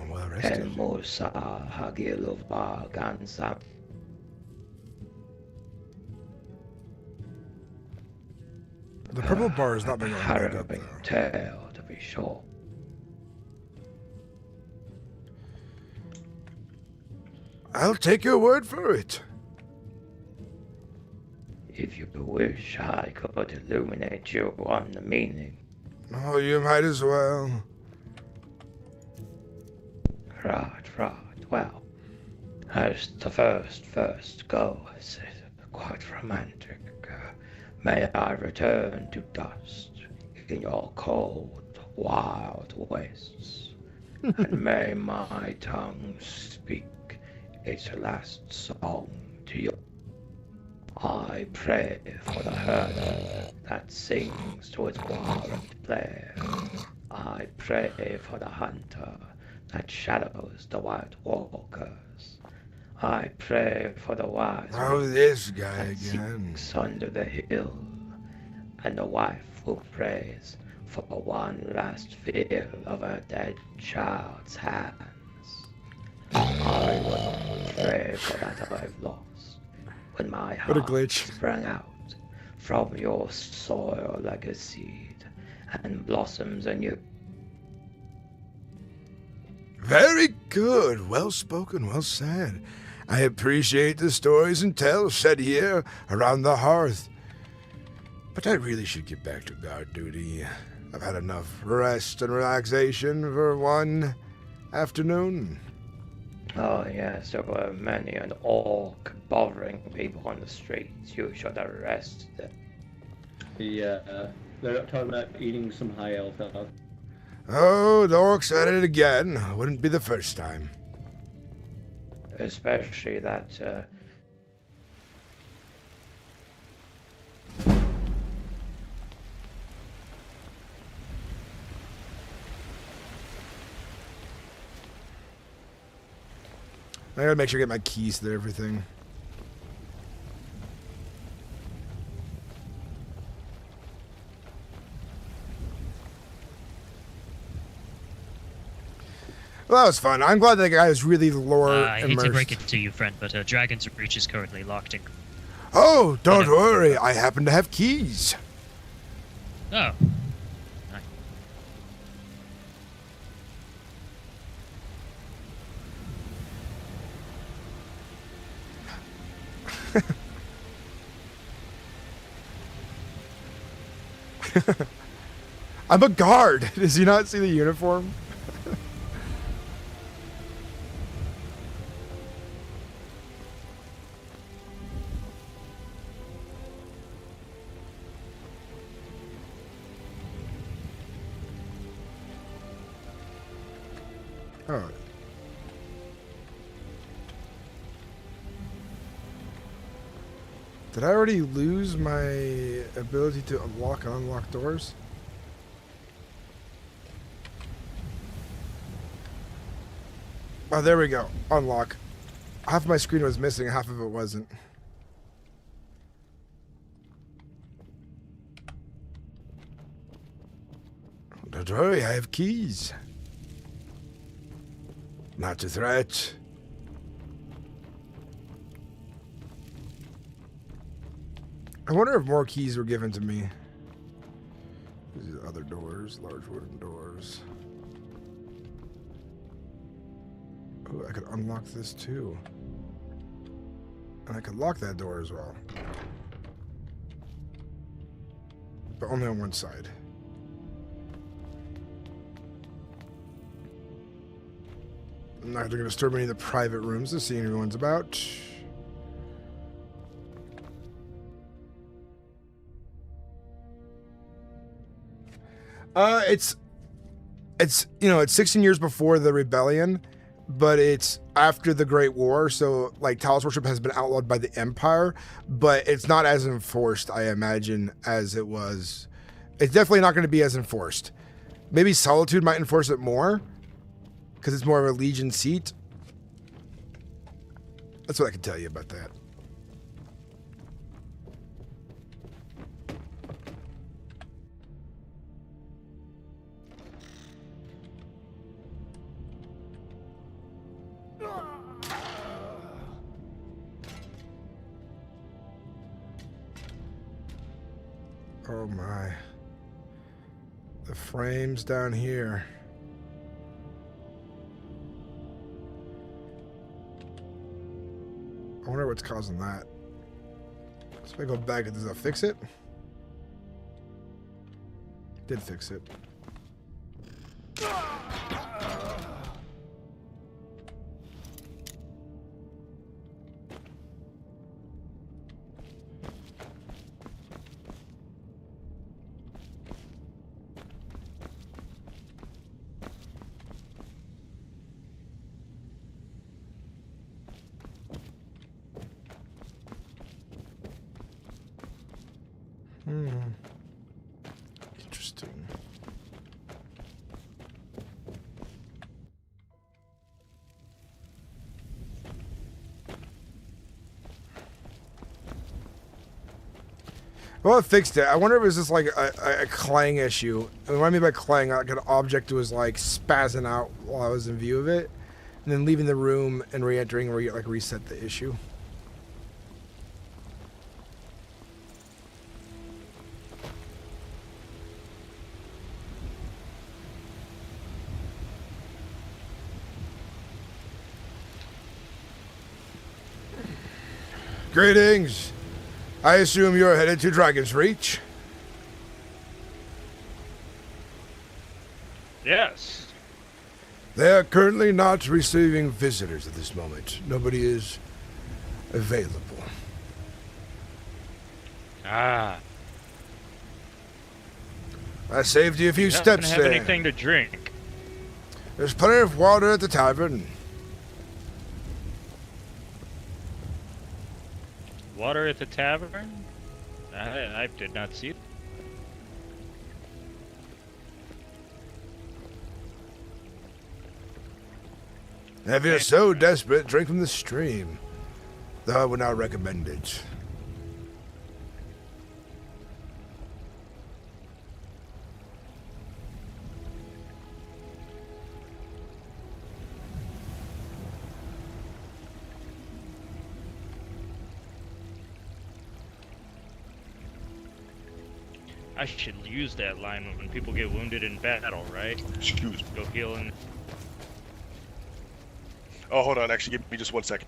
Well en rested. mosa hagilova gansa. The purple bar is not being on back up, Harrowing though. tale, to be sure. I'll take your word for it. If you wish, I could illuminate you on the meaning. Oh, you might as well. Right. Well, as the first goes, quite romantic. May I return to dust in your cold, wild wastes, and may my tongue speak its last song to you. I pray for the herder that sings to its wild player. I pray for the hunter that shadows the white walkers. I pray for the wise Oh, this guy that again. seeks under the hill, and the wife who prays for one last feel of her dead child's hands. I will pray for that I've lost when my What a heart glitch. sprang out from your soil like a seed and blossoms anew. Very good. Well spoken, well said. I appreciate the stories and tales said here around the hearth. But I really should get back to guard duty. I've had enough rest and relaxation for one afternoon. Oh yes, there were many an orc bothering people on the streets. You should arrest them. Yeah, they're talking about eating some high elf dog. Oh, the orcs at it again. Wouldn't be the first time. Especially that, I gotta make sure I get my keys to everything. Well, that was fun. I'm glad that guy is really lore I hate immersed. to break it to you, friend, but Dragon's Reach is currently locked in. Oh, don't worry. I happen to have keys. Oh. I'm a guard. Does he not see the uniform? Oh. Did I already lose my ability to unlock and unlock doors? Oh, there we go. Unlock. Half of my screen was missing, half of it wasn't. Don't worry, I have keys. Not a threat. I wonder if more keys were given to me. These are other doors, large wooden doors. Oh, I could unlock this too. And I could lock that door as well. But only on one side. I'm not going to disturb any of the private rooms to see if anyone's about. It's you know, it's 16 years before the rebellion, but it's after the Great War, so like Talos worship has been outlawed by the Empire, but it's not as enforced, I imagine, as it was. It's definitely not going to be as enforced. Maybe Solitude might enforce it more, because it's more of a Legion seat. That's what I can tell you about that. Oh my. The frames down here. I wonder what's causing that. So if I go back, does that fix it? Did fix it. Interesting. Well, it fixed it. I wonder if it was just like a clang issue. And what I mean by clang, like an object was like spazzing out while I was in view of it, and then leaving the room and re-entering where you like reset the issue. Greetings. I assume you're headed to Dragon's Reach? Yes. They are currently not receiving visitors at this moment. Nobody is available. Ah. I saved you a few You steps happen to there. have anything to drink? There's plenty of water at the tavern. Water at the tavern? I did not see it. If you're so desperate, drink from the stream. Though I would not recommend it. I should use that line when people get wounded in battle, right? Excuse me. Go heal and... Oh, hold on. Actually, give me just 1 second.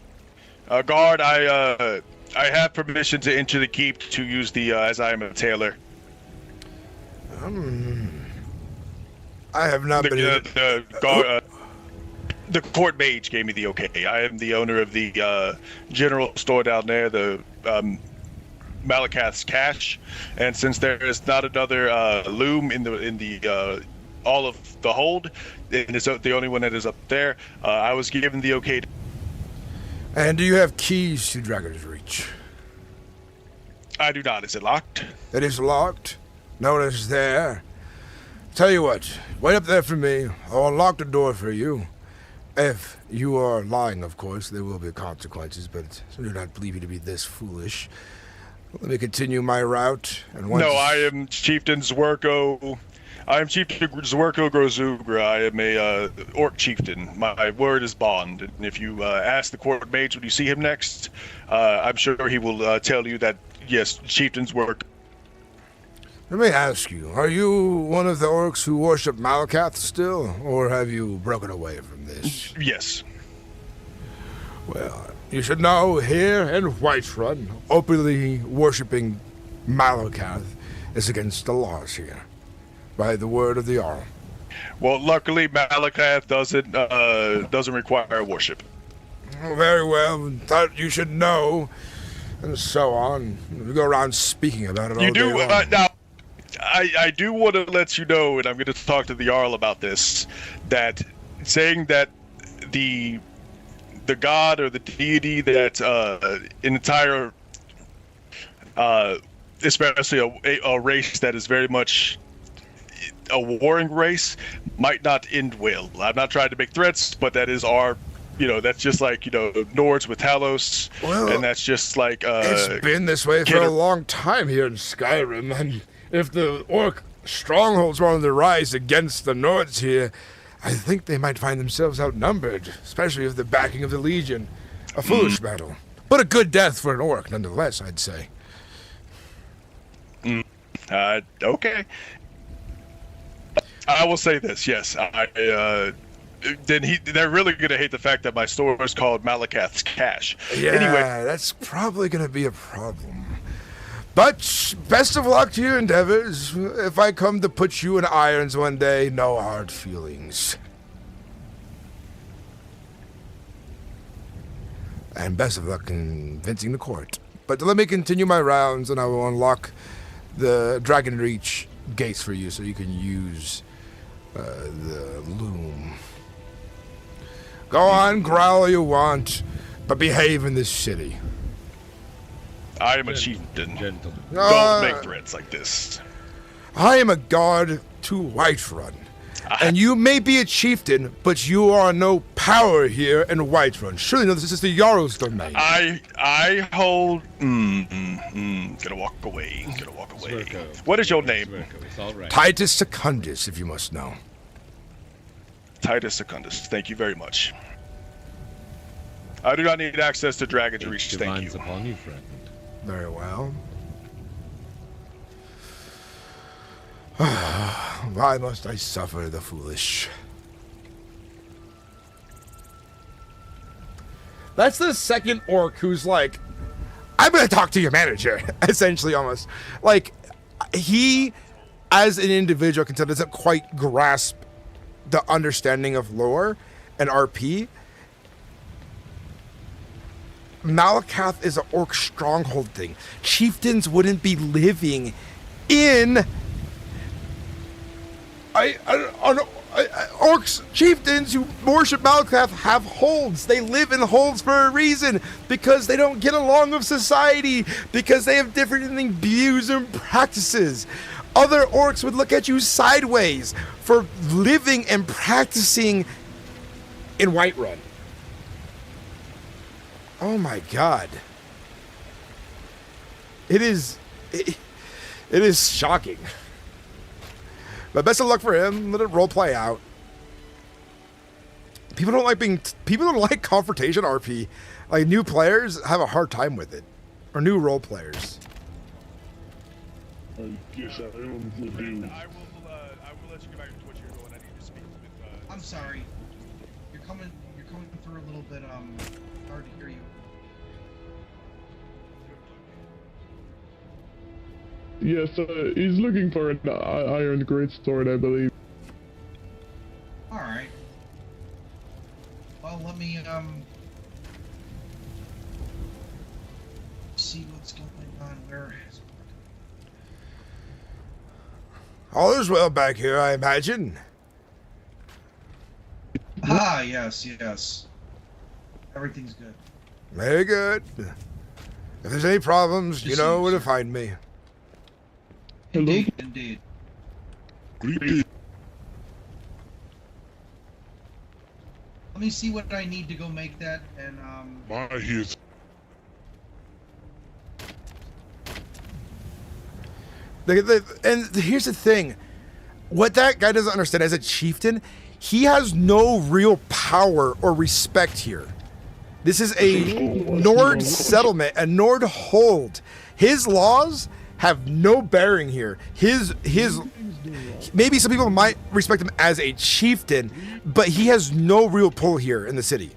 Guard, I have permission to enter the keep to use the, as I am a tailor. I have not been... The court mage gave me the okay. I am the owner of the general store down there, the Malakath's Cache, and since there is not another loom in the all of the hold, and it's the only one that is up there, I was given the okay. And do you have keys to Dragon's Reach? I do not. Is it locked? It is locked. No one is there. Tell you what, wait up there for me. I'll unlock the door for you. If you are lying, of course, there will be consequences, but I do not believe you to be this foolish. Let me continue my route. And once... No, I am Chieftain Zwerko. I am Chieftain Zwerko Grozugra. I am a orc chieftain. My word is bond. And if you ask the court mage when you see him next, I'm sure he will tell you that, yes, chieftains work. Let me ask you, are you one of the orcs who worship Malakath still, or have you broken away from this? Yes. Well, you should know here in Whiterun, openly worshipping Malakath is against the laws here, by the word of the Jarl. Well, luckily Malakath doesn't require worship. Oh, very well. Thought you should know, and so on. We go around speaking about it all You day do long. now. I do want to let you know, and I'm going to talk to the Jarl about this, that saying that the god or the deity that an entire, especially a race that is very much a warring race, might not end well. I'm not trying to make threats, but that is our, that's just like, Nords with Talos, and that's just like... it's been this way for a long time here in Skyrim, and if the orc strongholds wanted to rise against the Nords here, I think they might find themselves outnumbered, especially with the backing of the Legion. A foolish battle, but a good death for an orc, nonetheless, I'd say. Okay. I will say this, yes. They're really going to hate the fact that my store is called Malakath's Cache. Yeah, anyway, that's probably going to be a problem. But best of luck to your endeavors. If I come to put you in irons one day, no hard feelings. And best of luck in convincing the court. But let me continue my rounds, and I will unlock the Dragon Reach gates for you so you can use the loom. Go on, growl all you want, but behave in this city. I am a chieftain. Don't make threats like this. I am a guard to Whiterun. And you may be a chieftain, but you are no power here in Whiterun. Surely no, this is the Jarl's domain. I hold... Gonna walk away. What is your name? Titus Secundus, if you must know. Titus Secundus. Thank you very much. I do not need access to Dragon's Reach, thank you. Upon you, friend. Very well. Why must I suffer the foolish? That's the second orc who's like, I'm going to talk to your manager, essentially, almost. Like, he, as an individual, can tell doesn't quite grasp the understanding of lore and RP. Malakath is an orc stronghold thing. Chieftains wouldn't be living in orcs. Chieftains who worship Malakath have holds. They live in holds for a reason, because they don't get along with society, because they have different views and practices. Other orcs would look at you sideways for living and practicing in Whiterun. Oh my god. It is shocking. But best of luck for him. Let it role play out. People don't like confrontation RP. Like, new players have a hard time with it. Or new role players. I guess I am the dude. I will let you get back to what you're doing. I need to speak with I'm sorry. You're coming through a little bit hard to hear you. Yes, he's looking for an iron greatsword, I believe. Alright. Well, let me, see what's going on. Where is it? All is well back here, I imagine. Ah, yes. Everything's good. Very good. If there's any problems, you know where to find me. Indeed. Greetings. Let me see what I need to go make that, and Here's. And here's the thing. What that guy doesn't understand, as a chieftain, he has no real power or respect here. This is a Nord settlement, a Nord hold. His laws have no bearing here. His maybe some people might respect him as a chieftain, but he has no real pull here in the city.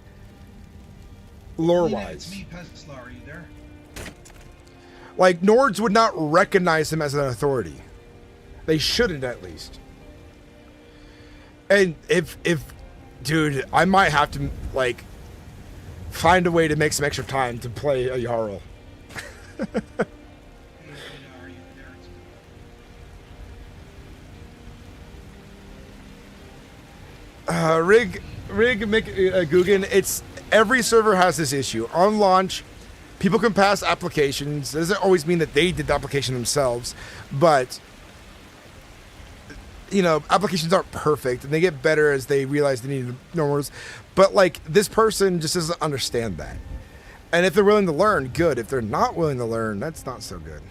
Lore-wise. It's me, Peslar. Are you there? Like, Nords would not recognize him as an authority. They shouldn't, at least. And if dude, I might have to, like, find a way to make some extra time to play a Jarl. Rig Guggen, it's every server has this issue. On launch, people can pass applications. It doesn't always mean that they did the application themselves, but you know, applications aren't perfect and they get better as they realize they need normals. But like, this person just doesn't understand that. And if they're willing to learn, good. If they're not willing to learn, that's not so good.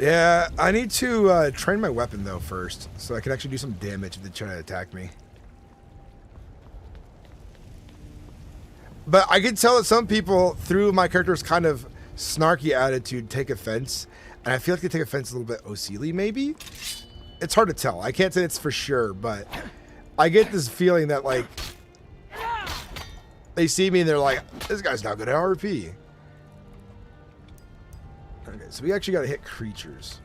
Yeah, I need to train my weapon though first, so I can actually do some damage if they try to attack me. But I can tell that some people, through my character's kind of snarky attitude, take offense, and I feel like they take offense a little bit OCly, maybe? It's hard to tell. I can't say it's for sure, but I get this feeling that, like, they see me and they're like, this guy's not good at RP. Okay, so we actually got to hit creatures.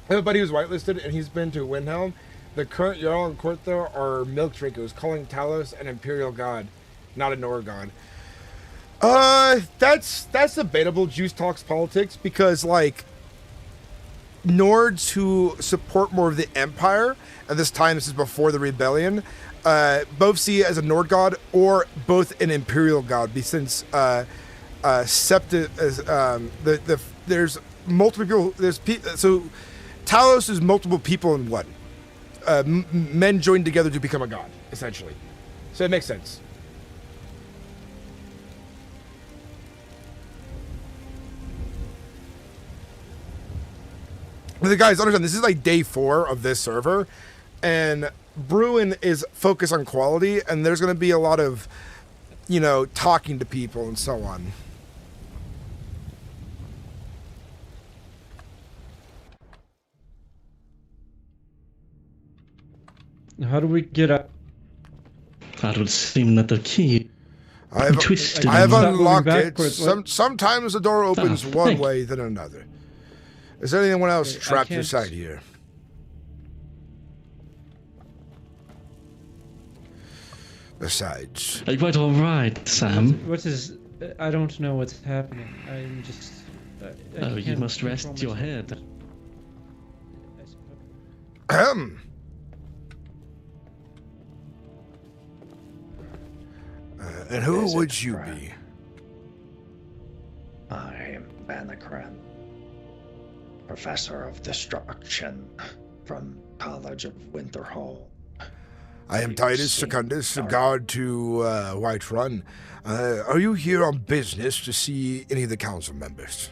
I have a buddy who's whitelisted, and he's been to Windhelm. The current Jarl and court there are milk drinkers, calling Talos an imperial god, not a Nord god. That's debatable. Juice talks politics, because like Nords who support more of the Empire, at this time this is before the rebellion, both see it as a Nord god or both an imperial god, since there's multiple people. So Talos is multiple people in one. Men joined together to become a god, essentially. So it makes sense. But the guys, understand, this is like day 4 of this server, and Bruin is focused on quality, and there's going to be a lot of, you know, talking to people and so on. How do we get up? That would seem that the key twisted. I have unlocked it. Sometimes the door opens one way than another. Is there anyone else trapped inside here? Besides, Are you quite all right, Sam? What is? I don't know what's happening. I'm just. Oh, you must rest your head. And who would you be? I am Banacran, Professor of Destruction from College of Winterhall. I am Titus Secundus, a guard to Whiterun. Are you here on business to see any of the council members?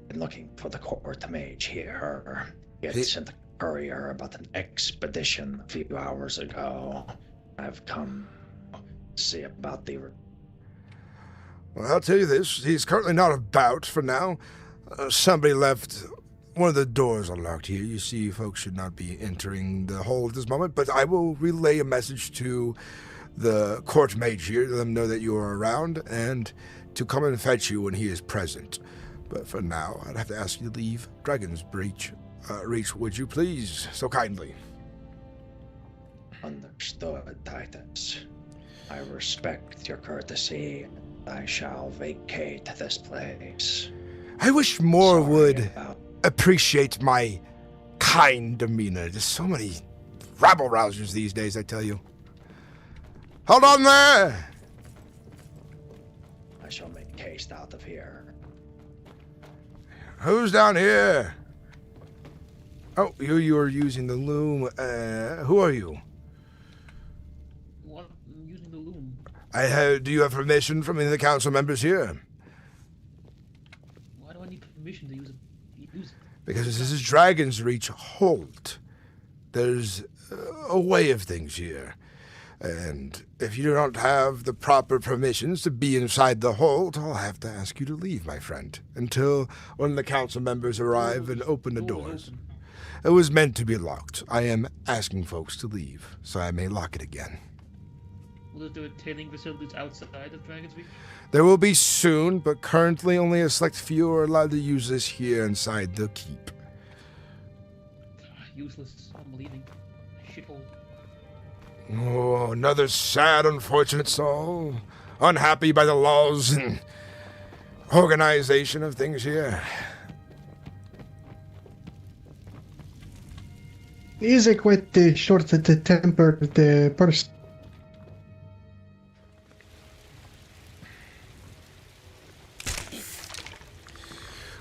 Been looking for the court mage here. He had sent a courier about an expedition a few hours ago. I've come to see about the... Well, I'll tell you this. He's currently not about for now. Somebody left one of the doors unlocked here. You see, folks should not be entering the hall at this moment, but I will relay a message to the court mage here to let them know that you are around and to come and fetch you when he is present. But for now, I'd have to ask you to leave Dragon's Reach, would you please, so kindly? Understood, Titus. I respect your courtesy. I shall vacate this place. I wish more would appreciate my kind demeanor. There's so many rabble-rousers these days, I tell you. Hold on there! I shall make haste out of here. Who's down here? Oh, you are using the loom. Who are you? What? I'm using the loom. Do you have permission from any of the council members here? Why do I need permission to use it? Because this is Dragon's Reach Hold. There's a way of things here. And if you don't have the proper permissions to be inside the hold, I'll have to ask you to leave, my friend, until one of the council members arrive and open the doors. It was meant to be locked. I am asking folks to leave, so I may lock it again. Will there be tailing facilities outside of Dragon's Reach? There will be soon, but currently only a select few are allowed to use this here inside the keep. Useless. I'm leaving. Shithole. Oh, another sad, unfortunate soul. Unhappy by the laws and organization of things here. He is a quite short-tempered person.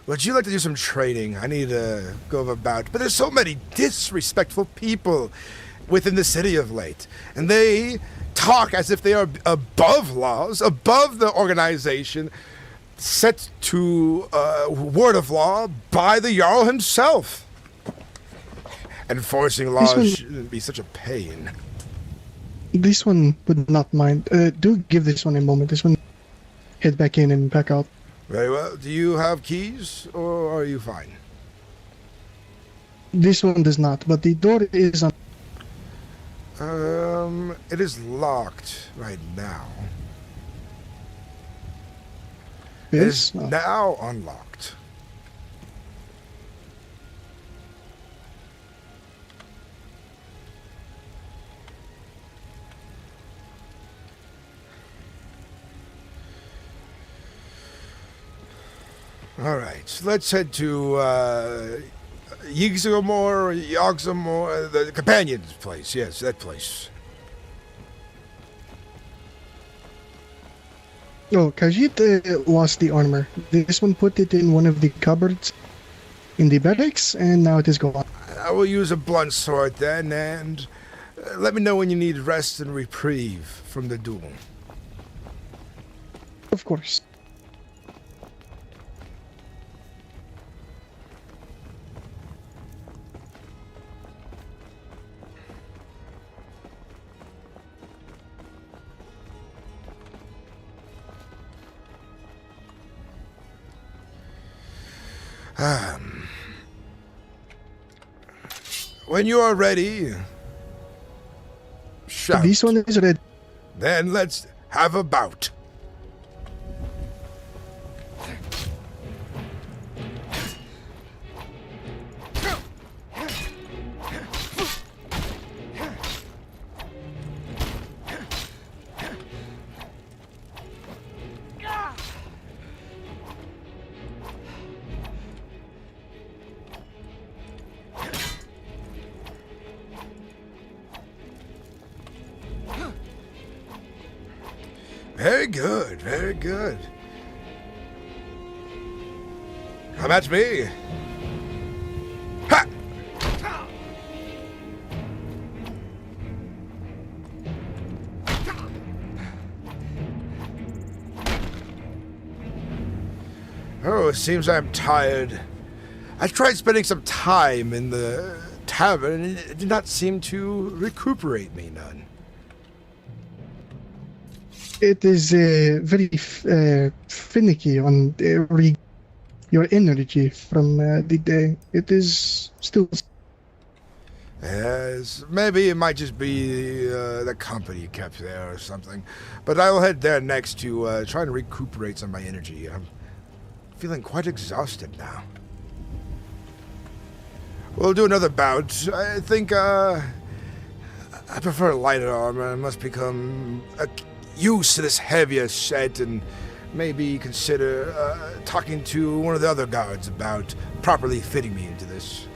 Would you like to do some training? I need to go about, but there's so many disrespectful people within the city of late, and they talk as if they are above laws, above the organization set to word of law by the Jarl himself. Enforcing laws shouldn't be such a pain. This one would not mind. Do give this one a moment. This one head back in and back out. Very well. Do you have keys, or are you fine? This one does not, but the door is on. It is locked right now. It is now unlocked. All right, let's head to Yogsamore, the companion's place. Yes, that place. Oh, Khajiit lost the armor. This one put it in one of the cupboards in the barracks, and now it is gone. I will use a blunt sword then, and let me know when you need rest and reprieve from the duel. Of course. When you are ready, shout. This one is red. Then let's have a bout. Very good, very good. Come at me. Ha! Oh, it seems I'm tired. I tried spending some time in the tavern, and it did not seem to recuperate me none. It is very finicky on your energy from the day. It is still. Yes, maybe it might just be the company you kept there or something. But I will head there next to try and recuperate some of my energy. I'm feeling quite exhausted now. We'll do another bout. I think I prefer lighter armor. I must become used to this heavier set and maybe consider talking to one of the other guards about properly fitting me into this.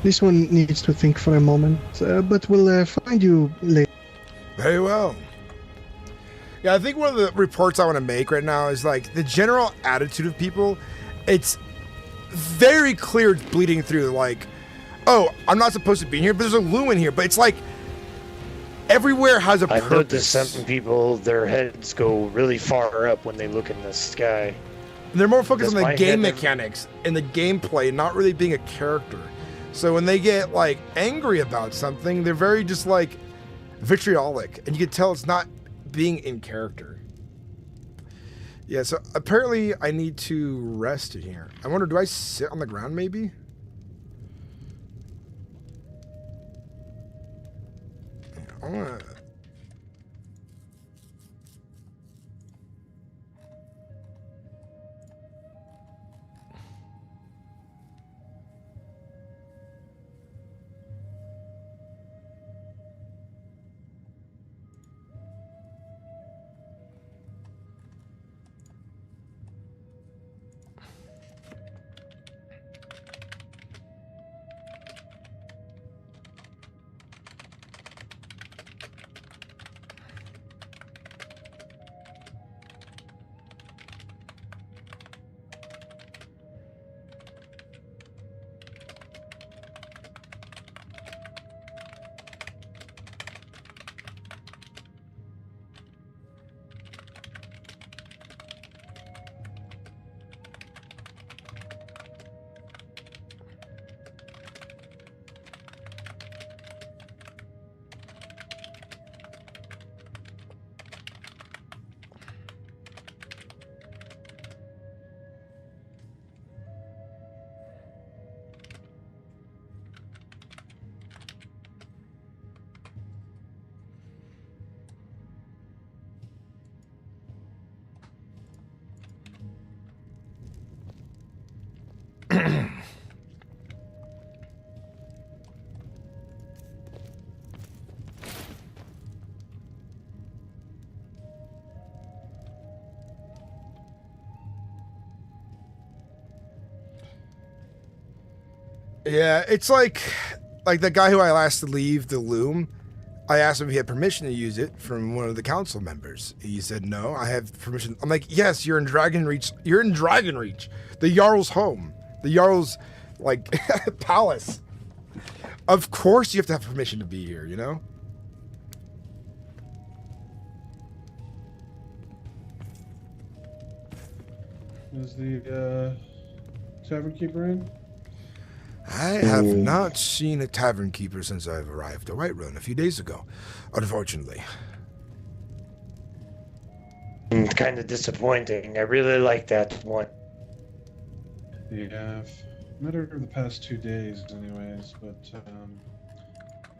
This one needs to think for a moment, but we'll find you later. Very well. Yeah, I think one of the reports I want to make right now is like the general attitude of people. It's very clear it's bleeding through. Like, oh, I'm not supposed to be here, but there's a loom in here. But it's like everywhere has a purpose. I noticed some people, their heads go really far up when they look in the sky. They're more focused Does on the my game head mechanics and the gameplay, not really being a character. So when they get like angry about something, they're very just like vitriolic, and you can tell it's not being in character. Yeah, so apparently I need to rest in here. I wonder, do I sit on the ground maybe? I wanna... Yeah, it's like the guy who I asked to leave the loom. I asked him if he had permission to use it from one of the council members. He said, no, I have permission. I'm like, yes, you're in Dragonreach. You're in Dragonreach. The Jarl's home. The Jarl's, like, palace. Of course you have to have permission to be here, you know? Is the tavern keeper in? I have not seen a tavern keeper since I've arrived at Whiterun a few days ago, unfortunately. Kind of disappointing. I really like that one. Yeah, I've met her the past 2 days anyways, but I'm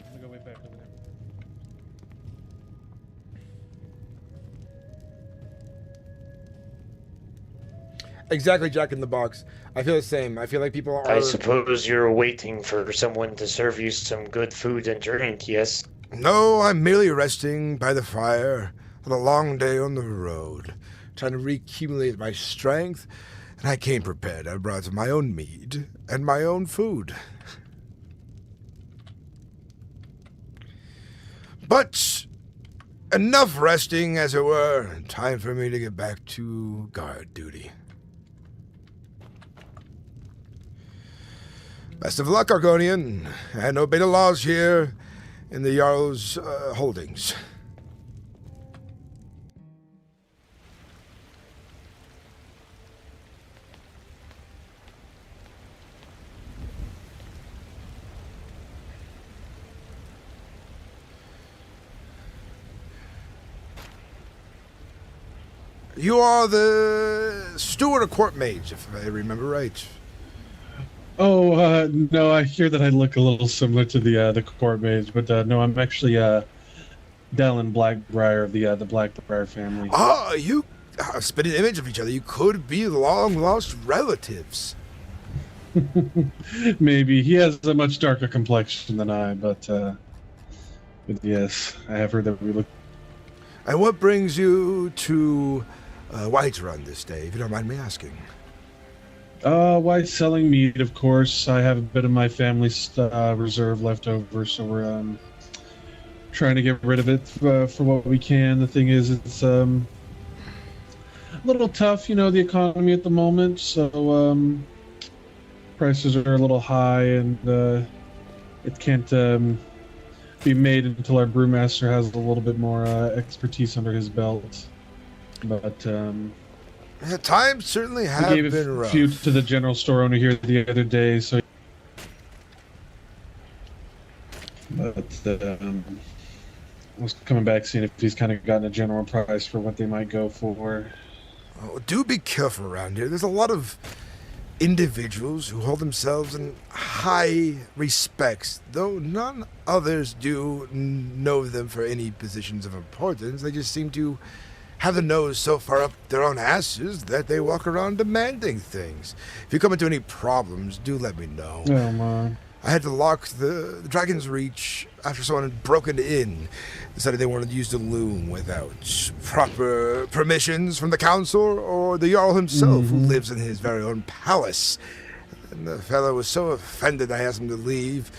gonna go way back over there. Exactly, Jack in the Box. I feel the same. I feel like people are... I suppose you're waiting for someone to serve you some good food and drink, yes? No, I'm merely resting by the fire on a long day on the road, trying to reaccumulate my strength, and I came prepared. I brought my own mead and my own food. But enough resting, as it were. Time for me to get back to guard duty. Best of luck, Argonian, and obey the laws here in the Jarl's holdings. You are the steward or court mage, if I remember right. Oh, no, I hear that I look a little similar to the court mage, but no, I'm actually Dallin Blackbriar of the Blackbriar family. Ah, you spit an image of each other. You could be long-lost relatives. Maybe. He has a much darker complexion than I, but yes, I have heard that we look... And what brings you to Whiterun this day, if you don't mind me asking? Why selling meat, of course. I have a bit of my family's reserve left over, so we're trying to get rid of it for what we can. The thing is, it's a little tough, you know, the economy at the moment, so prices are a little high, and it can't be made until our brewmaster has a little bit more expertise under his belt. But times certainly have been rough. been rough. Few to the general store owner here the other day, so. But I was coming back seeing if he's kind of gotten a general price for what they might go for. Oh, do be careful around here. There's a lot of individuals who hold themselves in high respects, though none others do know them for any positions of importance. They just seem to have the nose so far up their own asses that they walk around demanding things. If you come into any problems, do let me know. Oh, man. I had to lock the Dragon's Reach after someone had broken in, decided they wanted to use the loom without proper permissions from the council or the Jarl himself, who lives in his very own palace. And the fellow was so offended I asked him to leave.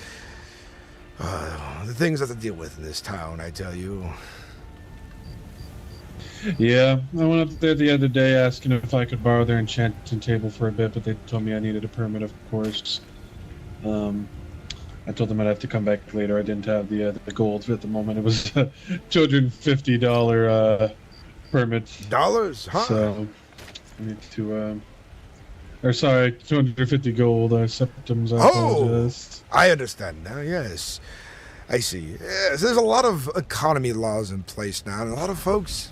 The things I have to deal with in this town, I tell you. Yeah, I went up there the other day asking if I could borrow their enchanting table for a bit, but they told me I needed a permit, of course. I told them I'd have to come back later. I didn't have the gold at the moment. It was a $250 permit. Dollars? Huh? So I need to, or sorry, 250 gold. Septums. I apologize. I understand now. Yes, I see. Yes, there's a lot of economy laws in place now, and a lot of folks.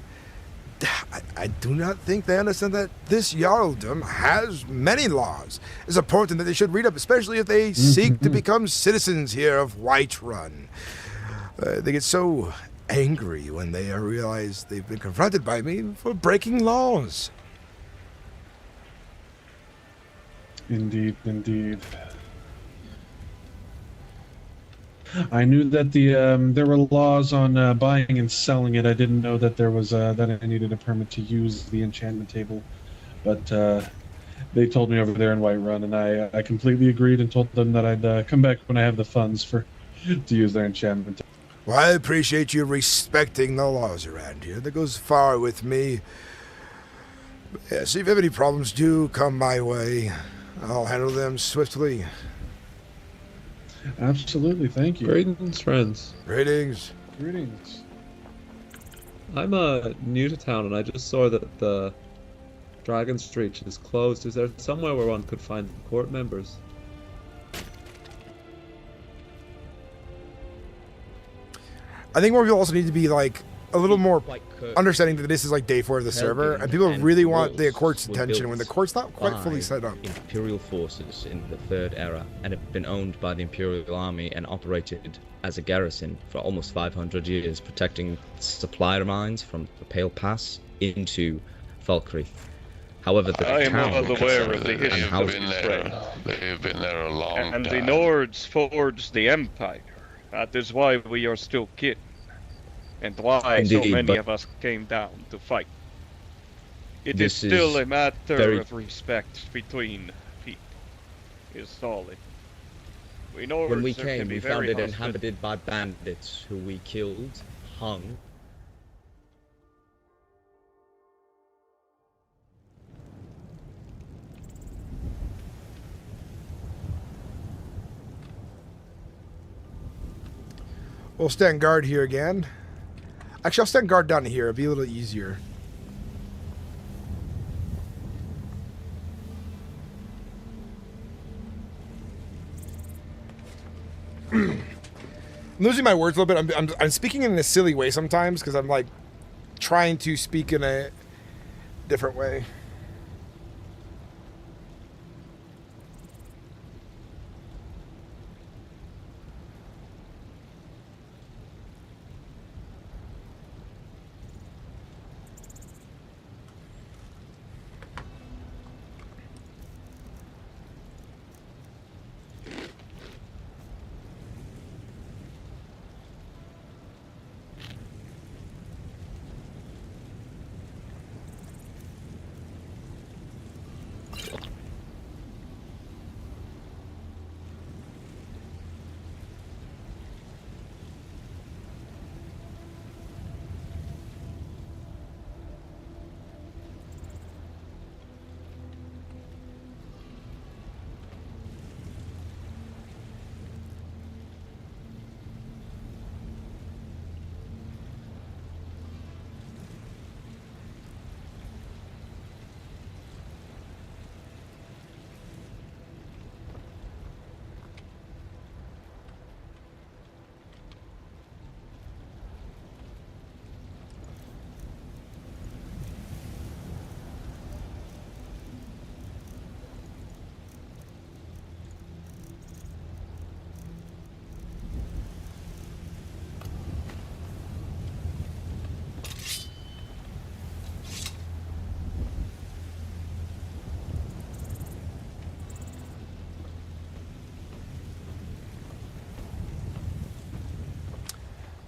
I do not think they understand that this Jarldom has many laws. It's important that they should read up, especially if they seek to become citizens here of Whiterun. They get so angry when they realize they've been confronted by me for breaking laws. Indeed, indeed. I knew that there were laws on buying and selling it. I didn't know that there was that I needed a permit to use the enchantment table. But they told me over there in Whiterun, and I completely agreed and told them that I'd come back when I have the funds to use their enchantment. Well, I appreciate you respecting the laws around here. That goes far with me. Yeah, so if you have any problems, do come my way. I'll handle them swiftly. Absolutely, thank you. Greetings, friends. Greetings. Greetings. I'm new to town, and I just saw that the Dragon's Reach is closed. Is there somewhere where one could find court members? I think more people also need to be like a little more understanding that this is like day 4 of the server, and people really want the court's attention when the court's not quite fully set up. Imperial forces in the Third Era, and have been owned by the Imperial Army and operated as a garrison for almost 500 years, protecting supply mines from the Pale Pass into Falkreath. However, the I am town well aware of the and history of houses this They've been there a long and time. the Nords forged the Empire. That is why we are still kin, and why so Indeed, many but of us came down to fight. It is this still is a matter very- of respect between people. Is all it. We Nords When we can came, be we very found it hospitable. inhabited by bandits who we killed, hung. We'll stand guard here again. Actually, I'll stand guard down here. It'll be a little easier. I'm losing my words a little bit. I'm speaking in a silly way sometimes because I'm like trying to speak in a different way.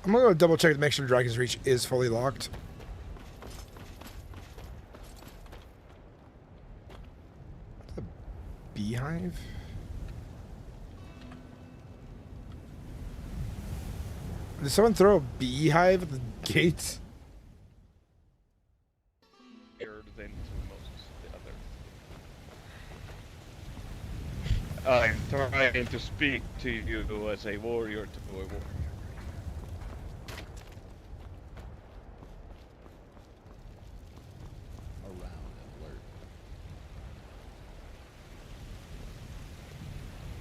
I'm gonna go double check to make sure Dragon's Reach is fully locked. A beehive? Did someone throw a beehive at the gate? Than to most of the other. I'm trying to speak to you as a warrior to a warrior.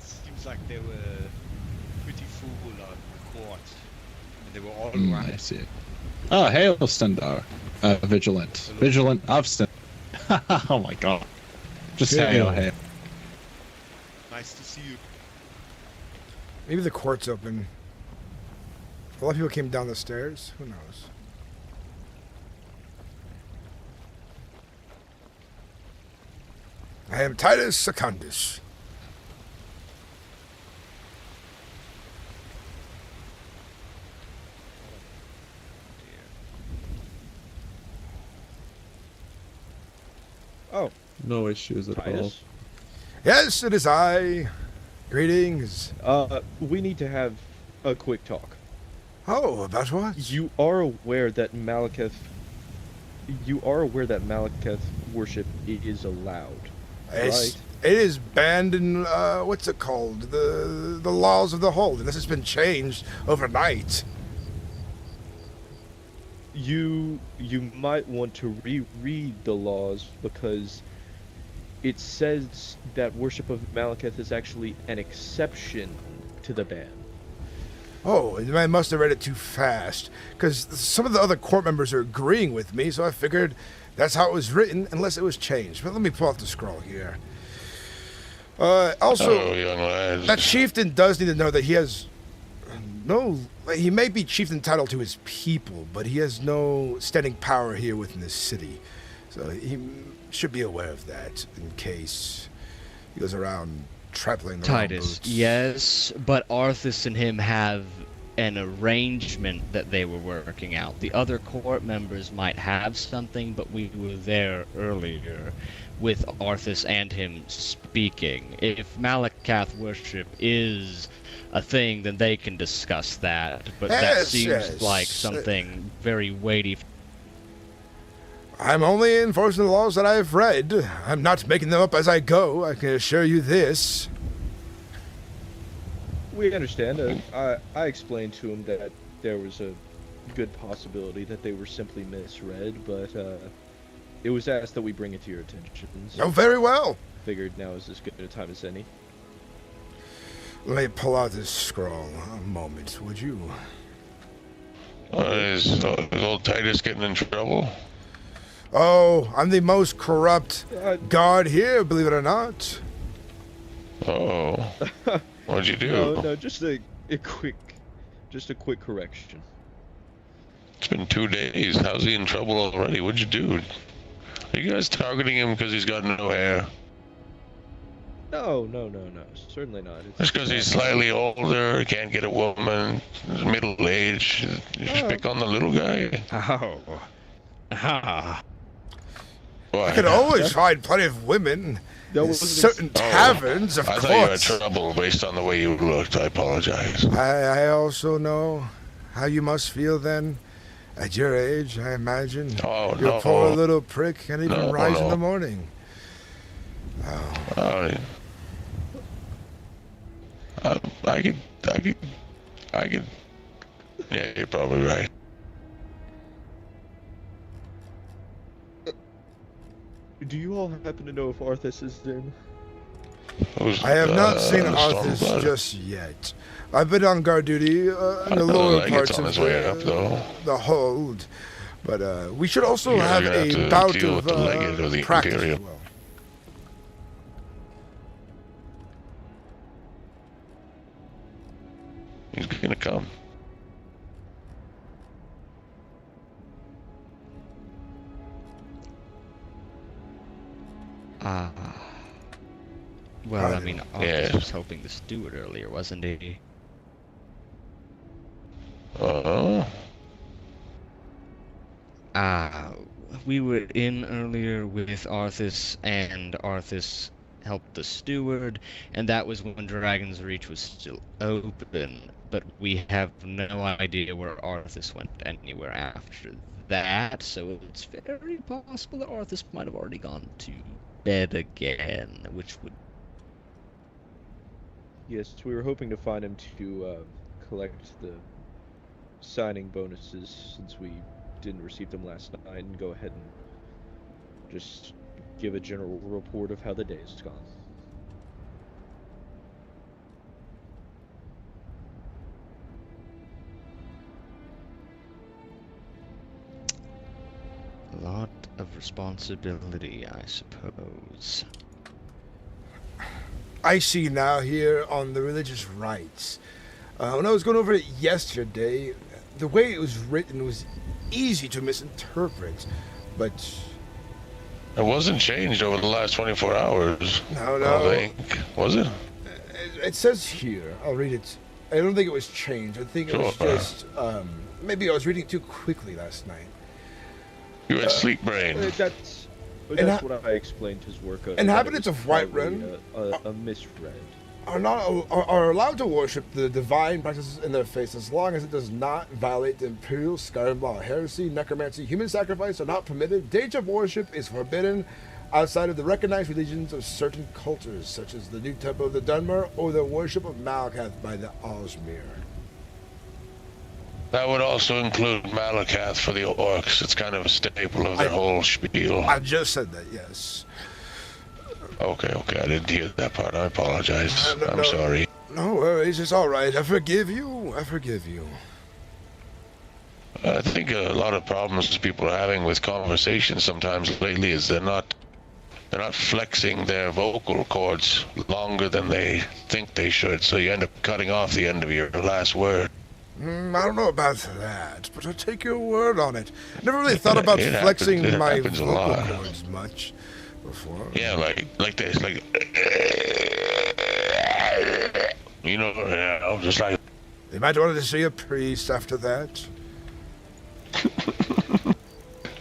Seems like they were pretty full on quartz. And they were all around. I see. Oh, hail, Stendar. Vigilant. Hello. Vigilant of Stendar. Oh my god. Just hail, hail. Nice to see you. Maybe the court's open. A lot of people came down the stairs. Who knows? I am Titus Secundus. Oh. No issues at all. Yes, it is I. Greetings. We need to have a quick talk. Oh, about what? You are aware that Malekith worship is allowed, right? It is banned in what's it called? The laws of the hold, and this has been changed overnight. You might want to reread the laws, because it says that worship of Malekith is actually an exception to the ban. Oh, I must have read it too fast, because some of the other court members are agreeing with me, so I figured that's how it was written, unless it was changed. But let me pull out the scroll here. Also, young lads. that chieftain does need to know that he has he may be chieftain title to his people, but he has no standing power here within the city. So he should be aware of that in case he goes around trampling the Titus, yes, but Arthas and him have an arrangement that they were working out. The other court members might have something, but we were there earlier with Arthas and him speaking. If Malakath worship is a thing, then they can discuss that, but that seems like something very weighty. I'm only enforcing the laws that I've read. I'm not making them up as I go, I can assure you this. We understand. I explained to him that there was a good possibility that they were simply misread, but it was asked that we bring it to your attention. So oh, very well. Figured now is as good a time as any. Let me pull out this scroll. A moment, would you? Is old Titus getting in trouble? Oh, I'm the most corrupt guard here, believe it or not. Oh, what'd you do? No, just a quick correction. It's been 2 days. How's he in trouble already? What'd you do? Are you guys targeting him because he's got no hair? No, certainly not. Just because he's slightly older, can't get a woman, middle age. You just pick on the little guy. Oh. I could always find plenty of women in certain taverns, of course. I thought you had trouble based on the way you looked. I apologize. I also know how you must feel then. At your age, I imagine. Oh, your no. poor little prick can't even rise in no. the morning. Oh. I could. Yeah, you're probably right. Do you all happen to know if Arthas is in? I have not seen Arthas just yet. I've been on guard duty in the lower parts of the hold, but we should also have a bout of practice as well. He's gonna come. Well, I mean, Arthas was helping the steward earlier, wasn't he? We were in earlier with Arthas, and Arthas helped the steward, and that was when Dragon's Reach was still open, but we have no idea where Arthas went anywhere after that, so it's very possible that Arthas might have already gone to bed again, which would... Yes, we were hoping to find him to collect the signing bonuses, since we didn't receive them last night, and go ahead and just give a general report of how the day's gone. A lot of responsibility, I suppose. I see now here on the religious rites. When I was going over it yesterday, the way it was written was easy to misinterpret, but... It wasn't changed over the last 24 hours. No. I think. Was it? It says here, I'll read it. I don't think it was changed. I think it was just, maybe I was reading too quickly last night. You had sleep brain. But And that's ha- what I explained to Zwerko. Inhabitants of Whiterun a misread. are allowed to worship the divine practices in their faith as long as it does not violate the imperial Skyrim law. Heresy, necromancy, human sacrifice are not permitted. Date of worship is forbidden outside of the recognized religions of certain cultures, such as the New Temple of the Dunmer or the worship of Malakath by the Ozmir. That would also include Malakath for the orcs. It's kind of a staple of their whole spiel. I just said that, yes. Okay, I didn't hear that part. I apologize. I'm sorry. No worries, it's all right. I forgive you. I think a lot of problems people are having with conversations sometimes lately is they're not flexing their vocal cords longer than they think they should, so you end up cutting off the end of your last word. I don't know about that, but I'll take your word on it. Never really thought about flexing my vocal cords much before. Yeah, like this, like you know, just like. They might want to see a priest after that.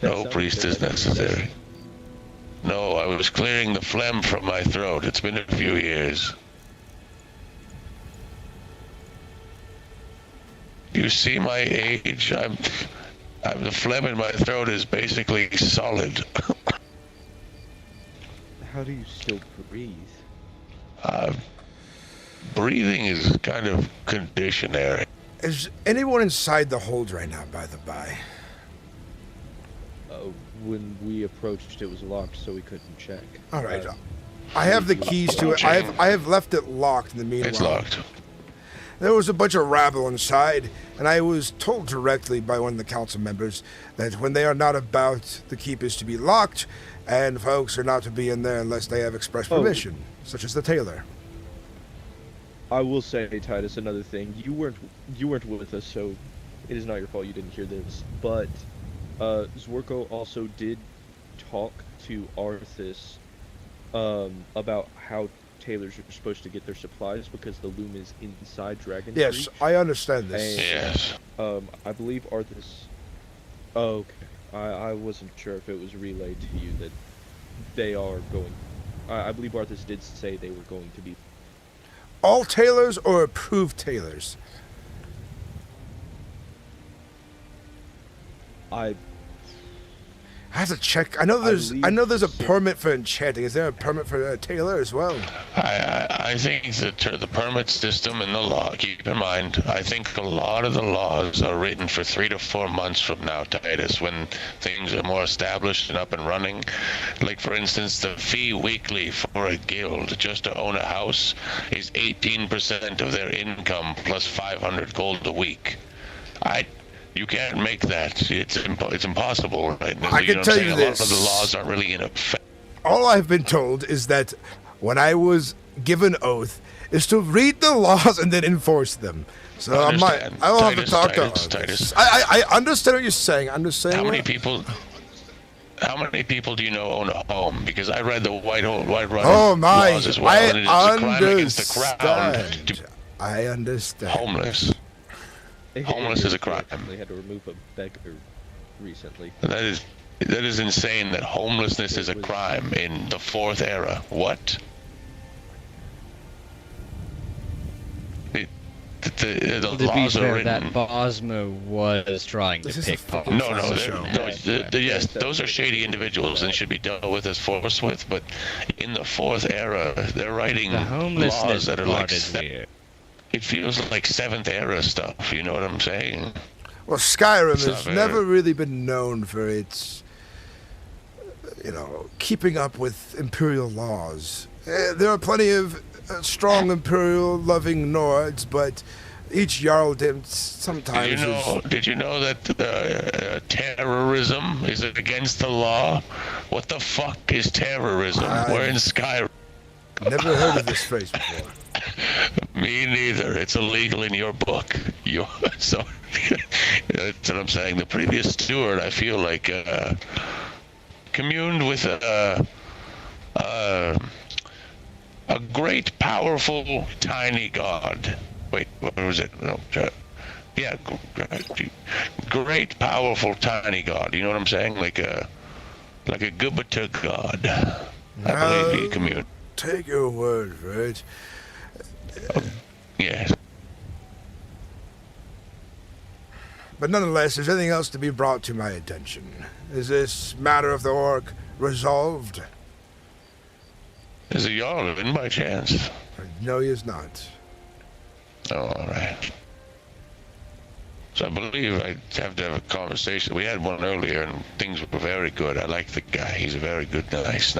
No priest is necessary. No, I was clearing the phlegm from my throat. It's been a few years. You see my age? I'm the phlegm in my throat is basically solid. How do you still breathe? Breathing is kind of conditionary. Is anyone inside the hold right now, by the by? When we approached, it was locked, so we couldn't check. All right. I have the keys to it. I have left it locked in the meanwhile. It's locked. There was a bunch of rabble inside, and I was told directly by one of the council members that when they are not about, the keep is to be locked, and folks are not to be in there unless they have express permission, such as the tailor. I will say, Titus, another thing. You weren't with us, so it is not your fault you didn't hear this. But Zwerko also did talk to Arthas about how tailors are supposed to get their supplies because the loom is inside Dragon's Yes, Reach. I understand this. And, yes. I believe Arthas. Oh, okay. I wasn't sure if it was relayed to you that they are going. I believe Arthas did say they were going to be. All tailors or approved tailors? I have to check. I know there's a permit for enchanting. Is there a permit for a tailor as well? I think that the permit system and the law, keep in mind, I think a lot of the laws are written for 3 to 4 months from now, Titus, when things are more established and up and running. Like, for instance, the fee weekly for a guild just to own a house is 18% of their income plus 500 gold a week. You can't make that. It's impossible, right? I can tell you this. A lot of the laws aren't really in effect. All I've been told is that when I was given oath is to read the laws and then enforce them. So I will have to talk to Titus. I understand what you're saying. I'm just saying. How many people do you know own a home? Because I read the Whiterun laws as well, and it's a crime against the crown. I understand. Homeless. Homeless is a crime. They had to remove a beggar recently. That is insane that homelessness is a crime in the 4th era. What? The laws are written. That Bosmo was trying to pick pockets. Yes, those are shady individuals and should be dealt with as forthwith. But in the 4th era, they're writing laws that are like. It feels like 7th era stuff, you know what I'm saying? Well, Skyrim has never really been known for its, keeping up with Imperial laws. There are plenty of strong Imperial-loving Nords, but each Jarldom sometimes Did you know that terrorism is against the law? What the fuck is terrorism? We're in Skyrim. Never heard of this phrase before. Me neither. It's illegal in your book. So that's what I'm saying. The previous steward, I feel like, communed with a great, powerful, tiny god. Wait, what was it? No, great, powerful, tiny god. You know what I'm saying? Like like a Gubiter god. I believe he communed. Take your word for it. Yes. But nonetheless, is anything else to be brought to my attention? Is this matter of the orc resolved? Is the Jarl in by chance? No, he is not. Oh, all right. So I believe I have to have a conversation. We had one earlier, and things were very good. I like the guy. He's a very good, nice.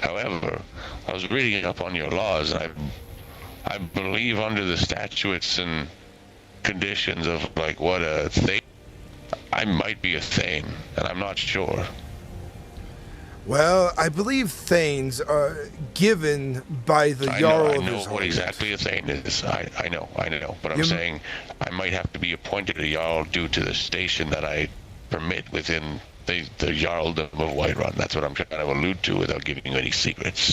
However, I was reading up on your laws, and I believe under the statutes and conditions of like what a thing, I might be a thane, and I'm not sure. Well, I believe thanes are given by the Jarl of his I know what home. exactly a thane is. I know. But I'm saying I might have to be appointed a Jarl due to the station that I permit within the Jarldom of Whiterun. That's what I'm trying to allude to without giving you any secrets.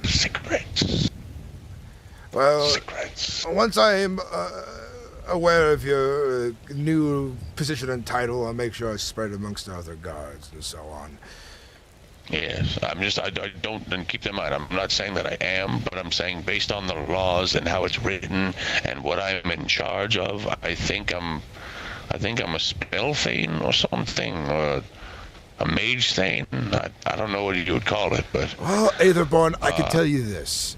Secrets. Well, Secrets. Once I am aware of your new position and title, I'll make sure I spread it amongst the other guards and so on. Yes, I don't, and keep in mind, I'm not saying that I am, but I'm saying based on the laws and how it's written and what I'm in charge of, I think I'm a spell thane or something, or a mage thane. I don't know what you would call it, but... Well, Aetherborn, I can tell you this.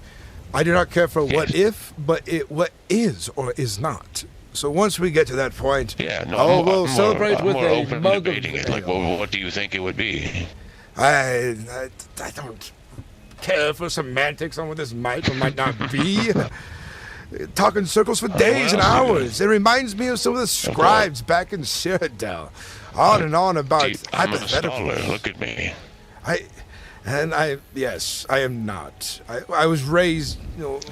I do not care for what if, but what is or is not. So once we get to that point, we'll celebrate with a mug of debating it. Like, well, what do you think it would be? I don't care for semantics on what this might or might not be. Talk in circles for days and hours. It reminds me of some of the scribes back in Cyrodiil. On and on about I'm a hypotheticals. scholar. Look at me. Yes, I am not. I was raised,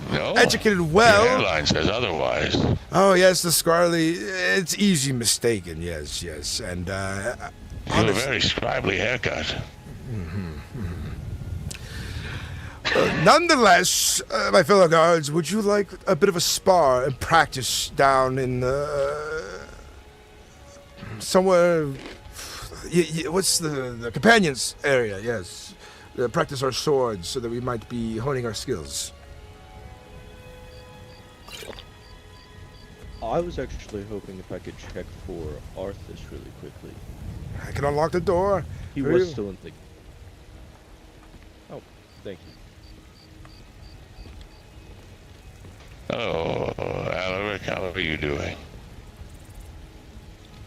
educated well. The airline says otherwise. Oh, yes, the Scarly, it's easy mistaken, yes. And, you have a very scribely haircut. Nonetheless, my fellow guards, would you like a bit of a spar and practice down in somewhere? What's the companions area? Yes, practice our swords so that we might be honing our skills. I was actually hoping if I could check for Arthas really quickly. I can unlock the door. He was still in the... Oh, thank you. Oh, Alaric, how are you doing?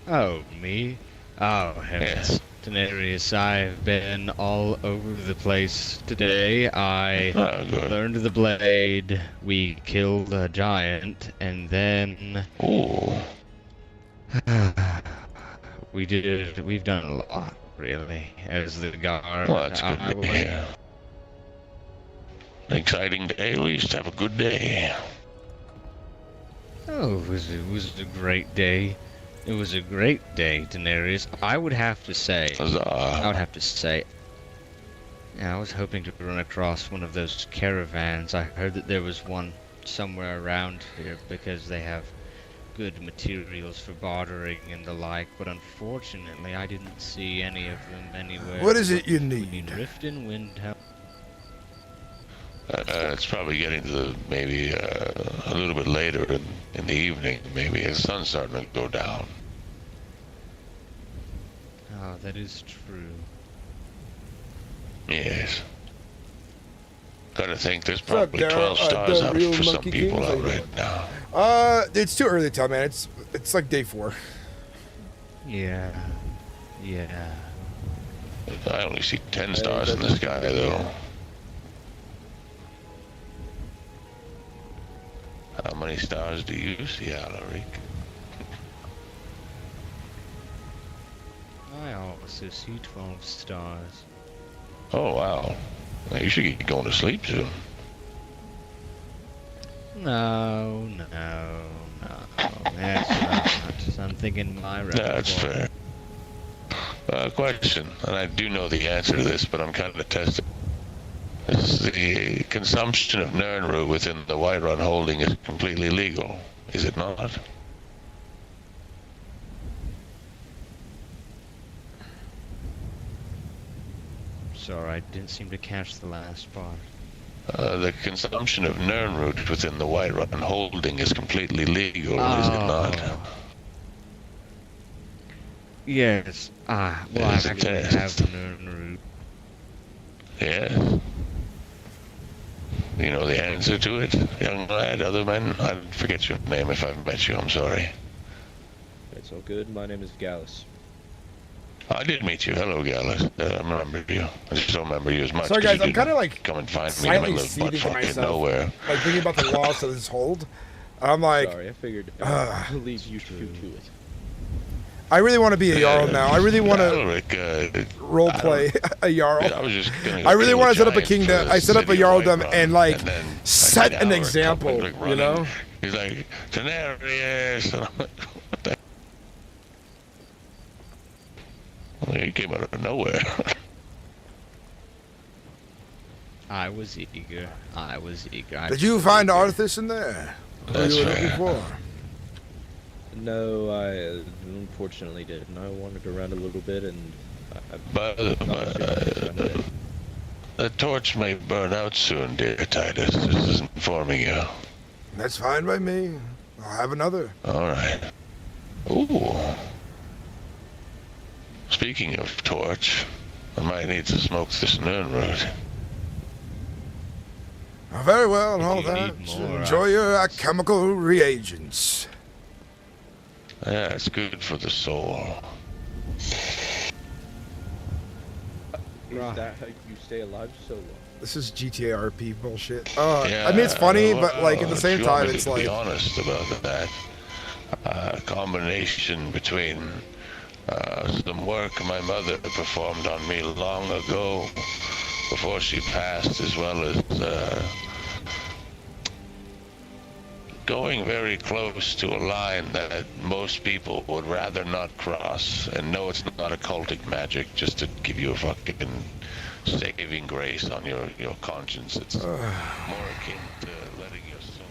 Oh, me? Oh, heavens. Denarius, I've been all over the place today. I learned the blade, we killed a giant, and then... Ooh. We've done a lot, really, as the guard. Well, that's good to hear. An exciting day, at least. Have a good day. Oh, it was a great day. It was a great day, Denarius. I would have to say, yeah, I was hoping to run across one of those caravans. I heard that there was one somewhere around here because they have good materials for bartering and the like, but unfortunately I didn't see any of them anywhere. What is it you need? Riften, Windhelm. It's probably getting to maybe a little bit later in the evening, maybe as the sun's starting to go down. Oh, that is true. Yes. Gotta think there's probably 12 stars out for some people out right now. It's too early to tell, man. It's like day 4. Yeah. I only see 10 stars in the sky, though. How many stars do you see, Alaric? I also see 12 stars. Oh, wow. Well, you should get going to sleep soon. No. That's not. I'm thinking my repertoire. That's fair. Question, and I do know the answer to this, but I'm kind of testing. Is the consumption of Nernru within the Whiterun holding is completely legal, is it not? sorry, I didn't seem to catch the last part. The consumption of Nernroot within the Whiterun holding is completely legal, is it not? Yes. Well, I actually have Nernroot. Yes. You know the answer to it, young lad? Other men? I forget your name if I've met you, I'm sorry. It's all good. My name is Gallus. I did meet you. Hello, Gallus. I remember you. I just don't remember you as much. Sorry, guys, you I'm kind of like come and find me in the slightly middle of seething to butt-fucking myself. nowhere. Like thinking about the loss of this hold. I'm like, Sorry, I figured I'll leave you two to it. I really want to be a Jarl now. I really want to roleplay a Jarl. I was just gonna I really kill want to set up a giant kingdom. for I set up a city of Jarldom Whiterun, and like then set an an hour example, coming, you know? running. He's like, Daenerys, and I'm like, what the? Well, he came out of nowhere. I was eager. Did you find Arthas in there? That's you were fair. looking for? No, I unfortunately didn't. I wandered around a little bit and... The torch may burn out soon, dear Titus. This is informing you. That's fine by me. I'll have another. Alright. Ooh. Speaking of torch, I might need to smoke this Nernroot. Oh, very well, and all You that. need more, Enjoy your alchemical reagents. Yeah, it's good for the soul. Is that how you stay alive so long? This is GTA RP bullshit. Yeah, I mean, it's funny, well, but like at the same if you want time, me it's to like be honest about that. Combination between some work my mother performed on me long ago, before she passed, as well as going very close to a line that most people would rather not cross. And no, it's not occultic magic, just to give you a fucking saving grace on your conscience. It's more akin to letting your soul...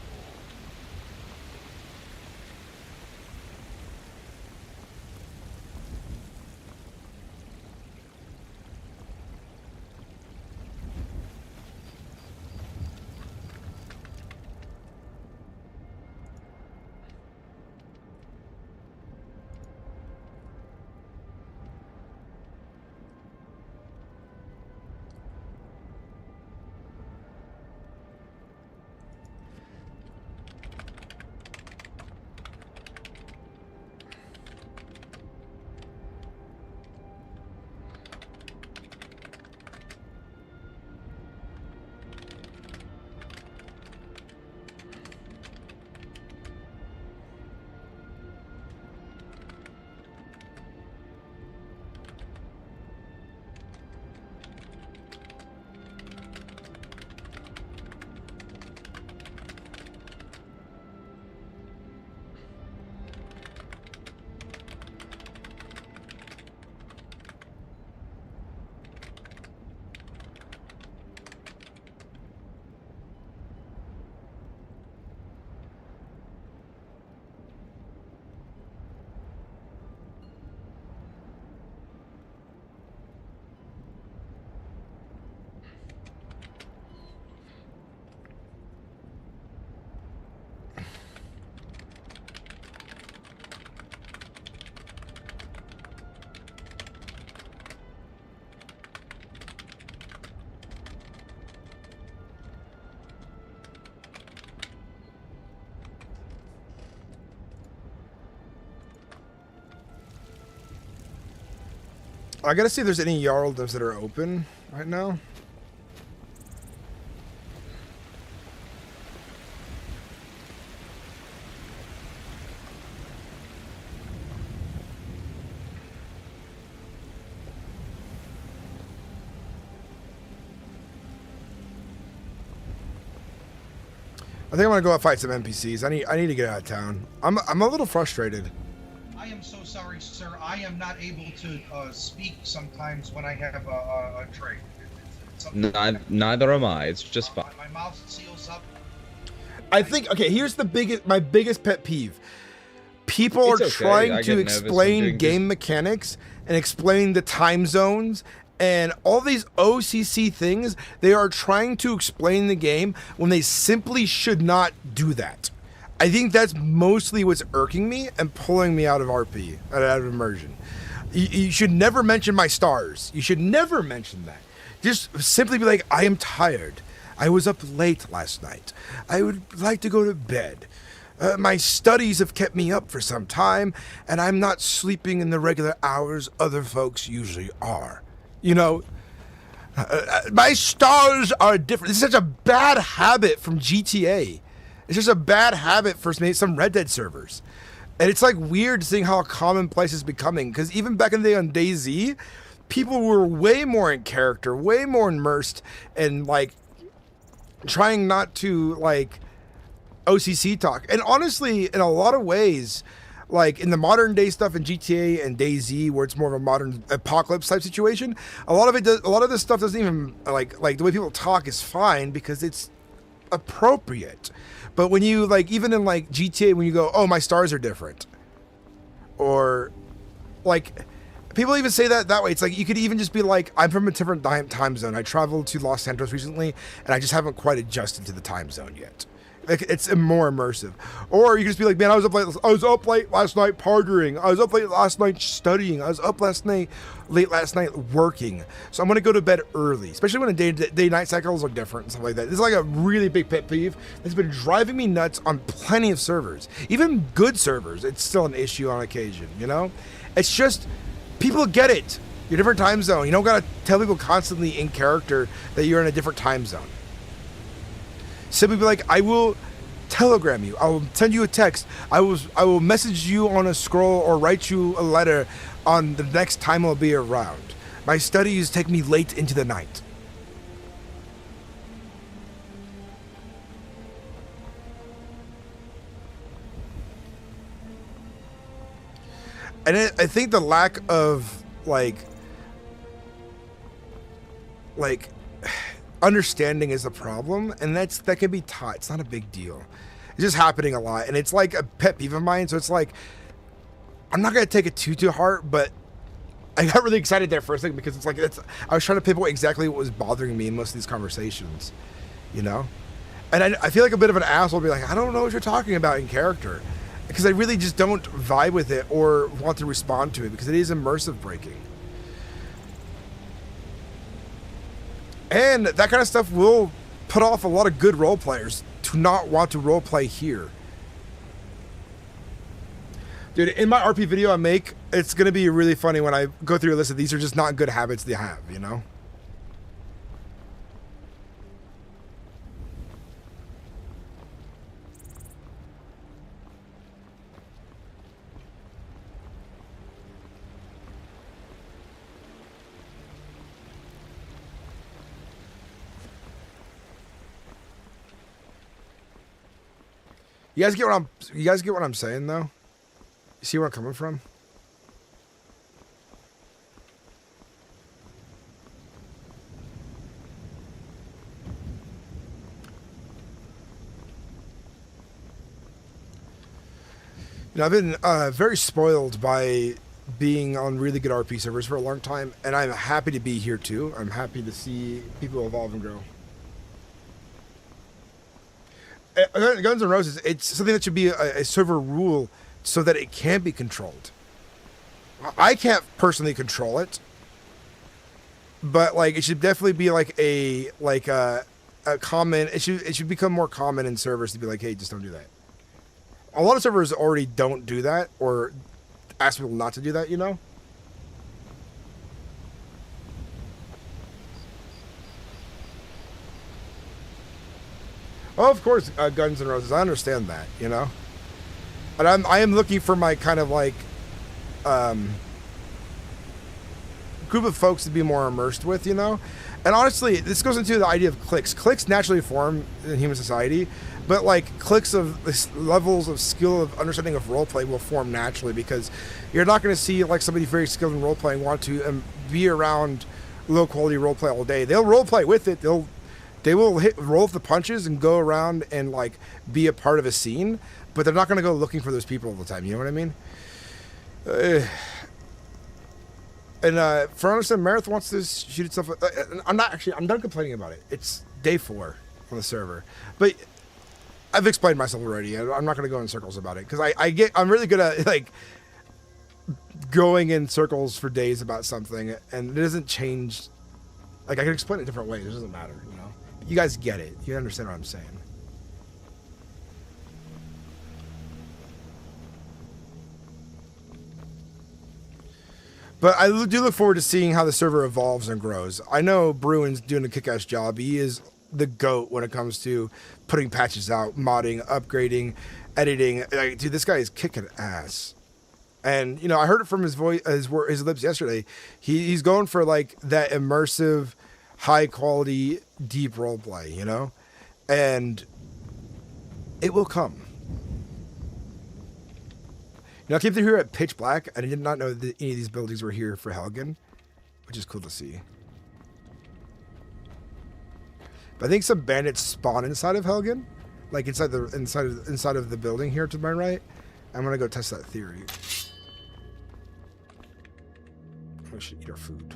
I gotta see if there's any Jarldoms that are open right now. I think I'm gonna go out fight some NPCs. I need to get out of town. I'm a little frustrated. I am so sorry, sir. I am not able to speak sometimes when I have a trade. Neither am I. It's just fine. My mouth seals up. I think here's my biggest pet peeve. People It's are okay. trying I to get nervous when explain doing game mechanics and explain the time zones And all these OCC things, they are trying to explain the game when they simply should not do that. I think that's mostly what's irking me and pulling me out of RP, out of immersion. You should never mention my stars. You should never mention that. Just simply be like, I am tired. I was up late last night. I would like to go to bed. My studies have kept me up for some time, and I'm not sleeping in the regular hours other folks usually are. You know, my stars are different. This is such a bad habit from GTA. It's just a bad habit for some Red Dead servers. And it's like weird seeing how commonplace it's becoming, because even back in the day on DayZ, people were way more in character, way more immersed, and like trying not to like OCC talk. And honestly, in a lot of ways, like in the modern day stuff in GTA and DayZ, where it's more of a modern apocalypse type situation, a lot of this stuff doesn't even like the way people talk is fine because it's appropriate. But when you like, even in like GTA, when you go, oh, my stars are different, or like people even say that way. It's like you could even just be like, I'm from a different time zone. I traveled to Los Santos recently, and I just haven't quite adjusted to the time zone yet. Like, it's more immersive. Or you can just be like, man, I was up late last night partying. I was up late last night studying. I was up late last night working. So I'm going to go to bed early, especially when the day-night cycles are different and stuff like that. This is like a really big pet peeve that's been driving me nuts on plenty of servers. Even good servers, it's still an issue on occasion, you know? It's just, people get it. You're a different time zone. You don't got to tell people constantly in character that you're in a different time zone. Simply be like, I will telegram you. I will send you a text. I will message you on a scroll or write you a letter on the next time I'll be around. My studies take me late into the night. And I think the lack of like understanding is a problem, and that can be taught. It's not a big deal. It's just happening a lot, and it's like a pet peeve of mine. So it's like, I'm not gonna take it too to heart, but I got really excited there for a second because it's like I was trying to pinpoint exactly what was bothering me in most of these conversations, you know. And I feel like a bit of an asshole, be like, I don't know what you're talking about in character, because I really just don't vibe with it or want to respond to it because it is immersive breaking. And that kind of stuff will put off a lot of good role players to not want to role play here. Dude, in my RP video I make, it's going to be really funny when I go through a list of these are just not good habits to have, you know? You guys get what I'm saying though? You see where I'm coming from? You know, I've been very spoiled by being on really good RP servers for a long time, and I'm happy to be here too. I'm happy to see people evolve and grow. Guns N' Roses, it's something that should be a server rule so that it can be controlled. I can't personally control it, but like it should definitely be like a common. It should become more common in servers to be like, hey, just don't do that. A lot of servers already don't do that or ask people not to do that, you know. Oh, of course, Guns N' Roses. I understand that, you know. But I am looking for my kind of like group of folks to be more immersed with, you know. And honestly, this goes into the idea of cliques. Cliques naturally form in human society, but like cliques of this levels of skill of understanding of roleplay will form naturally because you're not going to see like somebody very skilled in roleplaying want to be around low quality roleplay all day. They'll roleplay with it. They will roll the punches and go around and like be a part of a scene, but they're not going to go looking for those people all the time. You know what I mean? And for understand, Mereth wants to shoot itself. I'm done complaining about it. It's day 4 on the server, but I've explained myself already. I'm not going to go in circles about it because I'm really good at like going in circles for days about something, and it doesn't change. Like I can explain it different ways. It doesn't matter, you know. You guys get it. You understand what I'm saying. But I do look forward to seeing how the server evolves and grows. I know Bruin's doing a kick-ass job. He is the GOAT when it comes to putting patches out, modding, upgrading, editing. Like, dude, this guy is kicking ass. And, you know, I heard it from his voice, his lips yesterday. He's going for, like, that immersive, high-quality, deep roleplay, you know? And it will come. You know, I came through here at pitch black, and I did not know that any of these buildings were here for Helgen, which is cool to see. But I think some bandits spawn inside of Helgen, like inside of the building here to my right. I'm gonna go test that theory. We should eat our food.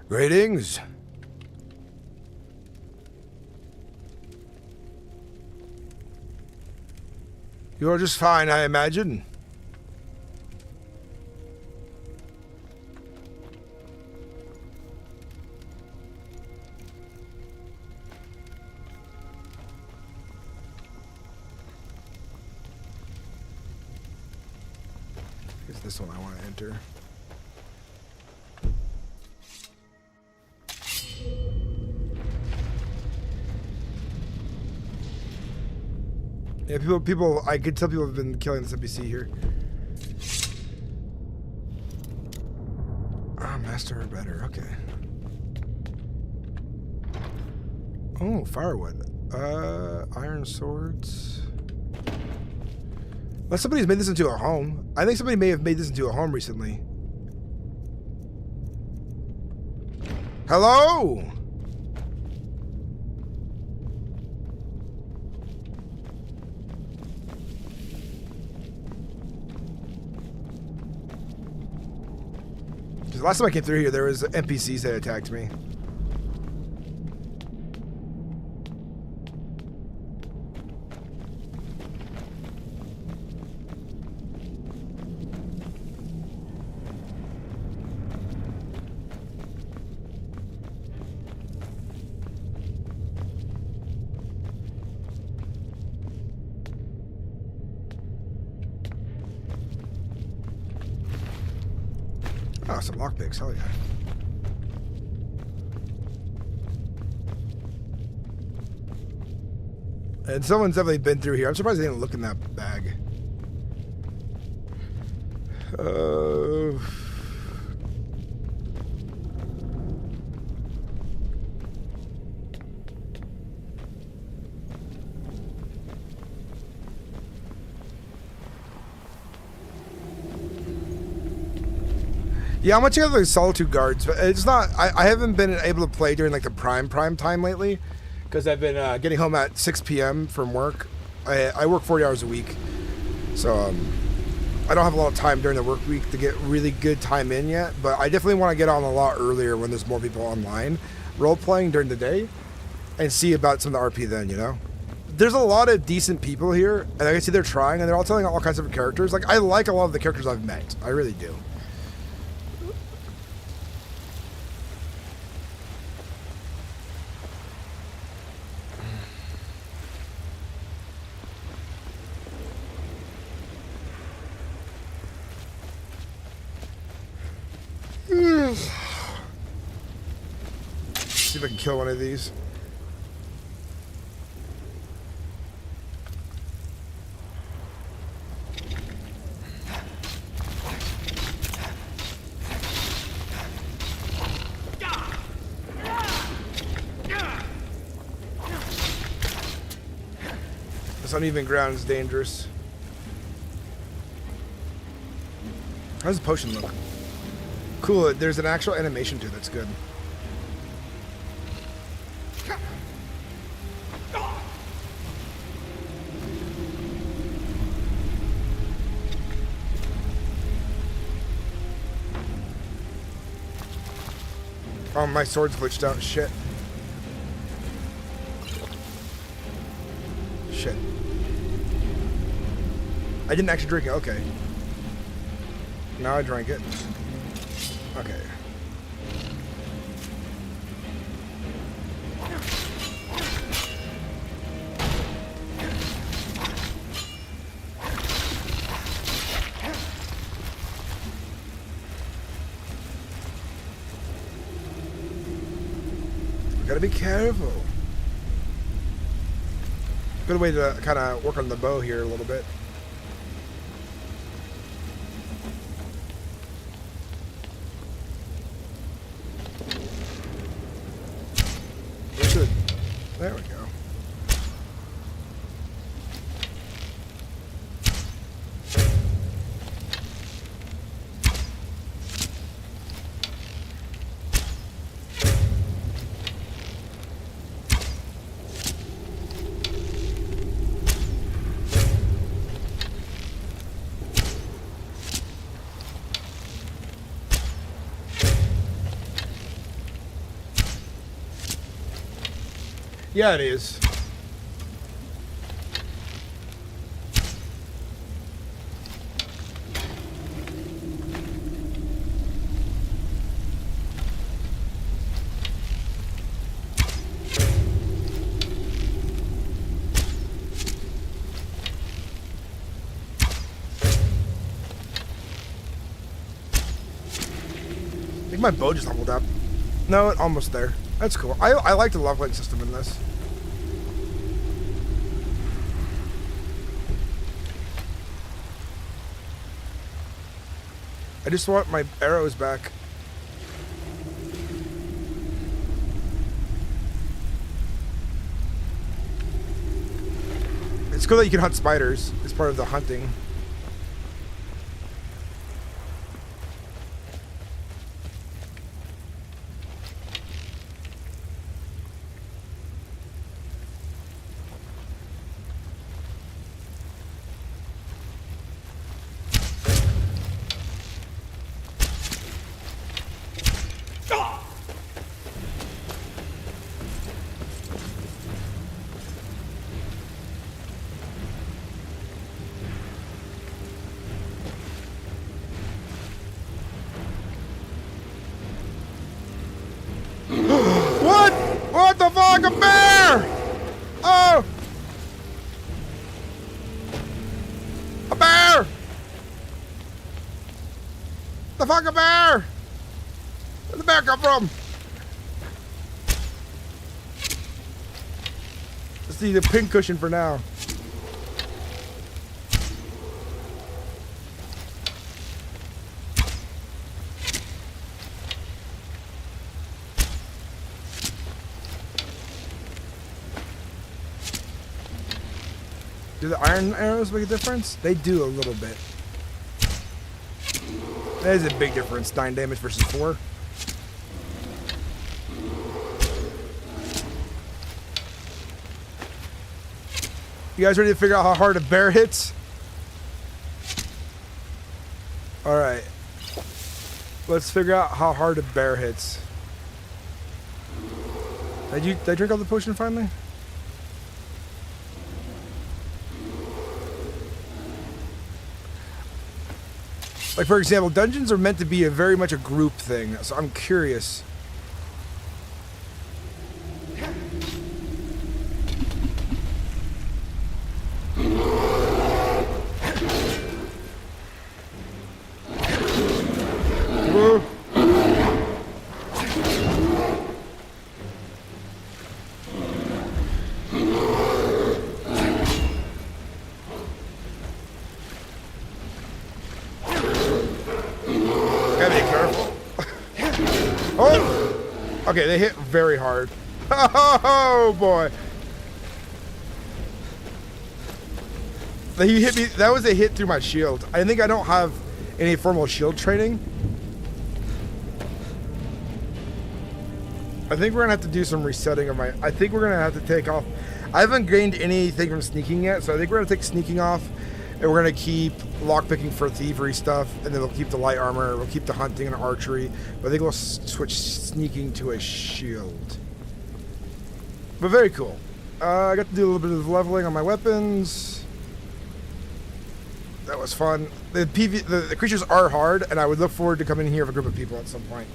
Greetings. You are just fine, I imagine. Is this one I want to enter? Yeah, people, I could tell people have been killing this NPC here. Ah, master or better, okay. Oh, firewood. Iron swords. Well, somebody's made this into a home. I think somebody may have made this into a home recently. Hello? Because last time I came through here, there was NPCs that attacked me. Oh, some lockpicks, hell yeah. And someone's definitely been through here. I'm surprised they didn't look in that bag. Yeah, I'm watching out the Solitude Guards, but it's not. I haven't been able to play during like the prime time lately, because I've been getting home at 6 p.m. from work. I work 40 hours a week, so I don't have a lot of time during the work week to get really good time in yet. But I definitely want to get on a lot earlier when there's more people online, role playing during the day, and see about some of the RP then. You know, there's a lot of decent people here, and I can see they're trying, and they're all telling all kinds of different characters. Like I like a lot of the characters I've met. I really do. See if I can kill one of these. uneven ground is dangerous. How does the potion look? Cool, there's an actual animation to it that's good. Oh, my sword's glitched out. Shit. Shit. I didn't actually drink it. Okay. Now I drank it. Okay. Gotta be careful. Good way to kind of work on the bow here a little bit. There we go. Yeah, it is. I think my bow just leveled up. No, almost there. That's cool. I like the leveling system in this. I just want my arrows back. It's cool that you can hunt spiders. It's part of the hunting. What the fuck? A bear! Oh! A bear! The fuck, a bear! Where'd the bear come from? Let's see the pink cushion for now. Do the iron arrows make a difference? They do a little bit. That is a big difference. 9 damage versus 4. You guys ready to figure out how hard a bear hits? Alright. Let's figure out how hard a bear hits. Did I drink all the potion finally? Like, for example, dungeons are meant to be very much a group thing, so I'm curious. Okay, they hit very hard. Oh boy. He hit me. That was a hit through my shield. I think I don't have any formal shield training. I think we're gonna have to do some resetting of my. I think we're gonna have to take off. I haven't gained anything from sneaking yet, so I think we're gonna take sneaking off, and we're gonna keep lockpicking for thievery stuff, and then we'll keep the light armor. We'll keep the hunting and archery, but I think we'll switch sneaking to a shield. But very cool. I got to do a little bit of leveling on my weapons. That was fun. The creatures are hard, and I would look forward to coming here with a group of people at some point.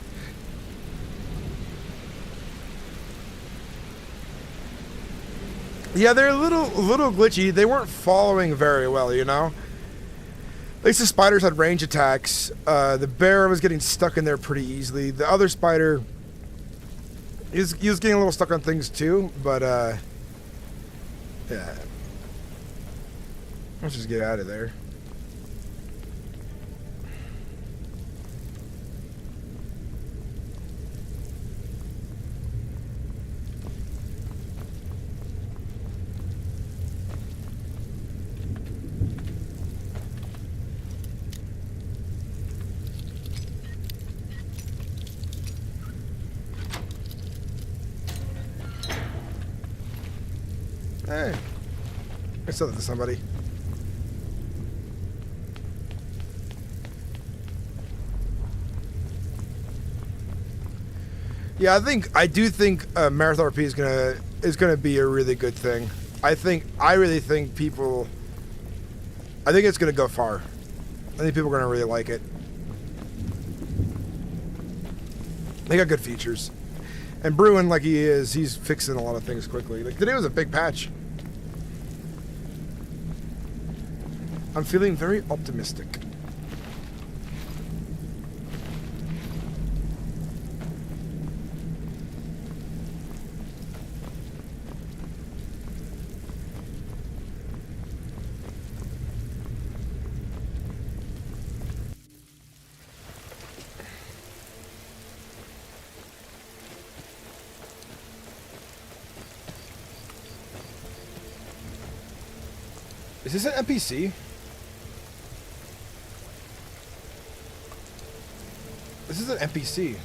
Yeah, they're a little glitchy. They weren't following very well, you know? At least the spiders had range attacks. The bear was getting stuck in there pretty easily. The other spider, he was getting a little stuck on things too, but yeah. Let's just get out of there. Hey, I said that to somebody. Yeah, I do think MerethRP is gonna be a really good thing. I really think people. I think it's gonna go far. I think people are gonna really like it. They got good features. And Bruin, like he is, he's fixing a lot of things quickly. Like today was a big patch. I'm feeling very optimistic. Is this an NPC? This is an NPC.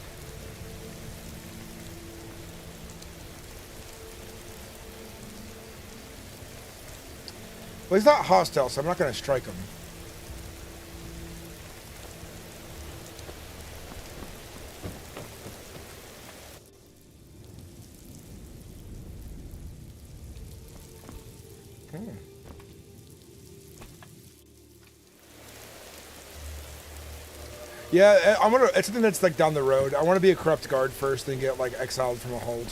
Well, he's not hostile, so I'm not going to strike him. Yeah, it's something that's like down the road. I want to be a corrupt guard first, then get like exiled from a hold.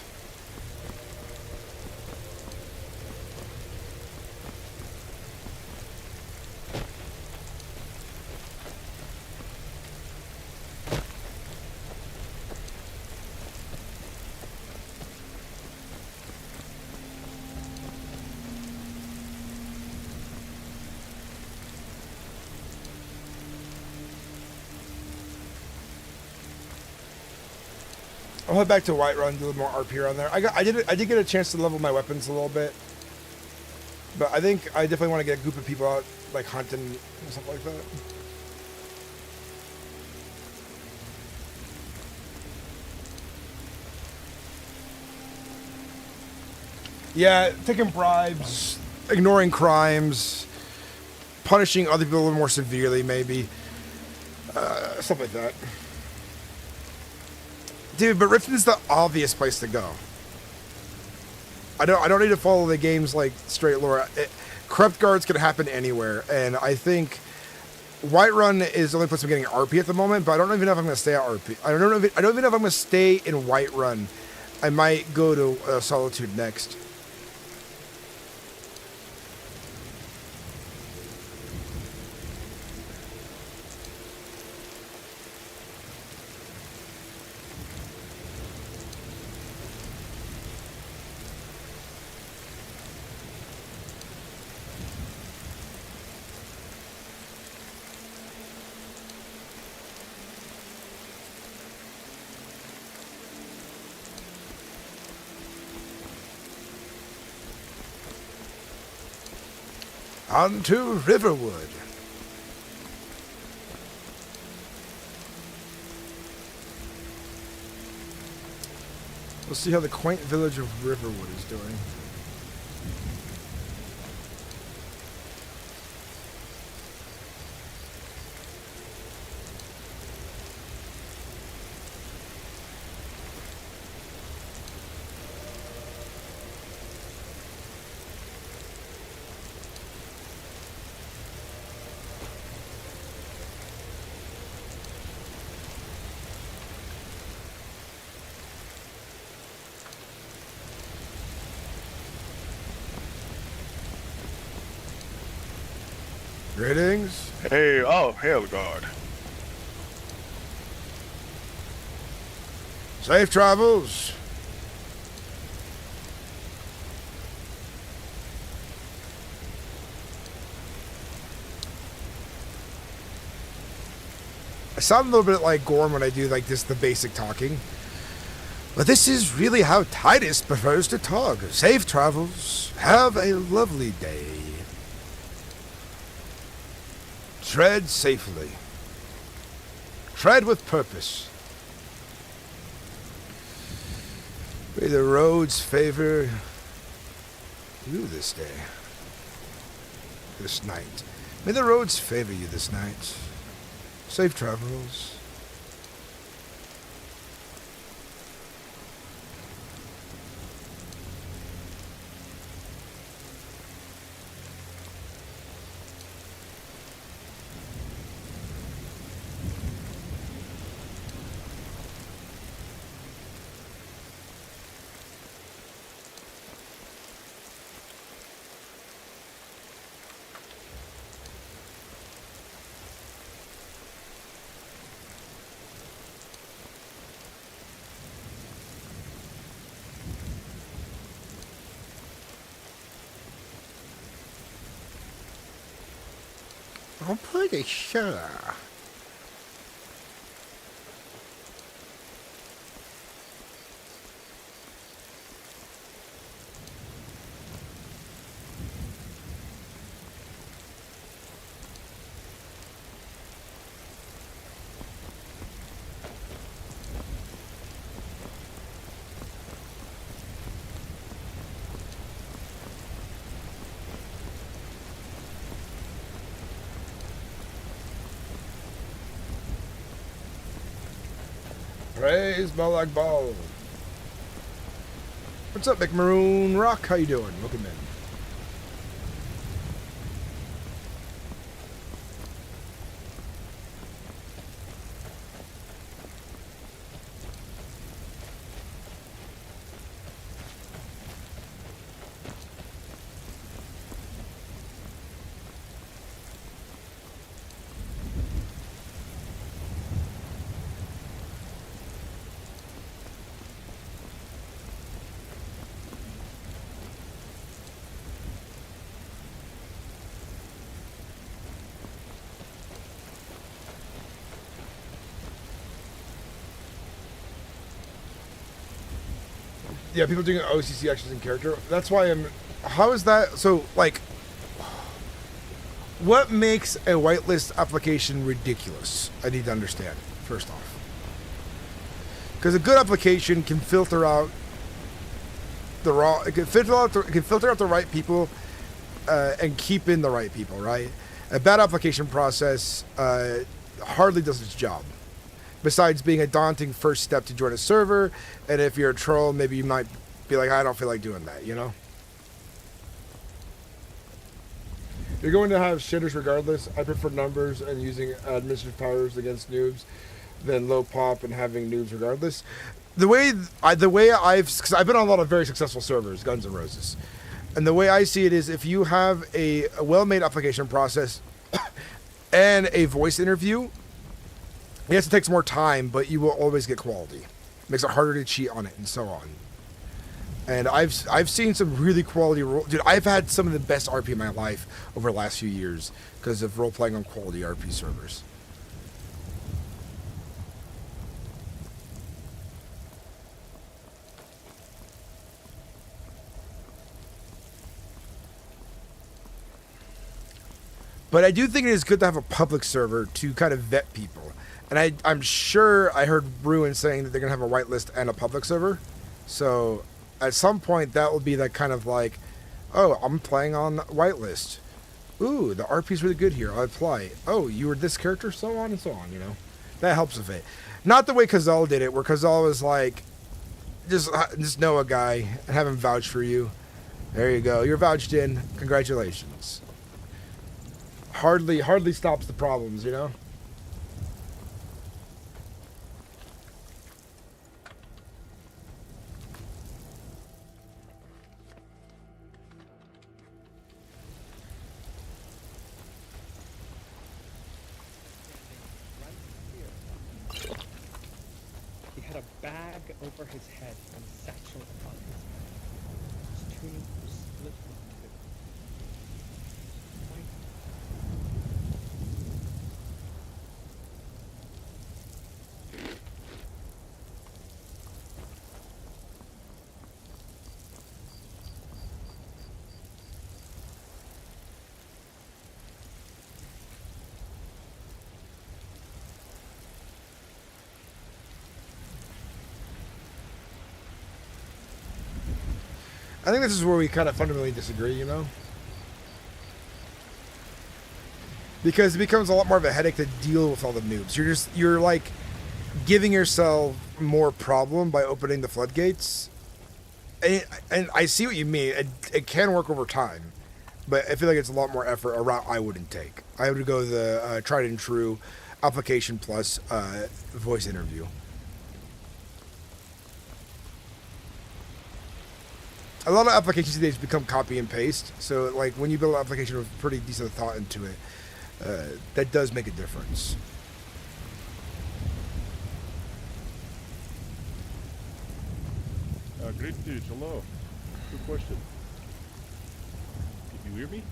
I'll head back to Whiterun, do a little more RP on there. I did get a chance to level my weapons a little bit, but I think I definitely want to get a group of people out, like hunting or something like that. Yeah, taking bribes, ignoring crimes, punishing other people a little more severely, maybe, stuff like that. Dude, but Riften's the obvious place to go. I don't need to follow the game's like straight lore. Corrupt guards can happen anywhere, and I think Whiterun is the only place I'm getting RP at the moment. But I don't even know if I'm going to stay at RP. I don't even know if I'm going to stay in Whiterun. I might go to Solitude next. On to Riverwood. We'll see how the quaint village of Riverwood is doing. Greetings. Hey, oh, Helgard. Safe travels. I sound a little bit like Gorm when I do like this, the basic talking. But this is really how Titus prefers to talk. Safe travels. Have a lovely day. Tread safely. Tread with purpose. May the roads favor you this day. This night. May the roads favor you this night. Safe travels. I'm pretty sure. Praise Balak Ball. What's up, McMaroon Rock? How you doing? Welcome in. Yeah, people doing OCC actions in character. That's why I'm... How is that... So, like... What makes a whitelist application ridiculous? I need to understand, first off. Because a good application can filter out the raw... It can filter out the right people and keep in the right people, right? A bad application process hardly does its job. Besides being a daunting first step to join a server, and if you're a troll, maybe you might be like, I don't feel like doing that, you know? You're going to have shitters regardless. I prefer numbers and using administrative powers against noobs than low pop and having noobs regardless. The way because I've been on a lot of very successful servers, Guns N' Roses, and the way I see it is if you have a well-made application process and a voice interview, yes, it takes more time, but you will always get quality. It makes it harder to cheat on it and so on. And I've seen some really quality dude, I've had some of the best RP in my life over the last few years because of role-playing on quality RP servers. But I do think it is good to have a public server to kind of vet people. And I'm sure I heard Ruin saying that they're going to have a whitelist and a public server. So at some point that will be that kind of like, oh, I'm playing on whitelist. Ooh, the RP's really good here. I'll apply. Oh, you were this character? So on and so on, you know. That helps with it. Not the way Kazal did it, where Kazal was like, just know a guy and have him vouch for you. There you go. You're vouched in. Congratulations. Hardly stops the problems, you know? He had a bag over his head and a satchel upon his back. His tunic was split in two. I think this is where we kind of fundamentally disagree, you know? Because it becomes a lot more of a headache to deal with all the noobs. You're like giving yourself more problem by opening the floodgates. And I see what you mean. It can work over time. But I feel like it's a lot more effort, a route I wouldn't take. I would go the tried and true application plus voice interview. A lot of applications these days become copy and paste. So, like, when you build an application with pretty decent thought into it, that does make a difference. Great news. Hello. Good question. Can you hear me?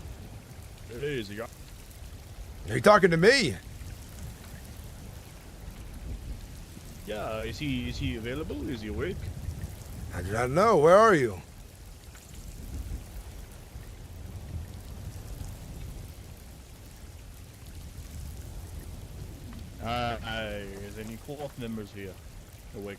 Hey, is he got? Are you talking to me? Yeah. Is he available? Is he awake? I do not know. Where are you? Is any cloth members here? Awake?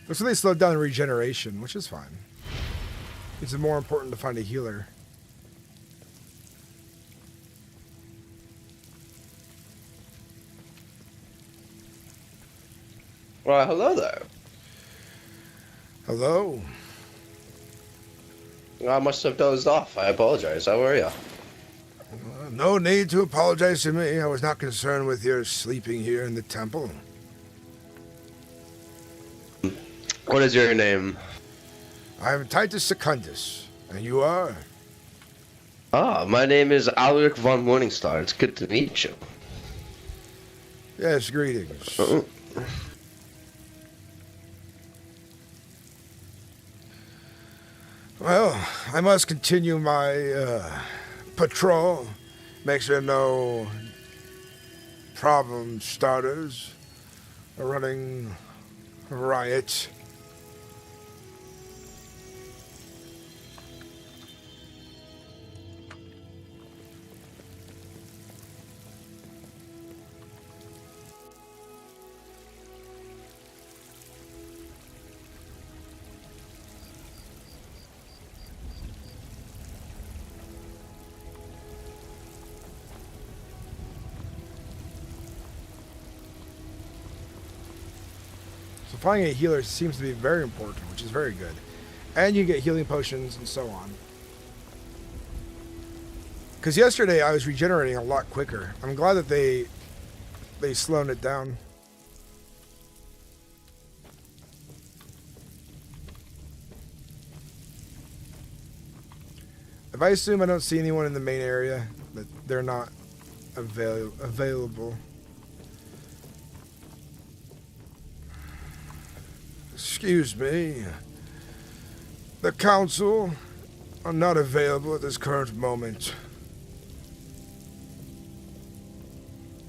Looks like they slowed down regeneration, which is fine. It's more important to find a healer. Well, hello there. Hello. I must have dozed off. I apologize. How are you? No need to apologize to me. I was not concerned with your sleeping here in the temple. What is your name? I'm Titus Secundus. And you are? Ah, my name is Alaric von Morningstar. It's good to meet you. Yes, greetings. Well, I must continue my patrol. Make sure no problem starters are running riot. So finding a healer seems to be very important, which is very good. And you get healing potions and so on. Because yesterday I was regenerating a lot quicker. I'm glad that they slowed it down. If I assume I don't see anyone in the main area, that they're not available. Excuse me. The council are not available at this current moment.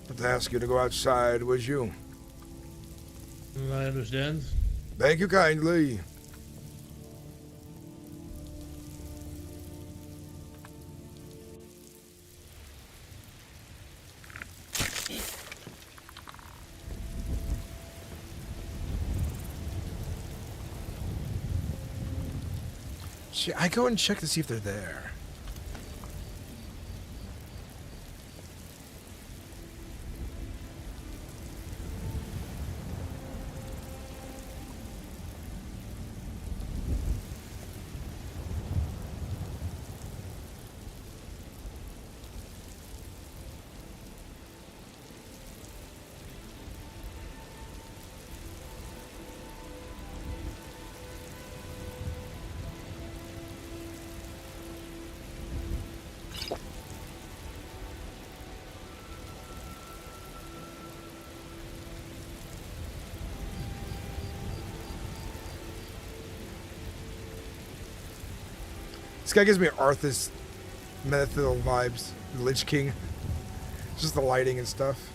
But to ask you to go outside, was you? I understand. Thank you kindly. I go and check to see if they're there. This guy gives me Arthur's Mereth vibes, the Lich King. Just the lighting and stuff.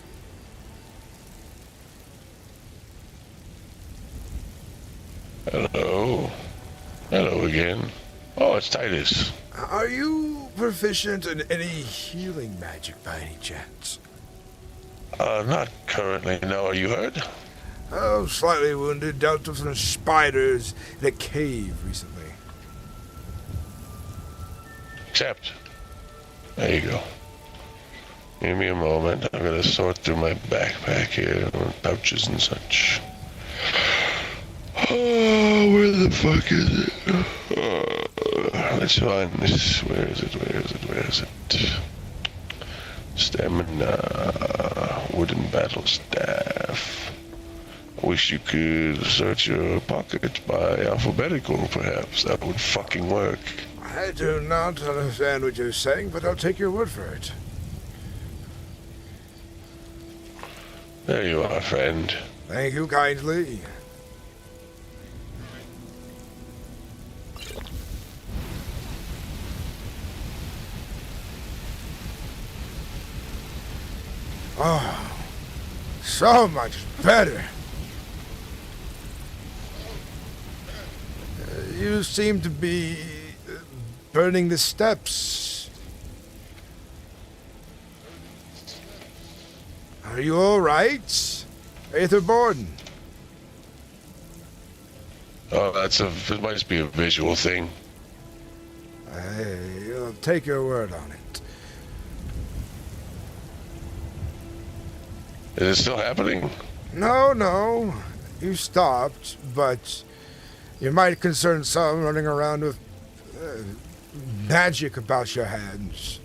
Hello. Hello again. Oh, it's Titus. Are you proficient in any healing magic by any chance? Not currently, no. Are you hurt? Oh, slightly wounded. Dealt with some spiders in a cave recently. Accept. There you go. Give me a moment. I'm gonna sort through my backpack here, pouches and such. Oh, where the fuck is it? Let's find this. Where is it? Where is it? Where is it? Stamina. Wooden battle staff. I wish you could search your pockets by alphabetical, perhaps. That would fucking work. I do not understand what you're saying, but I'll take your word for it. There you are, friend. Thank you kindly. Oh, so much better. You seem to be burning the steps. Are you all right, Aetherborn? Oh, it must be a visual thing. I'll take your word on it. Is it still happening? No. You stopped, but you might concern some running around with magic about your hands.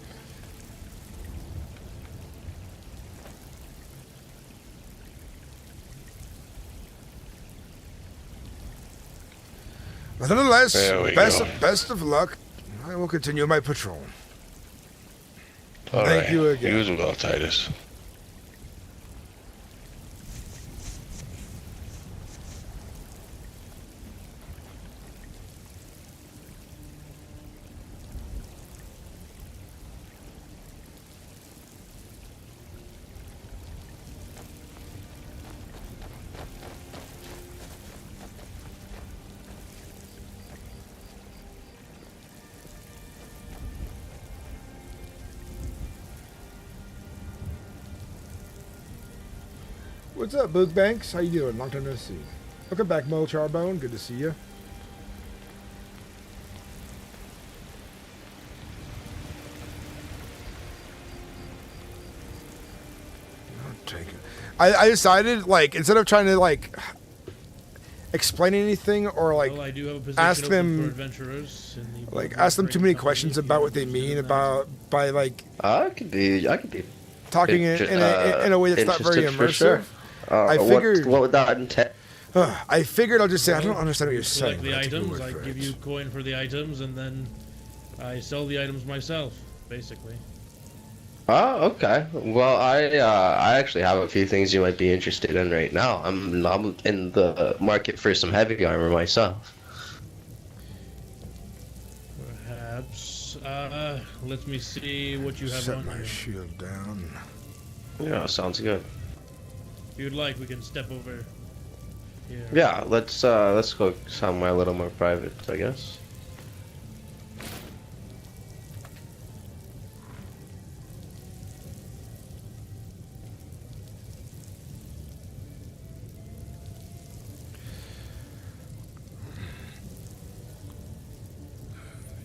But nonetheless, best of luck. I will continue my patrol. Thank you again. You as well, Titus. What's up, Boog Banks? How you doing? Long time no see. Welcome back, Mo Charbone. Good to see you. I'll take it. I decided, like, instead of trying to, like, explain anything or, like, Well, I do have a position ask open them, for adventurers in the like, ask them too many questions about what they mean about, by, like, I could be talking in a way that's not very interested for immersive. sure. I figured. What would that entail? I figured I'll just say I don't understand what you're saying. Select the but I'll take your items. word I for give it. you coin for the items, and then I sell the items myself, basically. Oh, okay. Well, I actually have a few things you might be interested in right now. I'm in the market for some heavy armor myself. Perhaps. Let me see what you have Set on my you. shield down. Yeah, sounds good. If you'd like, we can step over here. Yeah, let's go somewhere a little more private, I guess.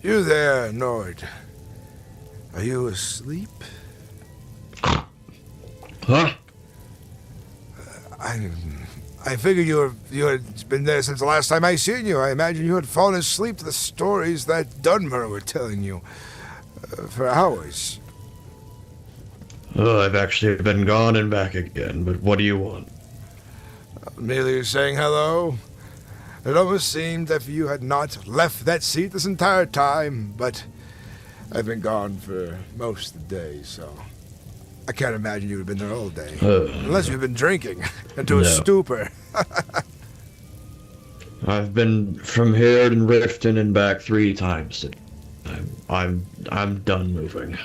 You there, Nord? Are you asleep? Huh? I figured you had been there since the last time I seen you. I imagine you had fallen asleep to the stories that Dunmer were telling you for hours. Oh, I've actually been gone and back again, but what do you want? Merely saying hello. It almost seemed as if you had not left that seat this entire time, but I've been gone for most of the day, so I can't imagine you would have been there all day. Unless you've been drinking into a stupor. I've been from here and Riften and back 3 times. I'm done moving.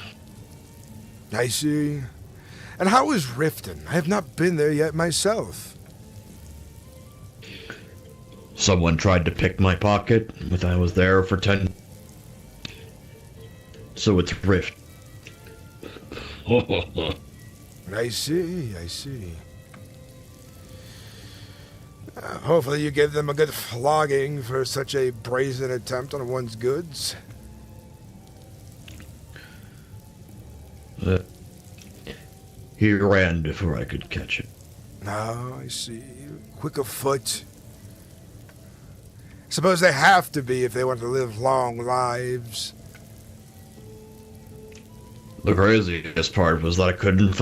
I see. And how is Riften? I have not been there yet myself. Someone tried to pick my pocket, but I was there for 10. So it's Rift. I see, I see. Hopefully you gave them a good flogging for such a brazen attempt on one's goods. He ran before I could catch it. Oh, I see. Quick of foot. Suppose they have to be if they want to live long lives. The craziest part was that I couldn't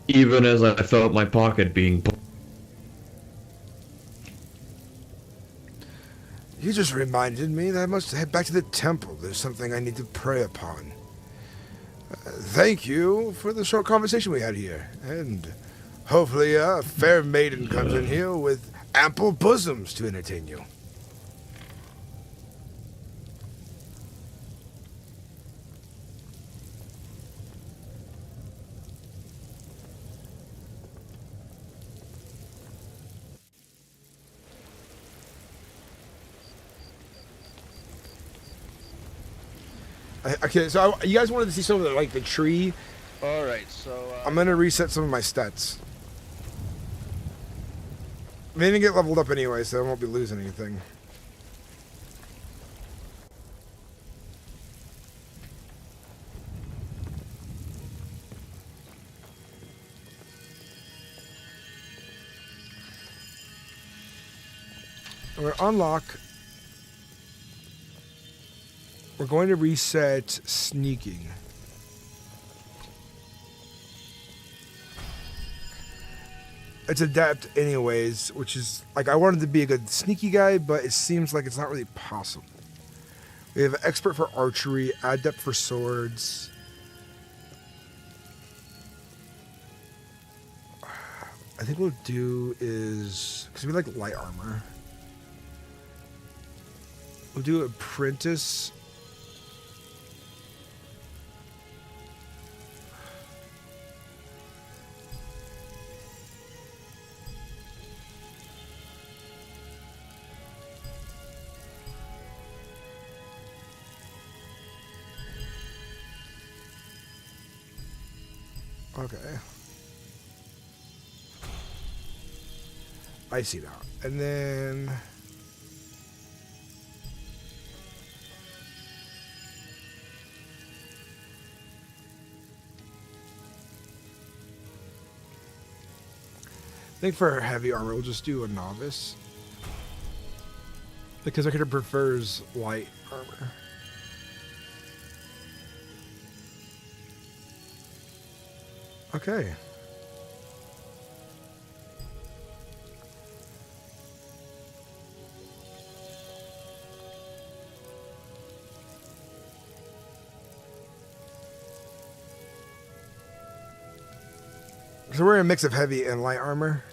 even as I felt my pocket being pulled. You just reminded me that I must head back to the temple. There's something I need to pray upon. Thank you for the short conversation we had here. And hopefully a fair maiden comes in here with ample bosoms to entertain you. Okay, so you guys wanted to see some of the, like, the tree. Alright, so... I'm going to reset some of my stats. They didn't get leveled up anyway, so I won't be losing anything. I'm going to unlock... We're going to reset sneaking. It's adept anyways, which is, like, I wanted to be a good sneaky guy, but it seems like it's not really possible. We have expert for archery, adept for swords. I think what we'll do is, because we like light armor, we'll do apprentice. Okay. I see now. And then... I think for heavy armor, we'll just do a novice. Because I could have prefers light armor. Okay. So we're wearing a mix of heavy and light armor.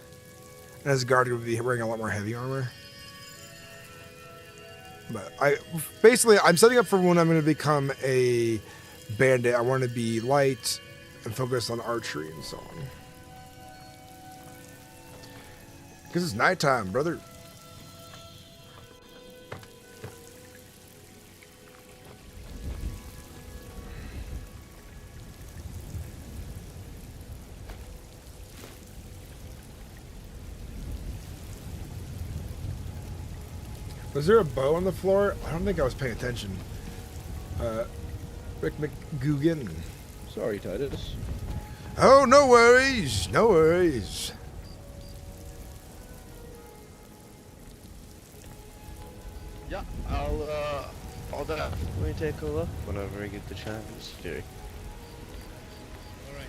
And as a guard, we'll be wearing a lot more heavy armor. But I'm setting up for when I'm going to become a bandit. I want to be light and focus on archery and so on. Because it's nighttime, brother. Was there a bow on the floor? I don't think I was paying attention. Rick McGugan. Sorry, Titus. Oh, no worries. No worries. Yeah, I'll definitely take a look whenever I get the chance. Jerry. Alright,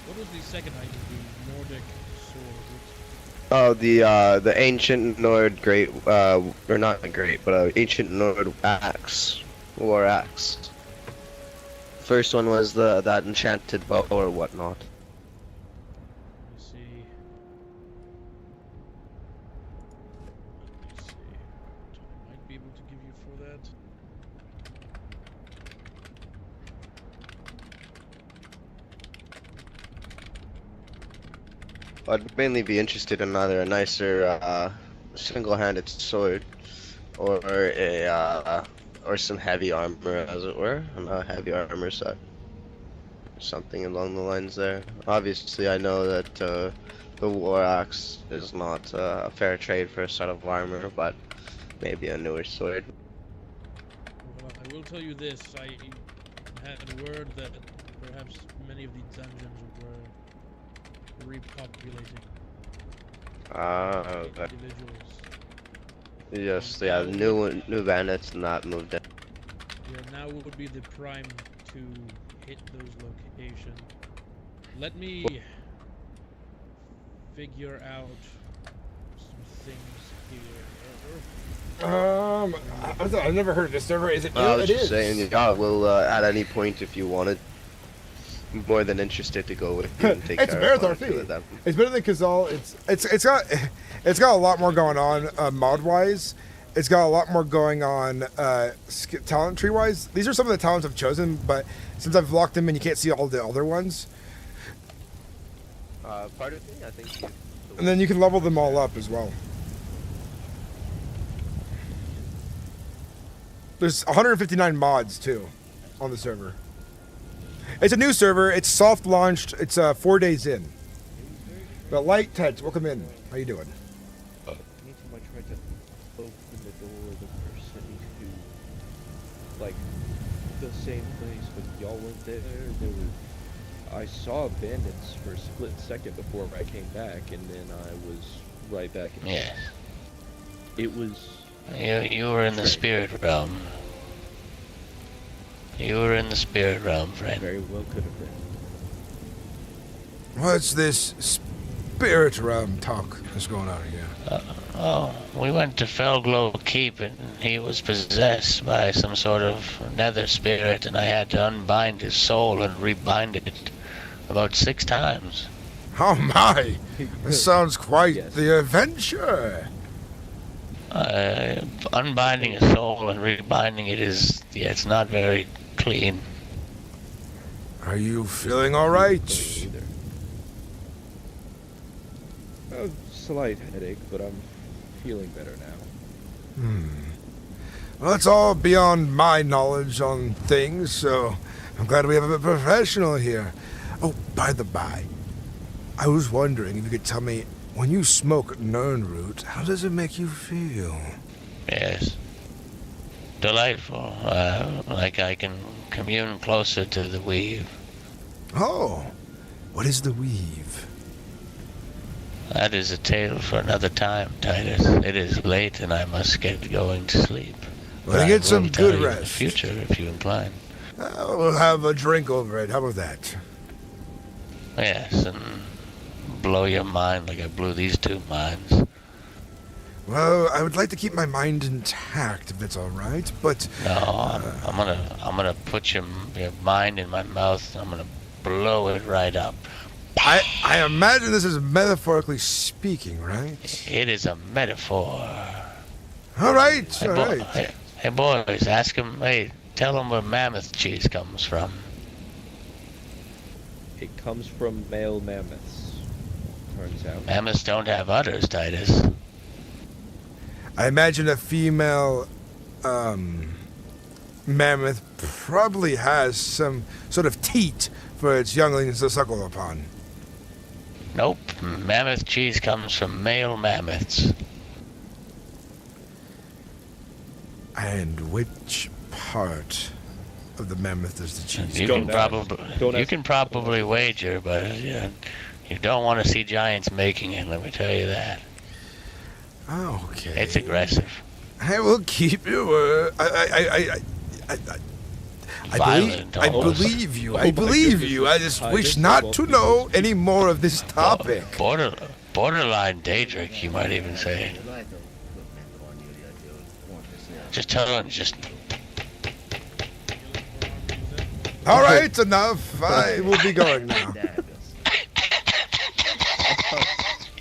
what was the second item? The Nordic sword. Oh, the ancient Nord great, or not great, but ancient Nord axe, war axe. First one was that enchanted bow or whatnot. Let me see. What I might be able to give you for that. I'd mainly be interested in either a nicer single-handed sword or or some heavy armor, as it were, a heavy armor set. Something along the lines there. Obviously, I know that the war axe is not a fair trade for a set of armor, but maybe a newer sword. Well, I will tell you this. I had word that perhaps many of the dungeons were repopulating. Okay. Individuals. Yes, yeah, the new bandits not moved in. Yeah, now would be the prime to hit those locations. Let me figure out some things here. I've never heard of this server. Is it new? I was It just is. saying, yeah, we'll at any point if you wanted. More than interested to go with you and take It's care of one or two MerethRP. of them. It's better than Kazal. It's got a lot more going on mod wise. It's got a lot more going on talent tree wise. These are some of the talents I've chosen, but since I've locked them in, you can't see all the other ones. Part of me, I think. And then you can level them all up as well. There's 159 mods too on the server. It's a new server. It's soft launched. It's 4 days in. But Light Ted, welcome in. How you doing? Anytime I tried to open the door, the person who, like, the same place, but y'all weren't there. I saw bandits for a split second before I came back, and then I was right back. Yes. It was. You were in the spirit realm. You were in the spirit realm, friend. Very well could have been. What's this spirit realm talk that's going on here? We went to Felglow Keep, and he was possessed by some sort of nether spirit, and I had to unbind his soul and rebind it about 6 times. Oh my! This sounds quite the adventure. Unbinding a soul and rebinding it is, it's not very clean. Are you feeling all right? A slight headache, but I'm feeling better now. Well, that's all beyond my knowledge on things, so I'm glad we have a professional here. Oh, by the by, I was wondering if you could tell me, when you smoke Nernroot, how does it make you feel? Yes. Delightful. Like I can commune closer to the weave. Oh, what is the weave? That is a tale for another time, Titus. It is late and I must get going to sleep. Well, I get some will tell good you in the rest. future, if you incline. We'll have a drink over it. How about that? Yes, and blow your mind like I blew these 2 minds. Well, I would like to keep my mind intact, if that's all right. But no, I'm gonna put your mind in my mouth. I'm gonna blow it right up. I imagine this is metaphorically speaking, right? It is a metaphor. All right, Hey, all right. Hey boys, ask him. Hey, tell him where mammoth cheese comes from. It comes from male mammoths, turns out. Mammoths don't have udders, Titus. I imagine a female mammoth probably has some sort of teat for its younglings to suckle upon. Nope, mammoth cheese comes from male mammoths. And which part of the mammoth does the cheese You can probably wager, but you don't want to see giants making it. Let me tell you that. Okay. It's aggressive. I will keep your word. I believe you. I believe you. I just wish not to know any more of this topic. Borderline Daedric, you might even say. Just tell him, just... All right, enough. I will be going now.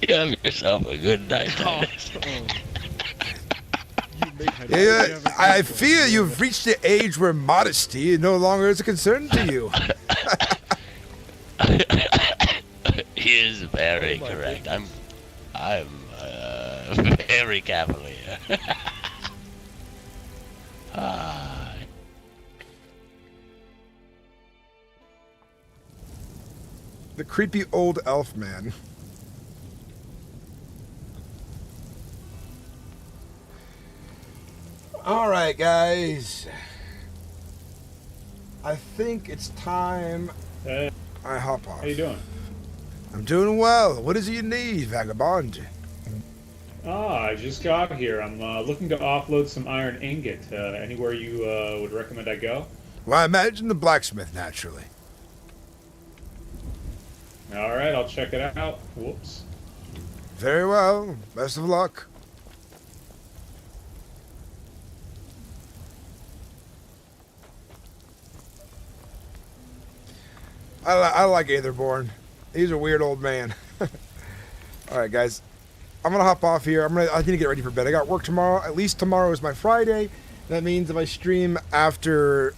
You have yourself a good night, Titus. Yeah, I fear you've reached the age where modesty no longer is a concern to you. He is very correct. I'm very cavalier. The creepy old elf man. All right, guys. I think it's time I hop off. How you doing? I'm doing well. What is it you need, vagabond? I just got here. I'm looking to offload some iron ingot. Anywhere you would recommend I go? Well, I imagine the blacksmith, naturally. All right, I'll check it out. Whoops. Very well. Best of luck. I like Aetherborn. He's a weird old man. All right, guys. I'm gonna hop off here. I need to get ready for bed. I got work tomorrow. At least tomorrow is my Friday. That means if I stream after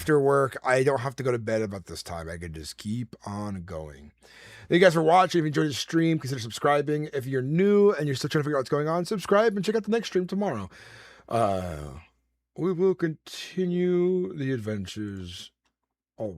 work, I don't have to go to bed about this time. I can just keep on going. Thank you guys for watching. If you enjoyed the stream, consider subscribing. If you're new and you're still trying to figure out what's going on, subscribe and check out the next stream tomorrow. We will continue the adventures always.